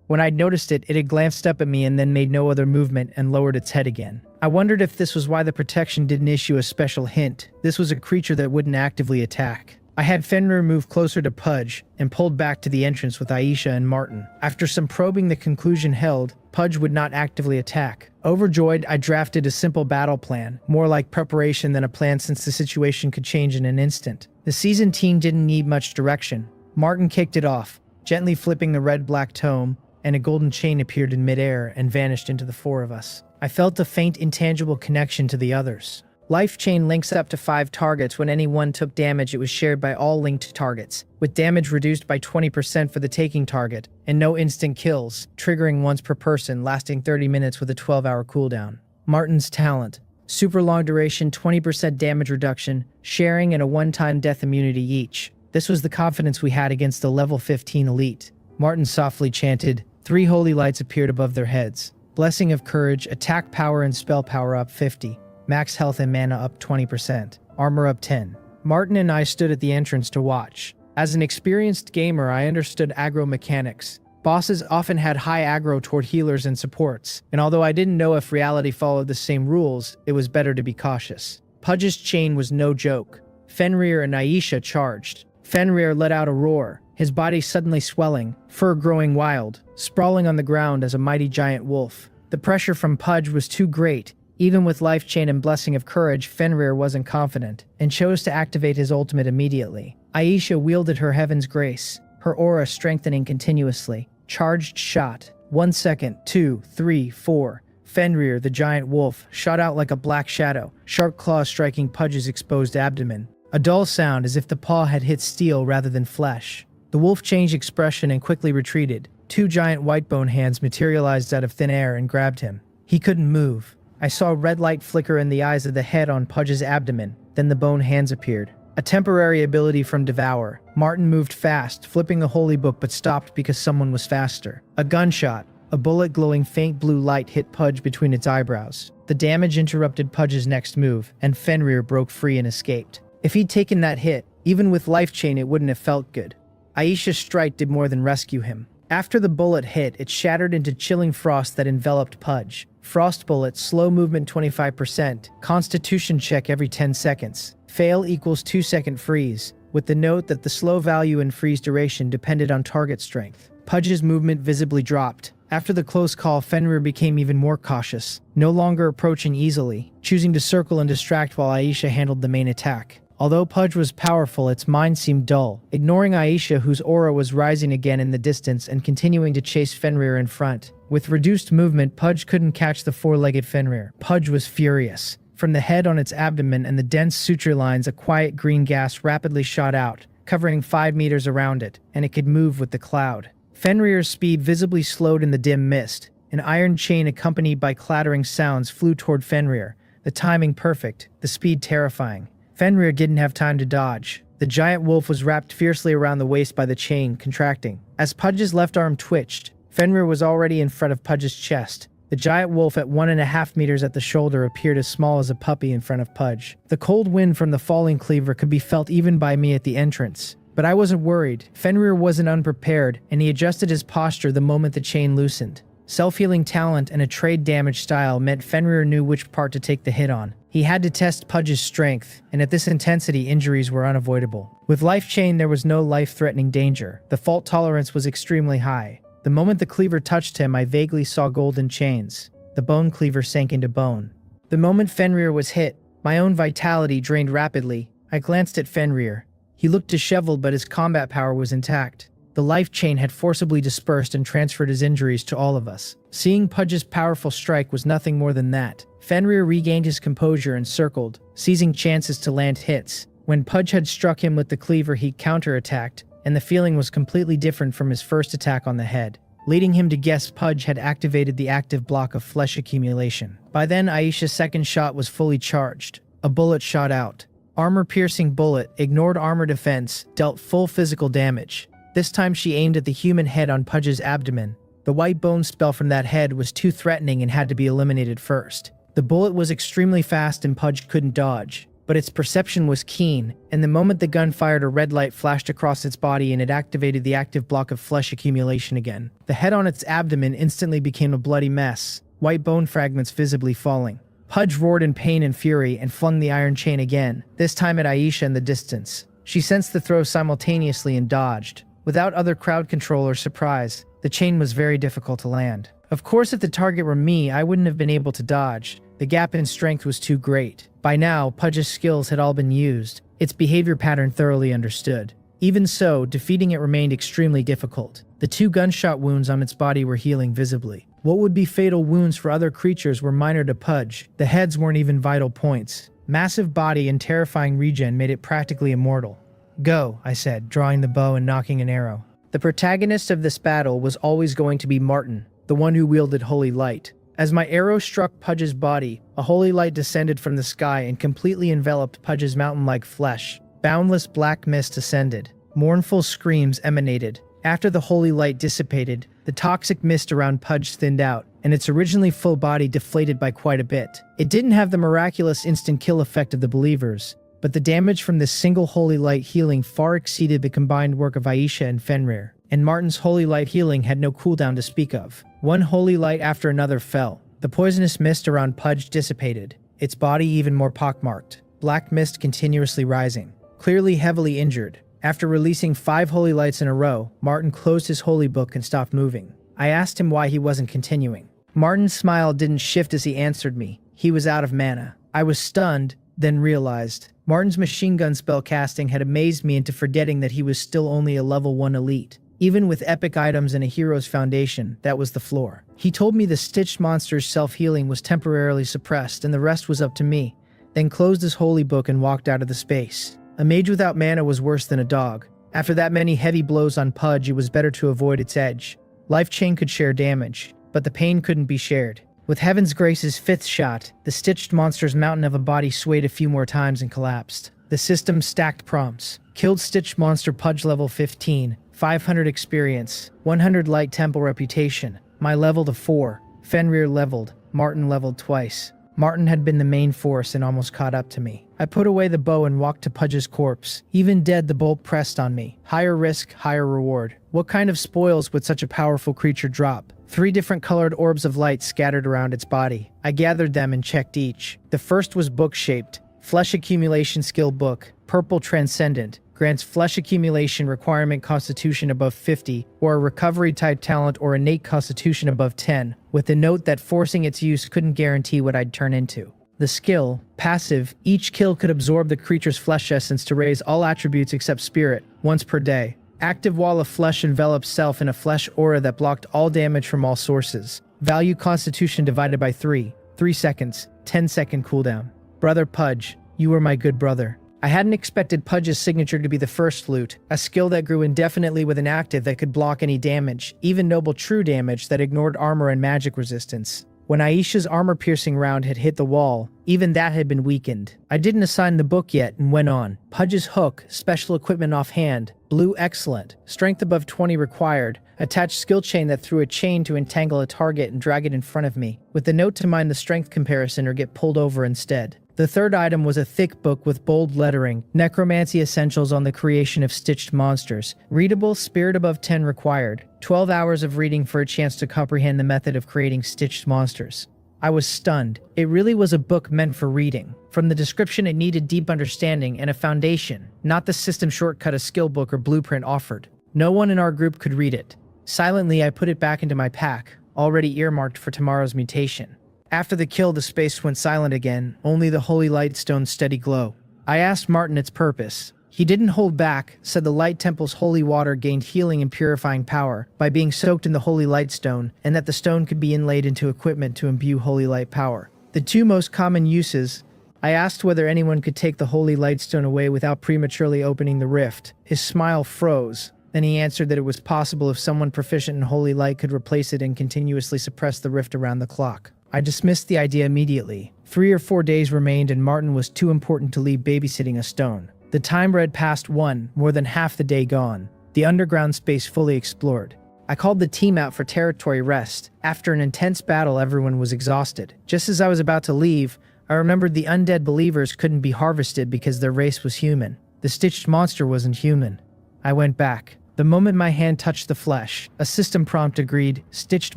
When I'd noticed it, it had glanced up at me and then made no other movement and lowered its head again. I wondered if this was why the protection didn't issue a special hint. This was a creature that wouldn't actively attack. I had Fenrir move closer to Pudge and pulled back to the entrance with Aisha and Martin. After some probing, the conclusion held: Pudge would not actively attack. Overjoyed, I drafted a simple battle plan, more like preparation than a plan since the situation could change in an instant. The seasoned team didn't need much direction. Martin kicked it off, gently flipping the red-black tome, and a golden chain appeared in midair and vanished into the four of us. I felt a faint, intangible connection to the others. Life chain links up to 5 targets. When any one took damage, it was shared by all linked targets, with damage reduced by 20% for the taking target, and no instant kills, triggering once per person, lasting 30 minutes with a 12-hour cooldown. Martin's talent: super long duration, 20% damage reduction, sharing, and a one-time death immunity each. This was the confidence we had against the level 15 elite. Martin softly chanted. 3 holy lights appeared above their heads. Blessing of courage, attack power and spell power up 50. Max health and mana up 20%. Armor up 10. Martin and I stood at the entrance to watch. As an experienced gamer, I understood aggro mechanics. Bosses often had high aggro toward healers and supports, and although I didn't know if reality followed the same rules, it was better to be cautious. Pudge's chain was no joke. Fenrir and Aisha charged. Fenrir let out a roar, his body suddenly swelling, fur growing wild, sprawling on the ground as a mighty giant wolf. The pressure from Pudge was too great. Even with Life Chain and Blessing of Courage, Fenrir wasn't confident, and chose to activate his ultimate immediately. Aisha wielded her Heaven's Grace, her aura strengthening continuously. Charged shot. 1 second, 2, 3, 4. Fenrir, the giant wolf, shot out like a black shadow, sharp claws striking Pudge's exposed abdomen. A dull sound as if the paw had hit steel rather than flesh. The wolf changed expression and quickly retreated. 2 giant white bone hands materialized out of thin air and grabbed him. He couldn't move. I saw red light flicker in the eyes of the head on Pudge's abdomen, then the bone hands appeared. A temporary ability from Devour. Martin moved fast, flipping the holy book, but stopped because someone was faster. A gunshot. A bullet glowing faint blue light hit Pudge between its eyebrows. The damage interrupted Pudge's next move, and Fenrir broke free and escaped. If he'd taken that hit, even with Life Chain, it wouldn't have felt good. Aisha's strike did more than rescue him. After the bullet hit, it shattered into chilling frost that enveloped Pudge. Frost bullet, slow movement 25%, constitution check every 10 seconds. Fail equals 2-second freeze, with the note that the slow value and freeze duration depended on target strength. Pudge's movement visibly dropped. After the close call, Fenrir became even more cautious, no longer approaching easily, choosing to circle and distract while Aisha handled the main attack. Although Pudge was powerful, its mind seemed dull, ignoring Aisha, whose aura was rising again in the distance and continuing to chase Fenrir in front. With reduced movement, Pudge couldn't catch the 4-legged Fenrir. Pudge was furious. From the head on its abdomen and the dense suture lines, a quiet green gas rapidly shot out, covering 5 meters around it, and it could move with the cloud. Fenrir's speed visibly slowed in the dim mist. An iron chain accompanied by clattering sounds flew toward Fenrir, the timing perfect, the speed terrifying. Fenrir didn't have time to dodge. The giant wolf was wrapped fiercely around the waist by the chain, contracting. As Pudge's left arm twitched, Fenrir was already in front of Pudge's chest. The giant wolf at 1.5 meters at the shoulder appeared as small as a puppy in front of Pudge. The cold wind from the falling cleaver could be felt even by me at the entrance. But I wasn't worried. Fenrir wasn't unprepared, and he adjusted his posture the moment the chain loosened. Self-healing talent and a trade damage style meant Fenrir knew which part to take the hit on. He had to test Pudge's strength, and at this intensity, injuries were unavoidable. With Life Chain, there was no life-threatening danger. The fault tolerance was extremely high. The moment the cleaver touched him, I vaguely saw golden chains. The bone cleaver sank into bone. The moment Fenrir was hit, my own vitality drained rapidly. I glanced at Fenrir. He looked disheveled, but his combat power was intact. The life chain had forcibly dispersed and transferred his injuries to all of us. Seeing Pudge's powerful strike was nothing more than that. Fenrir regained his composure and circled, seizing chances to land hits. When Pudge had struck him with the cleaver, he counterattacked, and the feeling was completely different from his first attack on the head, leading him to guess Pudge had activated the active block of flesh accumulation. By then, Aisha's second shot was fully charged. A bullet shot out. Armor-piercing bullet, ignored armor defense, dealt full physical damage. This time she aimed at the human head on Pudge's abdomen. The white bone spell from that head was too threatening and had to be eliminated first. The bullet was extremely fast and Pudge couldn't dodge, but its perception was keen, and the moment the gun fired, a red light flashed across its body and it activated the active block of flesh accumulation again. The head on its abdomen instantly became a bloody mess, white bone fragments visibly falling. Pudge roared in pain and fury and flung the iron chain again, this time at Aisha in the distance. She sensed the throw simultaneously and dodged. Without other crowd control or surprise, the chain was very difficult to land. Of course, if the target were me, I wouldn't have been able to dodge. The gap in strength was too great. By now, Pudge's skills had all been used, its behavior pattern thoroughly understood. Even so, defeating it remained extremely difficult. The 2 gunshot wounds on its body were healing visibly. What would be fatal wounds for other creatures were minor to Pudge. The heads weren't even vital points. Massive body and terrifying regen made it practically immortal. "Go," I said, drawing the bow and knocking an arrow. The protagonist of this battle was always going to be Martin, the one who wielded Holy Light. As my arrow struck Pudge's body, a holy light descended from the sky and completely enveloped Pudge's mountain-like flesh. Boundless black mist ascended. Mournful screams emanated. After the holy light dissipated, the toxic mist around Pudge thinned out, and its originally full body deflated by quite a bit. It didn't have the miraculous instant kill effect of the believers, but the damage from this single holy light healing far exceeded the combined work of Aisha and Fenrir, and Martin's holy light healing had no cooldown to speak of. One holy light after another fell. The poisonous mist around Pudge dissipated, its body even more pockmarked, black mist continuously rising. Clearly heavily injured, after releasing 5 holy lights in a row, Martin closed his holy book and stopped moving. I asked him why he wasn't continuing. Martin's smile didn't shift as he answered me. He was out of mana. I was stunned, then realized. Martin's machine gun spell casting had amazed me into forgetting that he was still only a level 1 elite. Even with epic items and a hero's foundation, that was the floor. He told me the stitched monster's self-healing was temporarily suppressed and the rest was up to me, then closed his holy book and walked out of the space. A mage without mana was worse than a dog. After that many heavy blows on Pudge, it was better to avoid its edge. Life Chain could share damage, but the pain couldn't be shared. With Heaven's Grace's 5th shot, the stitched monster's mountain of a body swayed a few more times and collapsed. The system stacked prompts. Killed stitched monster Pudge level 15, 500 experience, 100 light temple reputation. My level to 4. Fenrir leveled, Martin leveled twice. Martin had been the main force and almost caught up to me. I put away the bow and walked to Pudge's corpse. Even dead, the bolt pressed on me. Higher risk, higher reward. What kind of spoils would such a powerful creature drop? 3 different colored orbs of light scattered around its body. I gathered them and checked each. The first was book-shaped. Flesh accumulation skill book. Purple transcendent. Grants flesh accumulation requirement constitution above 50, or a recovery type talent or innate constitution above 10, with the note that forcing its use couldn't guarantee what I'd turn into. The skill, passive, each kill could absorb the creature's flesh essence to raise all attributes except spirit, once per day. Active wall of flesh envelops self in a flesh aura that blocked all damage from all sources. Value constitution divided by 3, 3 seconds, 10-second cooldown. Brother Pudge, you were my good brother. I hadn't expected Pudge's signature to be the first loot, a skill that grew indefinitely with an active that could block any damage, even noble true damage that ignored armor and magic resistance. When Aisha's armor-piercing round had hit the wall, even that had been weakened. I didn't assign the book yet and went on. Pudge's hook, special equipment offhand, blue excellent, strength above 20 required, attached skill chain that threw a chain to entangle a target and drag it in front of me, with the note to mind the strength comparison or get pulled over instead. The third item was a thick book with bold lettering, Necromancy Essentials on the Creation of Stitched Monsters. Readable, spirit above 10 required. 12 hours of reading for a chance to comprehend the method of creating stitched monsters. I was stunned. It really was a book meant for reading. From the description, it needed deep understanding and a foundation, not the system shortcut a skill book or blueprint offered. No one in our group could read it. Silently, I put it back into my pack, already earmarked for tomorrow's mutation. After the kill, the space went silent again, only the holy lightstone's steady glow. I asked Martin its purpose. He didn't hold back, said the light temple's holy water gained healing and purifying power by being soaked in the holy lightstone, and that the stone could be inlaid into equipment to imbue holy light power. The two most common uses. I asked whether anyone could take the holy lightstone away without prematurely opening the rift. His smile froze. Then he answered that it was possible if someone proficient in holy light could replace it and continuously suppress the rift around the clock. I dismissed the idea immediately. 3 or 4 days remained and Martin was too important to leave babysitting a stone. The time read past 1, more than half the day gone. The underground space fully explored. I called the team out for territory rest. After an intense battle, everyone was exhausted. Just as I was about to leave, I remembered the undead believers couldn't be harvested because their race was human. The stitched monster wasn't human. I went back. The moment my hand touched the flesh, a system prompt agreed, stitched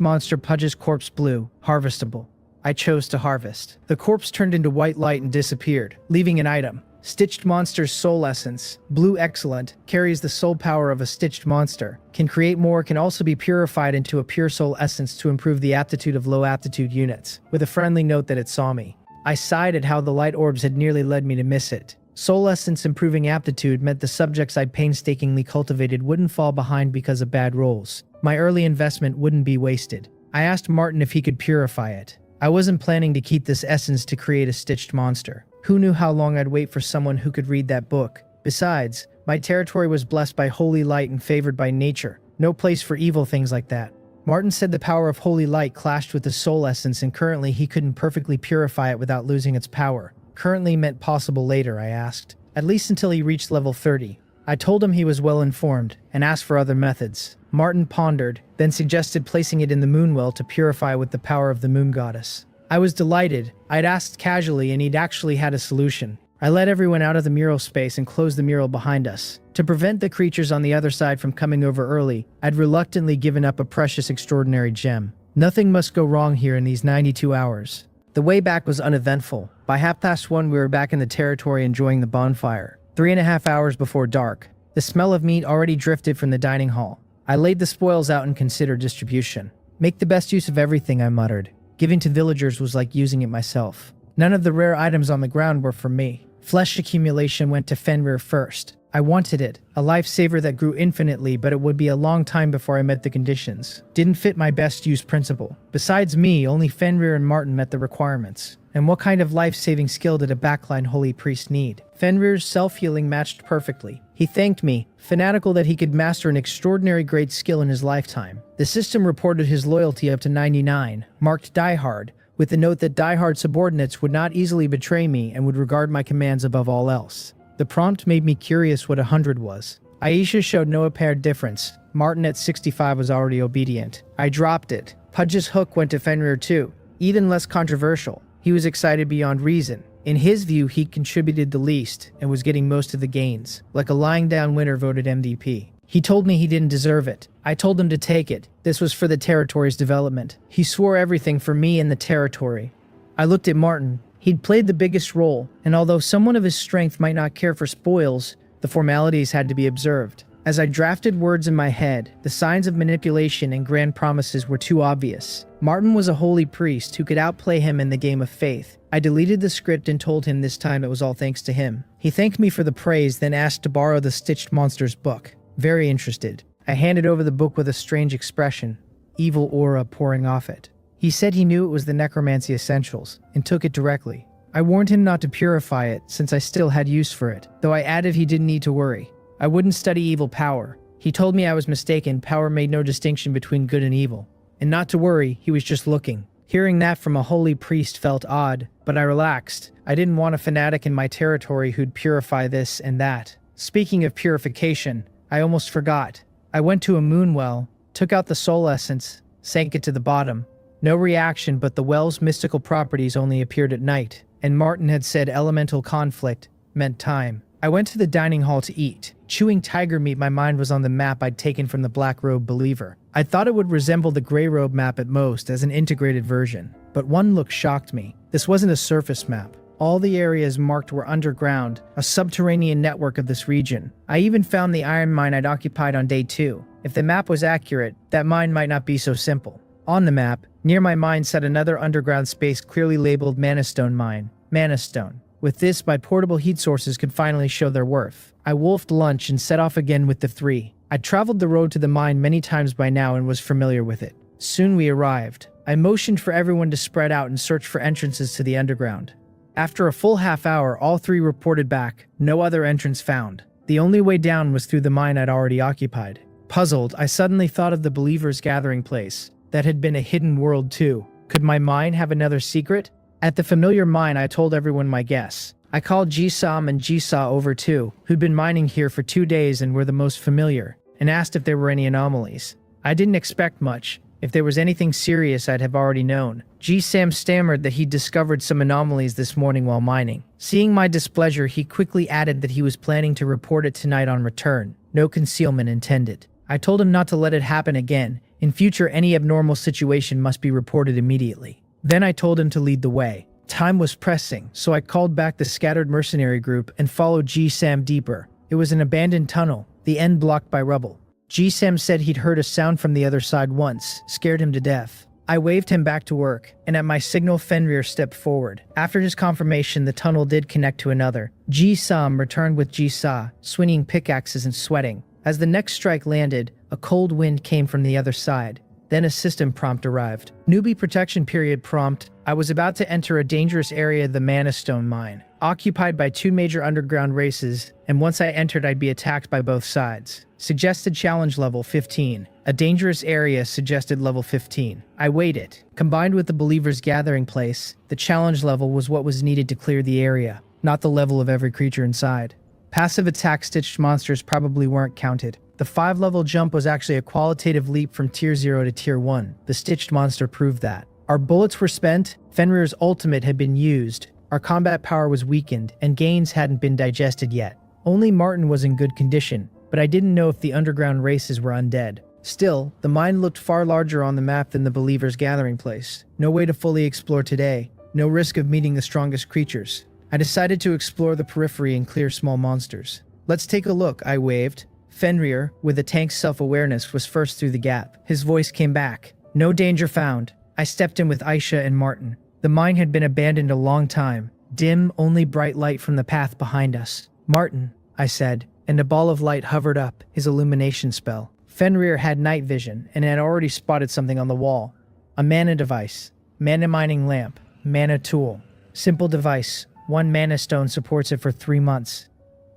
monster Pudge's corpse blue, harvestable. I chose to harvest. The corpse turned into white light and disappeared, leaving an item. Stitched monster's soul essence, blue excellent, carries the soul power of a stitched monster, can create more, can also be purified into a pure soul essence to improve the aptitude of low aptitude units, with a friendly note that it saw me. I sighed at how the light orbs had nearly led me to miss it. Soul essence improving aptitude meant the subjects I'd painstakingly cultivated wouldn't fall behind because of bad rolls. My early investment wouldn't be wasted. I asked Martin if he could purify it. I wasn't planning to keep this essence to create a stitched monster. Who knew how long I'd wait for someone who could read that book? Besides, my territory was blessed by holy light and favored by nature. No place for evil things like that. Martin said the power of holy light clashed with the soul essence and currently he couldn't perfectly purify it without losing its power. Currently meant possible later, I asked. At least until he reached level 30. I told him he was well informed, and asked for other methods. Martin pondered, then suggested placing it in the moonwell to purify with the power of the moon goddess. I was delighted. I'd asked casually and he'd actually had a solution. I let everyone out of the mural space and closed the mural behind us. To prevent the creatures on the other side from coming over early, I'd reluctantly given up a precious extraordinary gem. Nothing must go wrong here in these 92 hours. The way back was uneventful. By 1:30 we were back in the territory enjoying the bonfire. 3.5 hours before dark. The smell of meat already drifted from the dining hall. I laid the spoils out and considered distribution. Make the best use of everything, I muttered. Giving to villagers was like using it myself. None of the rare items on the ground were for me. Flesh accumulation went to Fenrir first. I wanted it, a lifesaver that grew infinitely, but it would be a long time before I met the conditions. Didn't fit my best use principle. Besides me, only Fenrir and Martin met the requirements. And what kind of life-saving skill did a backline holy priest need? Fenrir's self-healing matched perfectly. He thanked me, fanatical that he could master an extraordinary great skill in his lifetime. The system reported his loyalty up to 99, marked diehard, with the note that diehard subordinates would not easily betray me and would regard my commands above all else. The prompt made me curious what 100 was. Aisha showed no apparent difference. Martin at 65 was already obedient. I dropped it. Pudge's hook went to Fenrir too. Even less controversial. He was excited beyond reason. In his view, he contributed the least and was getting most of the gains, like a lying down winner voted MVP. He told me he didn't deserve it. I told him to take it. This was for the territory's development. He swore everything for me and the territory. I looked at Martin. He'd played the biggest role, and although someone of his strength might not care for spoils, the formalities had to be observed. As I drafted words in my head, the signs of manipulation and grand promises were too obvious. Martin was a holy priest who could outplay him in the game of faith. I deleted the script and told him this time it was all thanks to him. He thanked me for the praise, then asked to borrow the Stitched Monsters book. Very interested. I handed over the book with a strange expression, evil aura pouring off it. He said he knew it was the Necromancy Essentials, and took it directly. I warned him not to purify it, since I still had use for it, though I added he didn't need to worry. I wouldn't study evil power. He told me I was mistaken, power made no distinction between good and evil. And not to worry, he was just looking. Hearing that from a holy priest felt odd, but I relaxed. I didn't want a fanatic in my territory who'd purify this and that. Speaking of purification, I almost forgot. I went to a moon well, took out the soul essence, sank it to the bottom. No reaction, but the well's mystical properties only appeared at night, and Martin had said elemental conflict meant time. I went to the dining hall to eat. Chewing tiger meat, my mind was on the map I'd taken from the Black Robe Believer. I thought it would resemble the Grey Robe map at most as an integrated version, but one look shocked me. This wasn't a surface map. All the areas marked were underground, a subterranean network of this region. I even found the iron mine I'd occupied on day 2. If the map was accurate, that mine might not be so simple. On the map, near my mine sat another underground space clearly labeled Manastone Mine. Manastone. With this, my portable heat sources could finally show their worth. I wolfed lunch and set off again with the 3. I'd traveled the road to the mine many times by now and was familiar with it. Soon we arrived. I motioned for everyone to spread out and search for entrances to the underground. After a full half hour, all 3 reported back. No other entrance found. The only way down was through the mine I'd already occupied. Puzzled, I suddenly thought of the Believer's gathering place. That had been a hidden world too. Could my mine have another secret? At the familiar mine, I told everyone my guess. I called Jisam and Jisa over too, who'd been mining here for 2 days and were the most familiar, and asked if there were any anomalies. I didn't expect much. If there was anything serious, I'd have already known. Jisam stammered that he'd discovered some anomalies this morning while mining. Seeing my displeasure, he quickly added that he was planning to report it tonight on return. No concealment intended. I told him not to let it happen again. In future, any abnormal situation must be reported immediately. Then I told him to lead the way. Time was pressing, so I called back the scattered mercenary group and followed G-Sam deeper. It was an abandoned tunnel, the end blocked by rubble. G-Sam said he'd heard a sound from the other side once, scared him to death. I waved him back to work, and at my signal Fenrir stepped forward. After his confirmation, the tunnel did connect to another. G-Sam returned with G-Sa, swinging pickaxes and sweating. As the next strike landed, a cold wind came from the other side. Then a system prompt arrived. Newbie protection period prompt. I was about to enter a dangerous area of the Manastone mine, occupied by 2 major underground races, and once I entered I'd be attacked by both sides. Suggested challenge level 15. A dangerous area suggested level 15. I waited. Combined with the Believer's gathering place, the challenge level was what was needed to clear the area, not the level of every creature inside. Passive attack stitched monsters probably weren't counted. The 5-level jump was actually a qualitative leap from Tier 0 to Tier 1. The stitched monster proved that. Our bullets were spent, Fenrir's ultimate had been used, our combat power was weakened, and gains hadn't been digested yet. Only Martin was in good condition, but I didn't know if the underground races were undead. Still, the mine looked far larger on the map than the Believer's gathering place. No way to fully explore today, no risk of meeting the strongest creatures. I decided to explore the periphery and clear small monsters. Let's take a look, I waved. Fenrir, with a tank's self-awareness, was first through the gap. His voice came back. No danger found. I stepped in with Aisha and Martin. The mine had been abandoned a long time. Dim, only bright light from the path behind us. Martin, I said, and a ball of light hovered up, his illumination spell. Fenrir had night vision and had already spotted something on the wall. A mana device. Mana mining lamp. Mana tool. Simple device. 1 mana stone supports it for 3 months.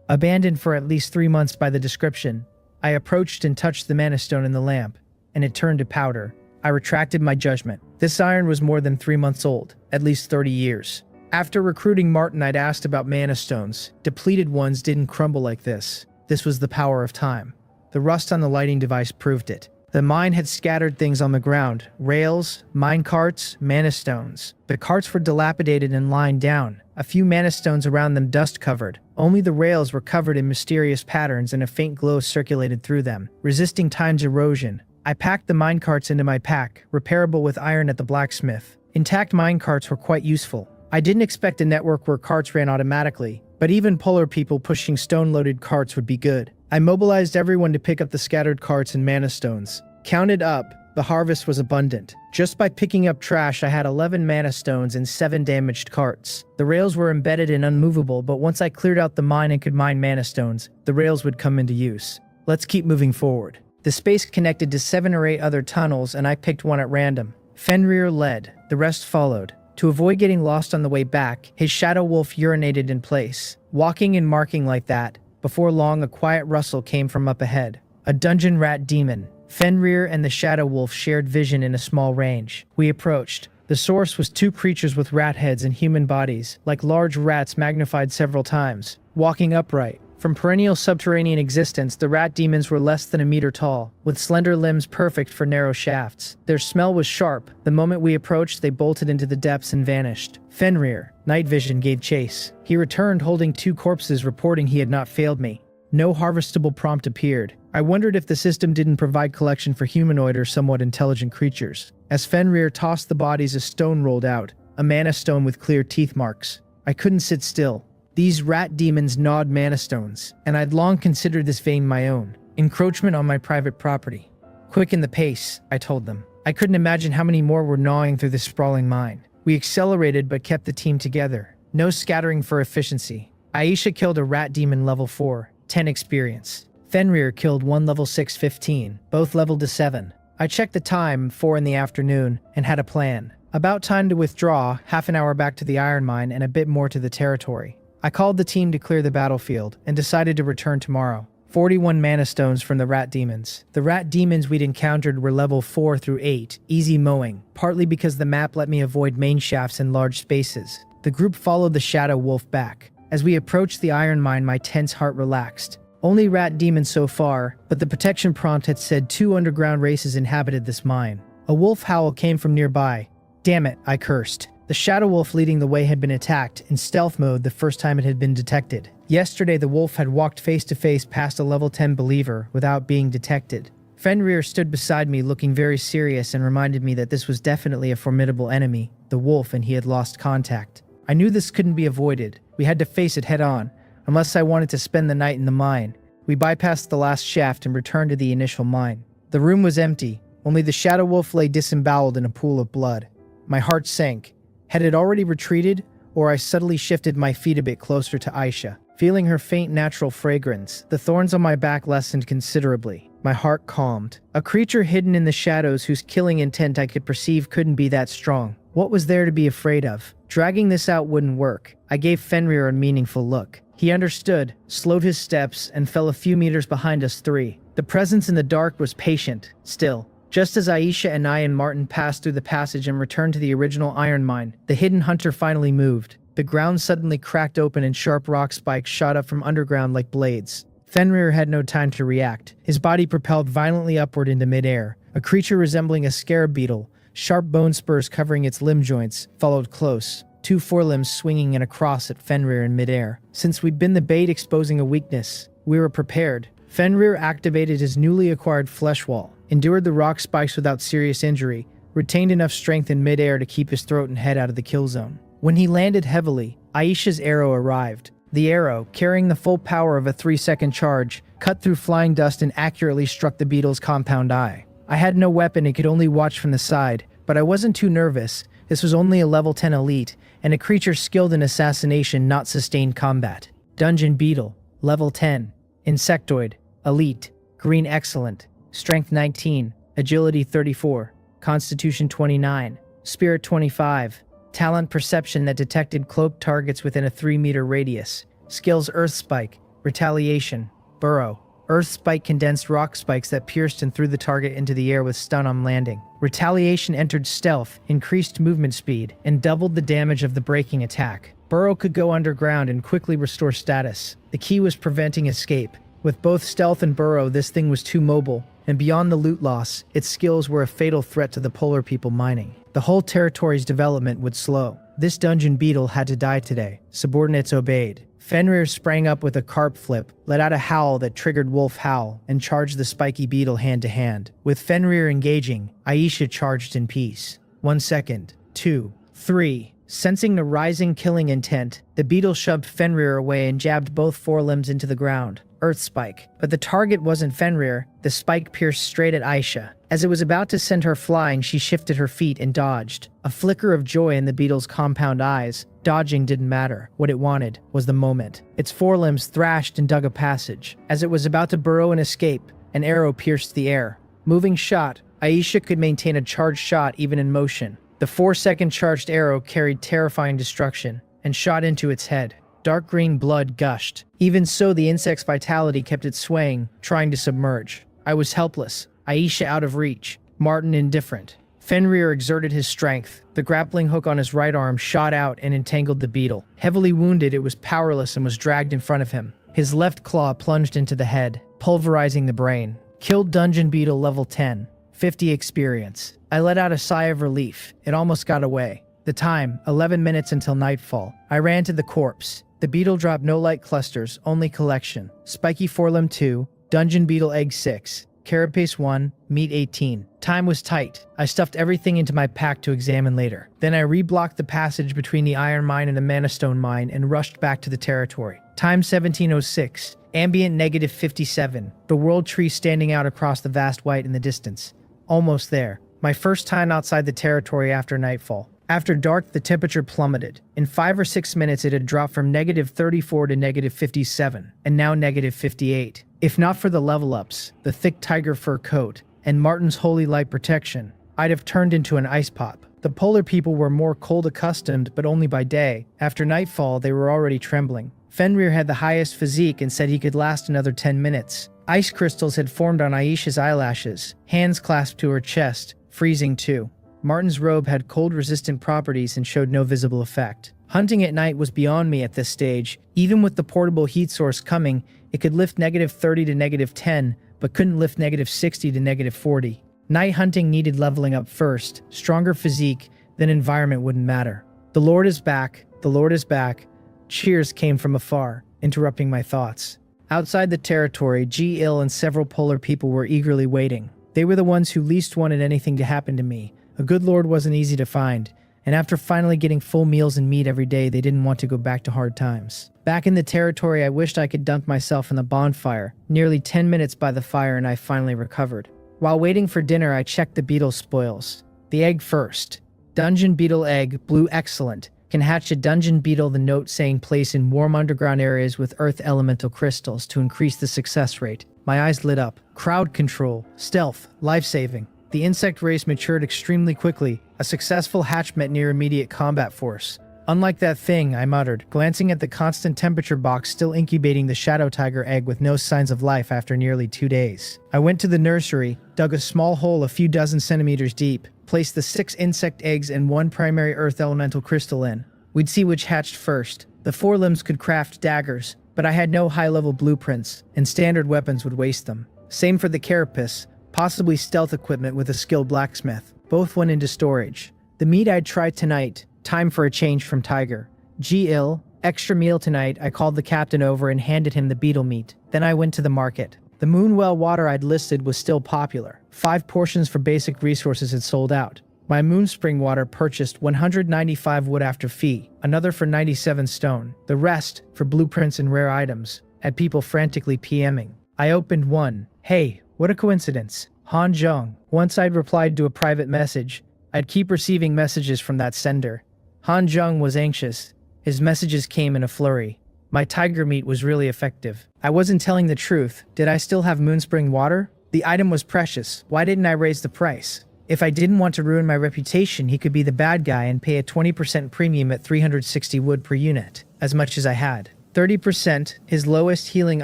Abandoned for at least 3 months by the description, I approached and touched the mana stone in the lamp, and it turned to powder. I retracted my judgment. This iron was more than 3 months old, at least 30 years. After recruiting Martin, I'd asked about mana stones. Depleted ones didn't crumble like this. This was the power of time. The rust on the lighting device proved it. The mine had scattered things on the ground. Rails, mine carts, mana stones. The carts were dilapidated and lying down. A few mana stones around them dust-covered. Only the rails were covered in mysterious patterns and a faint glow circulated through them, resisting time's erosion. I packed the mine carts into my pack, repairable with iron at the blacksmith. Intact mine carts were quite useful. I didn't expect a network where carts ran automatically, but even polar people pushing stone-loaded carts would be good. I mobilized everyone to pick up the scattered carts and mana stones. Counted up, the harvest was abundant. Just by picking up trash, I had 11 mana stones and 7 damaged carts. The rails were embedded and unmovable, but once I cleared out the mine and could mine mana stones, the rails would come into use. Let's keep moving forward. The space connected to 7 or 8 other tunnels, and I picked one at random. Fenrir led, the rest followed. To avoid getting lost on the way back, his shadow wolf urinated in place. Walking and marking like that, before long a quiet rustle came from up ahead. A dungeon rat demon. Fenrir and the shadow wolf shared vision in a small range. We approached. The source was two creatures with rat heads and human bodies, like large rats magnified several times, walking upright. From perennial subterranean existence, the rat demons were less than a meter tall, with slender limbs perfect for narrow shafts. Their smell was sharp. The moment we approached, they bolted into the depths and vanished. Fenrir, night vision, gave chase. He returned holding two corpses, reporting he had not failed me. No harvestable prompt appeared. I wondered if the system didn't provide collection for humanoid or somewhat intelligent creatures. As Fenrir tossed the bodies, a stone rolled out, a mana stone with clear teeth marks. I couldn't sit still. These rat demons gnawed mana stones, and I'd long considered this vein my own. Encroachment on my private property. Quicken the pace, I told them. I couldn't imagine how many more were gnawing through this sprawling mine. We accelerated but kept the team together. No scattering for efficiency. Aisha killed a rat demon level 4, 10 experience. Fenrir killed one level 6, 15, both leveled to 7. I checked the time, 4 in the afternoon, and had a plan. About time to withdraw, half an hour back to the iron mine and a bit more to the territory. I called the team to clear the battlefield and decided to return tomorrow. 41 mana stones from the rat demons. The rat demons we'd encountered were level 4 through 8, easy mowing, partly because the map let me avoid main shafts in large spaces. The group followed the shadow wolf back. As we approached the iron mine, my tense heart relaxed. Only rat demons so far, but the protection prompt had said 2 underground races inhabited this mine. A wolf howl came from nearby. Damn it, I cursed. The shadow wolf leading the way had been attacked in stealth mode the first time it had been detected. Yesterday, the wolf had walked face to face past a level 10 believer without being detected. Fenrir stood beside me looking very serious and reminded me that this was definitely a formidable enemy, the wolf, and he had lost contact. I knew this couldn't be avoided. We had to face it head on, unless I wanted to spend the night in the mine. We bypassed the last shaft and returned to the initial mine. The room was empty. Only the shadow wolf lay disemboweled in a pool of blood. My heart sank. Had it already retreated, or I subtly shifted my feet a bit closer to Aisha? Feeling her faint natural fragrance, the thorns on my back lessened considerably. My heart calmed. A creature hidden in the shadows whose killing intent I could perceive couldn't be that strong. What was there to be afraid of? Dragging this out wouldn't work. I gave Fenrir a meaningful look. He understood, slowed his steps, and fell a few meters behind us three. The presence in the dark was patient, still. Just as Aisha and I and Martin passed through the passage and returned to the original iron mine, the hidden hunter finally moved. The ground suddenly cracked open and sharp rock spikes shot up from underground like blades. Fenrir had no time to react. His body propelled violently upward into midair. A creature resembling a scarab beetle, sharp bone spurs covering its limb joints, followed close. 2 forelimbs swinging in a cross at Fenrir in midair. Since we'd been the bait exposing a weakness, we were prepared. Fenrir activated his newly acquired flesh wall, endured the rock spikes without serious injury, retained enough strength in midair to keep his throat and head out of the kill zone. When he landed heavily, Aisha's arrow arrived. The arrow, carrying the full power of a 3-second charge, cut through flying dust and accurately struck the beetle's compound eye. I had no weapon and could only watch from the side, but I wasn't too nervous. This was only a level 10 elite, and a creature skilled in assassination, not sustained combat. Dungeon Beetle, level 10. Insectoid, elite, green excellent, strength 19, agility 34, constitution 29, spirit 25, talent perception that detected cloaked targets within a 3-meter radius, skills earth spike, retaliation, burrow. Earth spike condensed rock spikes that pierced and threw the target into the air with stun on landing. Retaliation entered stealth, increased movement speed, and doubled the damage of the breaking attack. Burrow could go underground and quickly restore status. The key was preventing escape. With both stealth and burrow, this thing was too mobile, and beyond the loot loss, its skills were a fatal threat to the polar people mining. The whole territory's development would slow. This dungeon beetle had to die today. Subordinates obeyed. Fenrir sprang up with a carp flip, let out a howl that triggered Wolf Howl, and charged the spiky beetle hand to hand. With Fenrir engaging, Aisha charged in peace. 1 second, 2, 3. Sensing the rising killing intent, the beetle shoved Fenrir away and jabbed both forelimbs into the ground. Earth spike. But the target wasn't Fenrir. The spike pierced straight at Aisha. As it was about to send her flying, she shifted her feet and dodged. A flicker of joy in the beetle's compound eyes. Dodging didn't matter. What it wanted was the moment. Its forelimbs thrashed and dug a passage. As it was about to burrow and escape, an arrow pierced the air. Moving shot, Aisha could maintain a charged shot even in motion. The 4-second charged arrow carried terrifying destruction and shot into its head. Dark green blood gushed. Even so, the insect's vitality kept it swaying, trying to submerge. I was helpless. Aisha out of reach. Martin indifferent. Fenrir exerted his strength. The grappling hook on his right arm shot out and entangled the beetle. Heavily wounded, it was powerless and was dragged in front of him. His left claw plunged into the head, pulverizing the brain. Killed Dungeon Beetle level 10. 50 experience. I let out a sigh of relief. It almost got away. The time, 11 minutes until nightfall. I ran to the corpse. The beetle dropped no light clusters, only collection. Spiky forelimb 2, Dungeon Beetle egg 6. Carapace 1, meat 18. Time was tight. I stuffed everything into my pack to examine later. Then I reblocked the passage between the iron mine and the mana stone mine and rushed back to the territory. Time 1706. Ambient negative 57. The world tree standing out across the vast white in the distance. Almost there. My first time outside the territory after nightfall. After dark, the temperature plummeted. In 5 or 6 minutes, it had dropped from negative 34 to negative 57, and now negative 58. If not for the level ups, the thick tiger fur coat, and Martin's holy light protection, I'd have turned into an ice pop. The polar people were more cold accustomed, but only by day. After nightfall, they were already trembling. Fenrir had the highest physique and said he could last another 10 minutes. Ice crystals had formed on Aisha's eyelashes, hands clasped to her chest, freezing too. Martin's robe had cold-resistant properties and showed no visible effect. Hunting at night was beyond me at this stage. Even with the portable heat source coming, it could lift negative 30 to negative 10, but couldn't lift negative 60 to negative 40. Night hunting needed leveling up first. Stronger physique, then environment wouldn't matter. The Lord is back. The Lord is back. Cheers came from afar, interrupting my thoughts. Outside the territory, G-Il and several polar people were eagerly waiting. They were the ones who least wanted anything to happen to me. A good lord wasn't easy to find, and after finally getting full meals and meat every day, they didn't want to go back to hard times. Back in the territory, I wished I could dunk myself in the bonfire. Nearly 10 minutes by the fire and I finally recovered. While waiting for dinner, I checked the beetle spoils. The egg first. Dungeon Beetle egg, blue excellent. Can hatch a dungeon beetle, the note saying place in warm underground areas with earth elemental crystals to increase the success rate. My eyes lit up. Crowd control, stealth, life-saving. The insect race matured extremely quickly. A successful hatch meant near immediate combat force. Unlike that thing, I muttered, glancing at the constant temperature box still incubating the shadow tiger egg with no signs of life after nearly 2 days. I went to the nursery, dug a small hole a few dozen centimeters deep, placed the 6 insect eggs and 1 primary earth elemental crystal in. We'd see which hatched first. The forelimbs could craft daggers, but I had no high-level blueprints, and standard weapons would waste them. Same for the carapace. Possibly stealth equipment with a skilled blacksmith. Both went into storage. The meat I'd try tonight. Time for a change from tiger. G-Il, extra meal tonight. I called the captain over and handed him the beetle meat. Then I went to the market. The Moonwell water I'd listed was still popular. 5 portions for basic resources had sold out. My Moonspring water purchased 195 wood after fee, another for 97 stone. The rest for blueprints and rare items. Had people frantically PMing. I opened one. Hey, what a coincidence. Han Zheng. Once I'd replied to a private message, I'd keep receiving messages from that sender. Han Zheng was anxious. His messages came in a flurry. My tiger meat was really effective. I wasn't telling the truth. Did I still have Moonspring water? The item was precious. Why didn't I raise the price? If I didn't want to ruin my reputation, he could be the bad guy and pay a 20% premium at 360 wood per unit, as much as I had. 30%, his lowest healing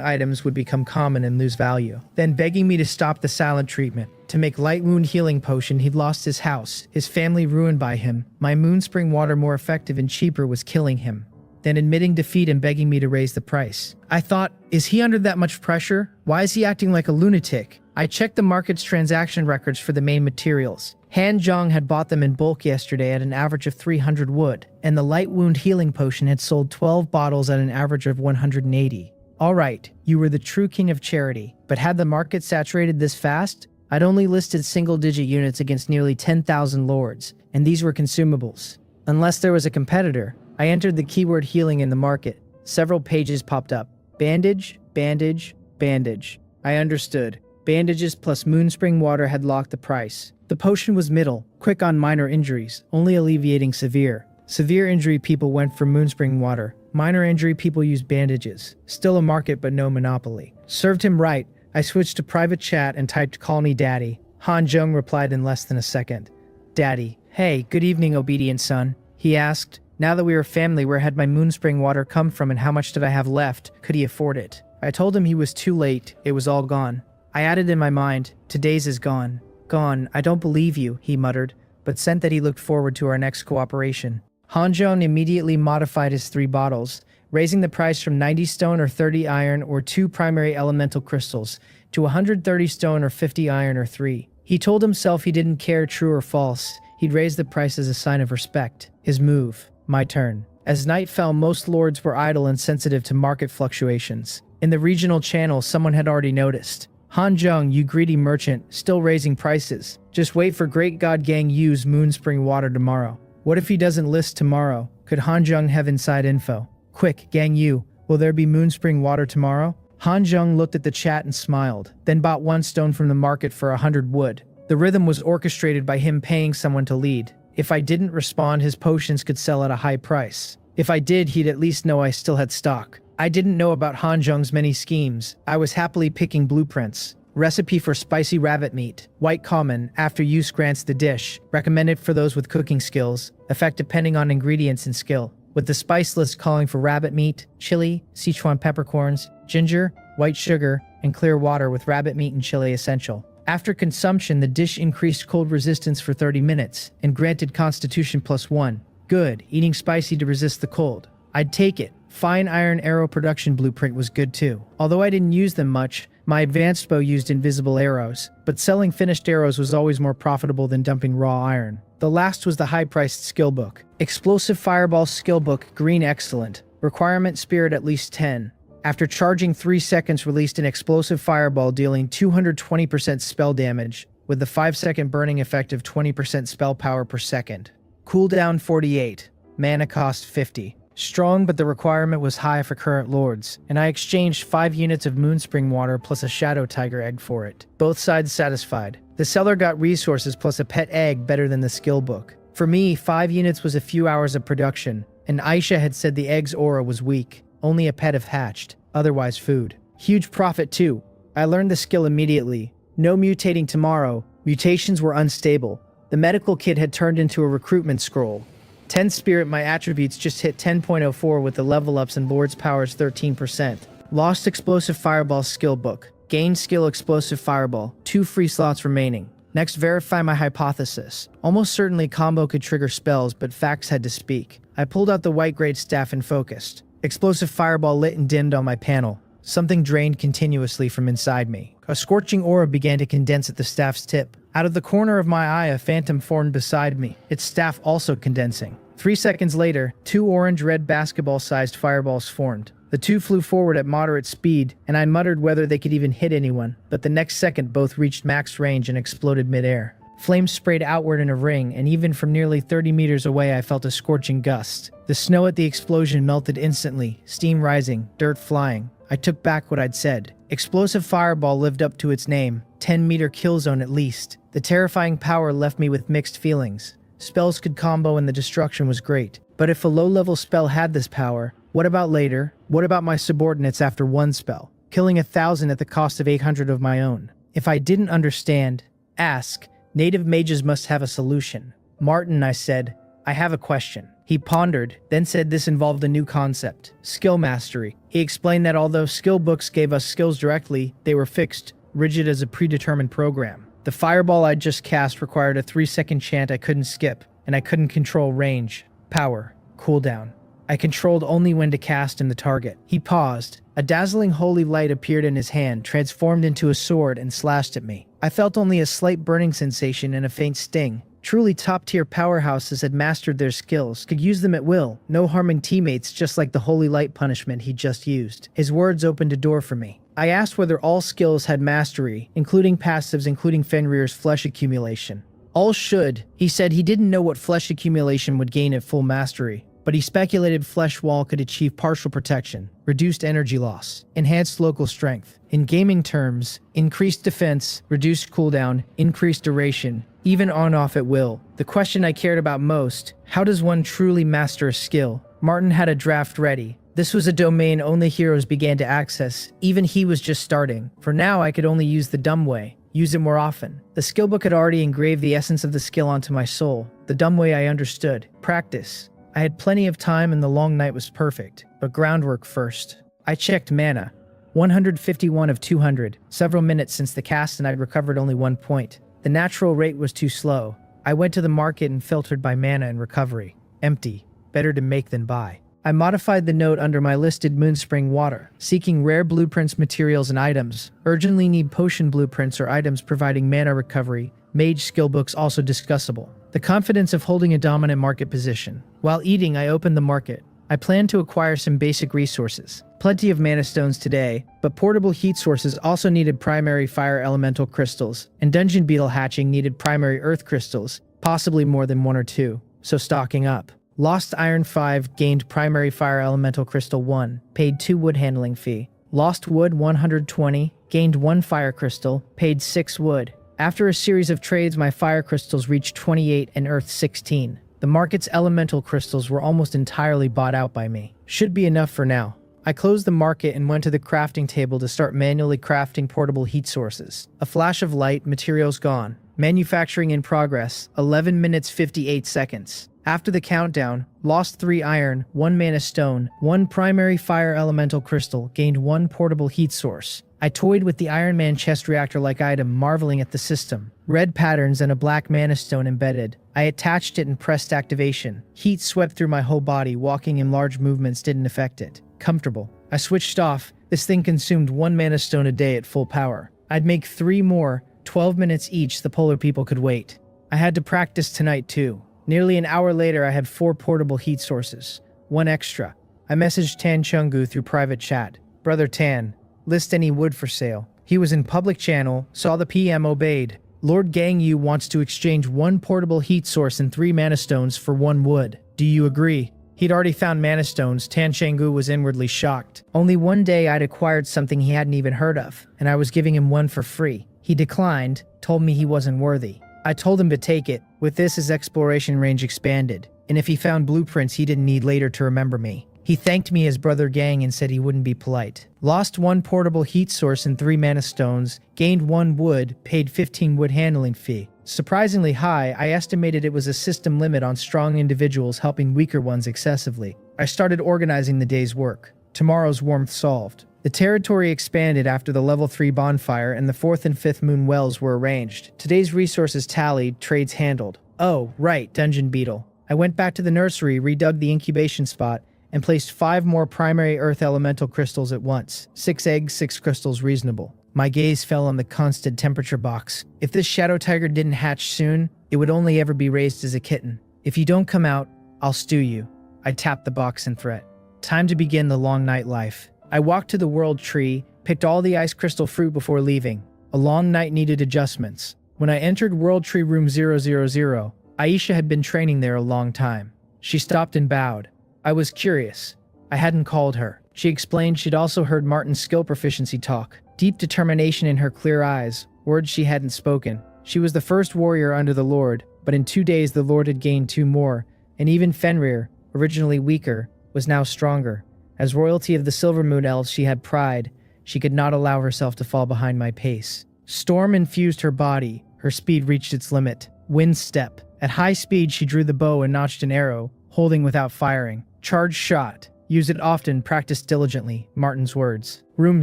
items would become common and lose value. Then begging me to stop the silent treatment. To make light wound healing potion, he'd lost his house, his family ruined by him. My Moonspring water more effective and cheaper was killing him. Then admitting defeat and begging me to raise the price. I thought, is he under that much pressure? Why is he acting like a lunatic? I checked the market's transaction records for the main materials. Han Zheng had bought them in bulk yesterday at an average of 300 wood, and the light wound healing potion had sold 12 bottles at an average of 180. All right, you were the true king of charity, but had the market saturated this fast? I'd only listed single-digit units against nearly 10,000 lords, and these were consumables. Unless there was a competitor, I entered the keyword healing in the market. Several pages popped up. Bandage, bandage, bandage. I understood. Bandages plus Moonspring water had locked the price. The potion was middle, quick on minor injuries, only alleviating severe. Severe injury people went for Moonspring water. Minor injury people used bandages. Still a market but no monopoly. Served him right. I switched to private chat and typed call me daddy. Han Zheng replied in less than a second. Daddy. Hey, good evening, obedient son. He asked. Now that we were family, where had my Moonspring water come from and how much did I have left? Could he afford it? I told him he was too late. It was all gone. I added in my mind, today's is gone. Gone, I don't believe you, he muttered. but sent that he looked forward to our next cooperation. Hanjong immediately modified his 3 bottles, raising the price from 90 stone or 30 iron or 2 primary elemental crystals to 130 stone or 50 iron or 3. He told himself he didn't care true or false. He'd raise the price as a sign of respect. His move. My turn. As night fell, most lords were idle and sensitive to market fluctuations. In the regional channel, someone had already noticed. Hanjong, you greedy merchant, still raising prices. Just wait for Great God Gang Yu's Moonspring water tomorrow. What if he doesn't list tomorrow? Could Hanjong have inside info? Quick, Gang Yu, will there be Moonspring water tomorrow? Hanjong looked at the chat and smiled, then bought 1 stone from the market for 100 wood. The rhythm was orchestrated by him paying someone to lead. If I didn't respond, his potions could sell at a high price. If I did, he'd at least know I still had stock. I didn't know about Hanjong's many schemes. I was happily picking blueprints. Recipe for spicy rabbit meat. White common, after use grants the dish. Recommended for those with cooking skills. Effect depending on ingredients and skill. With the spice list calling for rabbit meat, chili, Sichuan peppercorns, ginger, white sugar, and clear water with rabbit meat and chili essential. After consumption, the dish increased cold resistance for 30 minutes and granted constitution +1. Good, eating spicy to resist the cold. I'd take it. Fine iron arrow production blueprint was good too. Although I didn't use them much, my advanced bow used invisible arrows, but selling finished arrows was always more profitable than dumping raw iron. The last was the high-priced skill book. Explosive Fireball skill book, green excellent. Requirement spirit at least 10. After charging 3 seconds, released an explosive fireball dealing 220% spell damage, with the 5-second burning effect of 20% spell power per second. Cooldown 48. Mana cost 50. Strong, but the requirement was high for current lords, and I exchanged 5 units of Moonspring water plus a Shadow Tiger egg for it. Both sides satisfied. The seller got resources plus a pet egg, better than the skill book. For me, 5 units was a few hours of production, and Aisha had said the egg's aura was weak. Only a pet if hatched, otherwise food. Huge profit too. I learned the skill immediately. No mutating tomorrow. Mutations were unstable. The medical kit had turned into a recruitment scroll. 10 spirit, my attributes just hit 10.04 with the level ups and Lord's powers 13%. Lost explosive fireball skill book. Gain skill explosive fireball. 2 free slots remaining. Next, verify my hypothesis. Almost certainly combo could trigger spells, but facts had to speak. I pulled out the white grade staff and focused. Explosive fireball lit and dimmed on my panel. Something drained continuously from inside me. A scorching aura began to condense at the staff's tip. Out of the corner of my eye, a phantom formed beside me, its staff also condensing. 3 seconds later, 2 orange-red basketball-sized fireballs formed. The 2 flew forward at moderate speed, and I muttered whether they could even hit anyone, but the next second both reached max range and exploded midair. Flames sprayed outward in a ring, and even from nearly 30 meters away I felt a scorching gust. The snow at the explosion melted instantly, steam rising, dirt flying. I took back what I'd said. Explosive Fireball lived up to its name, 10-meter kill zone at least. The terrifying power left me with mixed feelings. Spells could combo and the destruction was great. But if a low-level spell had this power, what about later? What about my subordinates after 1 spell? Killing 1,000 at the cost of 800 of my own. If I didn't understand, ask. Native mages must have a solution. Martin, I said, I have a question. He pondered, then said this involved a new concept, skill mastery. He explained that although skill books gave us skills directly, they were fixed, rigid as a predetermined program. The fireball I'd just cast required a 3-second chant I couldn't skip, and I couldn't control range, power, cooldown. I controlled only when to cast and the target. He paused. A dazzling holy light appeared in his hand, transformed into a sword, and slashed at me. I felt only a slight burning sensation and a faint sting. Truly top-tier powerhouses had mastered their skills, could use them at will, no harming teammates, just like the holy light punishment he'd just used. His words opened a door for me. I asked whether all skills had mastery, including passives, including Fenrir's flesh accumulation. All should. He said he didn't know what flesh accumulation would gain at full mastery, but he speculated flesh wall could achieve partial protection, reduced energy loss, enhanced local strength. In gaming terms, increased defense, reduced cooldown, increased duration, even on-off at will. The question I cared about most, how does one truly master a skill? Martin had a draft ready. This was a domain only heroes began to access, even he was just starting. For now, I could only use the dumb way, use it more often. The skill book had already engraved the essence of the skill onto my soul. The dumb way I understood. Practice. I had plenty of time and the long night was perfect, but groundwork first. I checked mana. 151 of 200, several minutes since the cast and I'd recovered only 1 point. The natural rate was too slow. I went to the market and filtered by mana and recovery. Empty. Better to make than buy. I modified the note under my listed Moonspring water, seeking rare blueprints, materials, and items. Urgently need potion blueprints or items providing mana recovery. Mage skill books also discussable. The confidence of holding a dominant market position. While eating, I opened the market. I planned to acquire some basic resources. Plenty of mana stones today, but portable heat sources also needed primary fire elemental crystals, and dungeon beetle hatching needed primary earth crystals, possibly more than 1 or 2, so stocking up. Lost Iron 5 gained primary fire elemental crystal 1, paid 2 wood handling fee. Lost Wood 120, gained 1 fire crystal, paid 6 wood. After a series of trades, my fire crystals reached 28 and earth 16. The market's elemental crystals were almost entirely bought out by me. Should be enough for now. I closed the market and went to the crafting table to start manually crafting portable heat sources. A flash of light, materials gone. Manufacturing in progress, 11 minutes 58 seconds. After the countdown, lost 3 iron, 1 mana stone, 1 primary fire elemental crystal, gained 1 portable heat source. I toyed with the Iron Man chest reactor-like item, marveling at the system. Red patterns and a black mana stone embedded. I attached it and pressed activation. Heat swept through my whole body, walking in large movements didn't affect it. Comfortable. I switched off. This thing consumed 1 mana stone a day at full power. I'd make 3 more, 12 minutes each. The polar people could wait. I had to practice tonight too. Nearly an hour later, I had 4 portable heat sources. 1 extra. I messaged Tan Chungu through private chat. Brother Tan, list any wood for sale. He was in public channel, saw the PM, obeyed. Lord Gang Yu wants to exchange 1 portable heat source and 3 mana stones for 1 wood. Do you agree? He'd already found mana stones. Tan Chungu was inwardly shocked. Only one day I'd acquired something he hadn't even heard of, and I was giving him 1 for free. He declined, told me he wasn't worthy. I told him to take it. With this, his exploration range expanded, and if he found blueprints he didn't need later to remember me. He thanked me as Brother Gang and said he wouldn't be polite. Lost 1 portable heat source and 3 mana stones, gained 1 wood, paid 15 wood handling fee. Surprisingly high, I estimated it was a system limit on strong individuals helping weaker ones excessively. I started organizing the day's work. Tomorrow's warmth solved. The territory expanded after the level 3 bonfire and the 4th and 5th moon wells were arranged. Today's resources tallied, trades handled. Oh, right, dungeon beetle. I went back to the nursery, redug the incubation spot, and placed 5 more primary earth elemental crystals at once. 6 eggs, 6 crystals reasonable. My gaze fell on the constant temperature box. If this shadow tiger didn't hatch soon, it would only ever be raised as a kitten. If you don't come out, I'll stew you. I tapped the box in threat. Time to begin the long night life. I walked to the World Tree, picked all the ice crystal fruit before leaving. A long night needed adjustments. When I entered World Tree room 000, Aisha had been training there a long time. She stopped and bowed. I was curious. I hadn't called her. She explained she'd also heard Martin's skill proficiency talk. Deep determination in her clear eyes, words she hadn't spoken. She was the first warrior under the Lord, but in 2 days the Lord had gained 2 more, and even Fenrir, originally weaker, was now stronger. As royalty of the Silver Moon Elves, she had pride. She could not allow herself to fall behind my pace. Storm infused her body. Her speed reached its limit. Wind step. At high speed, she drew the bow and notched an arrow, holding without firing. Charge shot. Use it often, practice diligently. Martin's words. Room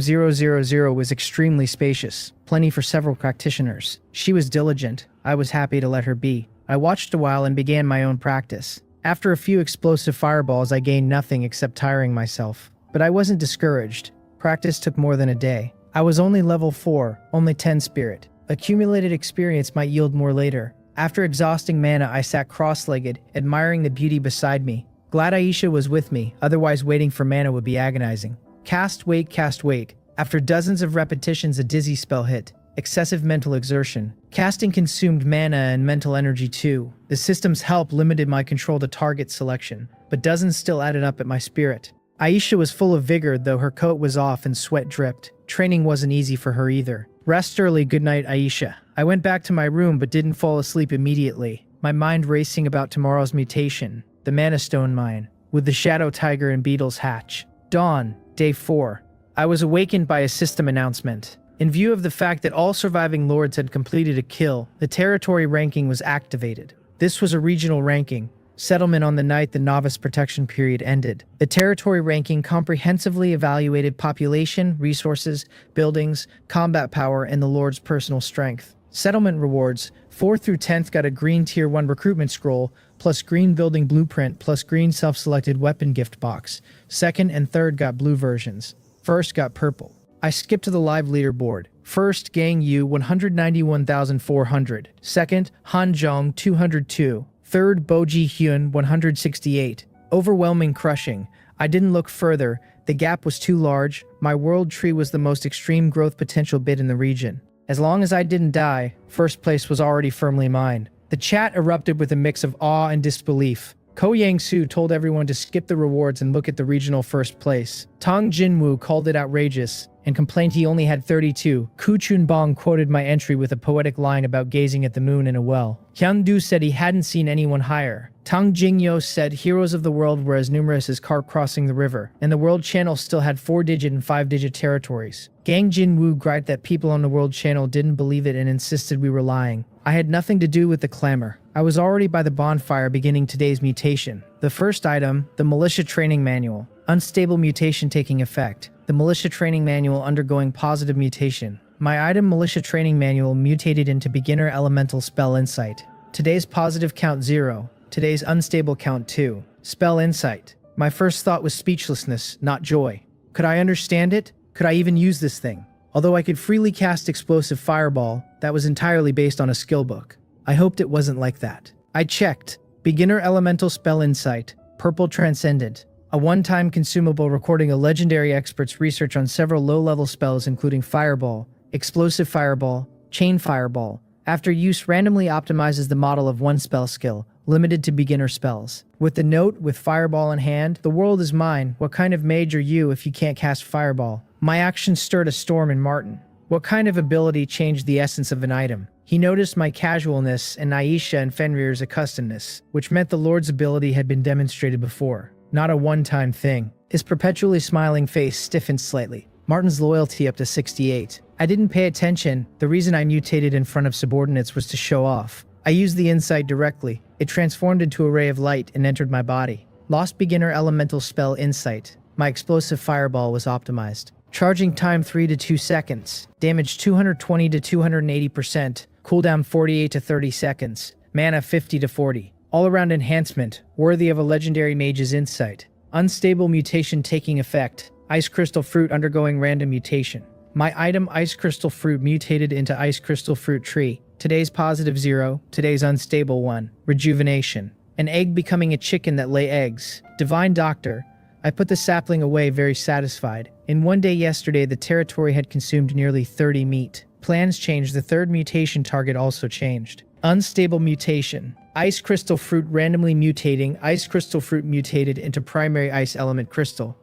000 was extremely spacious. Plenty for several practitioners. She was diligent. I was happy to let her be. I watched a while and began my own practice. After a few explosive fireballs, I gained nothing except tiring myself. But I wasn't discouraged. Practice took more than a day. I was only level 4, only 10 spirit. Accumulated experience might yield more later. After exhausting mana, I sat cross-legged, admiring the beauty beside me. Glad Aisha was with me, otherwise waiting for mana would be agonizing. Cast, wait, cast, wait. After dozens of repetitions, a dizzy spell hit. Excessive mental exertion. Casting consumed mana and mental energy too. The system's help limited my control to target selection, but dozens still added up at my spirit. Aisha was full of vigor, though her coat was off and sweat dripped. Training wasn't easy for her either. Rest early, good night, Aisha. I went back to my room but didn't fall asleep immediately. My mind racing about tomorrow's mutation, the Mana Stone mine, with the Shadow Tiger and Beetle's hatch. Dawn, day 4. I was awakened by a system announcement. In view of the fact that all surviving lords had completed a kill, the territory ranking was activated. This was a regional ranking, settlement on the night the novice protection period ended. The territory ranking comprehensively evaluated population, resources, buildings, combat power, and the lord's personal strength. Settlement rewards. 4th through 10th got a green tier 1 recruitment scroll, plus green building blueprint, plus green self-selected weapon gift box. 2nd and 3rd got blue versions. 1st got purple. I skipped to the live leaderboard. 1st, Gang Yu 191,400. 2nd, Han Zhong 202. 3rd, Boji Hyun 168. Overwhelming crushing. I didn't look further. The gap was too large. My World Tree was the most extreme growth potential bid in the region. As long as I didn't die, first place was already firmly mine. The chat erupted with a mix of awe and disbelief. Ko Yang-soo told everyone to skip the rewards and look at the regional first place. Tong Jinwoo called it outrageous and complained he only had 32. Ku Chunbong quoted my entry with a poetic line about gazing at the moon in a well. Hyun-du said he hadn't seen anyone higher. Tang Jingyo said heroes of the world were as numerous as carp crossing the river, and the world channel still had 4-digit and 5-digit territories. Gang Jinwoo griped that people on the world channel didn't believe it and insisted we were lying. I had nothing to do with the clamor. I was already by the bonfire beginning today's mutation. The first item, the militia training manual. Unstable mutation taking effect. The militia training manual undergoing positive mutation. My item militia training manual mutated into beginner elemental spell insight. Today's positive count 0. Today's unstable count 2. Spell insight. My first thought was speechlessness, not joy. Could I understand it? Could I even use this thing? Although I could freely cast explosive fireball, that was entirely based on a skill book. I hoped it wasn't like that. I checked. Beginner elemental spell insight. Purple transcendent. A one-time consumable recording a legendary expert's research on several low-level spells including fireball, explosive fireball, chain fireball. After use randomly optimizes the model of one spell skill, limited to beginner spells. With the note, with fireball in hand, the world is mine. What kind of mage are you if you can't cast fireball? My action stirred a storm in Martin. What kind of ability changed the essence of an item? He noticed my casualness and Aisha and Fenrir's accustomedness, which meant the Lord's ability had been demonstrated before, not a one-time thing. His perpetually smiling face stiffened slightly. Martin's loyalty up to 68. I didn't pay attention. The reason I mutated in front of subordinates was to show off. I used the insight directly. It transformed into a ray of light and entered my body. Lost beginner elemental spell insight. My explosive fireball was optimized. Charging time 3 to 2 seconds. Damage 220 to 280%. Cooldown 48 to 30 seconds. Mana 50 to 40. All-around enhancement, worthy of a legendary mage's insight. Unstable mutation taking effect. Ice crystal fruit undergoing random mutation. My item ice crystal fruit mutated into ice crystal fruit tree. Today's positive 0, today's unstable 1. Rejuvenation. An egg becoming a chicken that lay eggs. Divine Doctor. I put the sapling away very satisfied. In one day yesterday, the territory had consumed nearly 30 meat. Plans changed. The third mutation target also changed. Unstable mutation. Ice crystal fruit randomly mutating. Ice crystal fruit mutated into primary ice element crystal.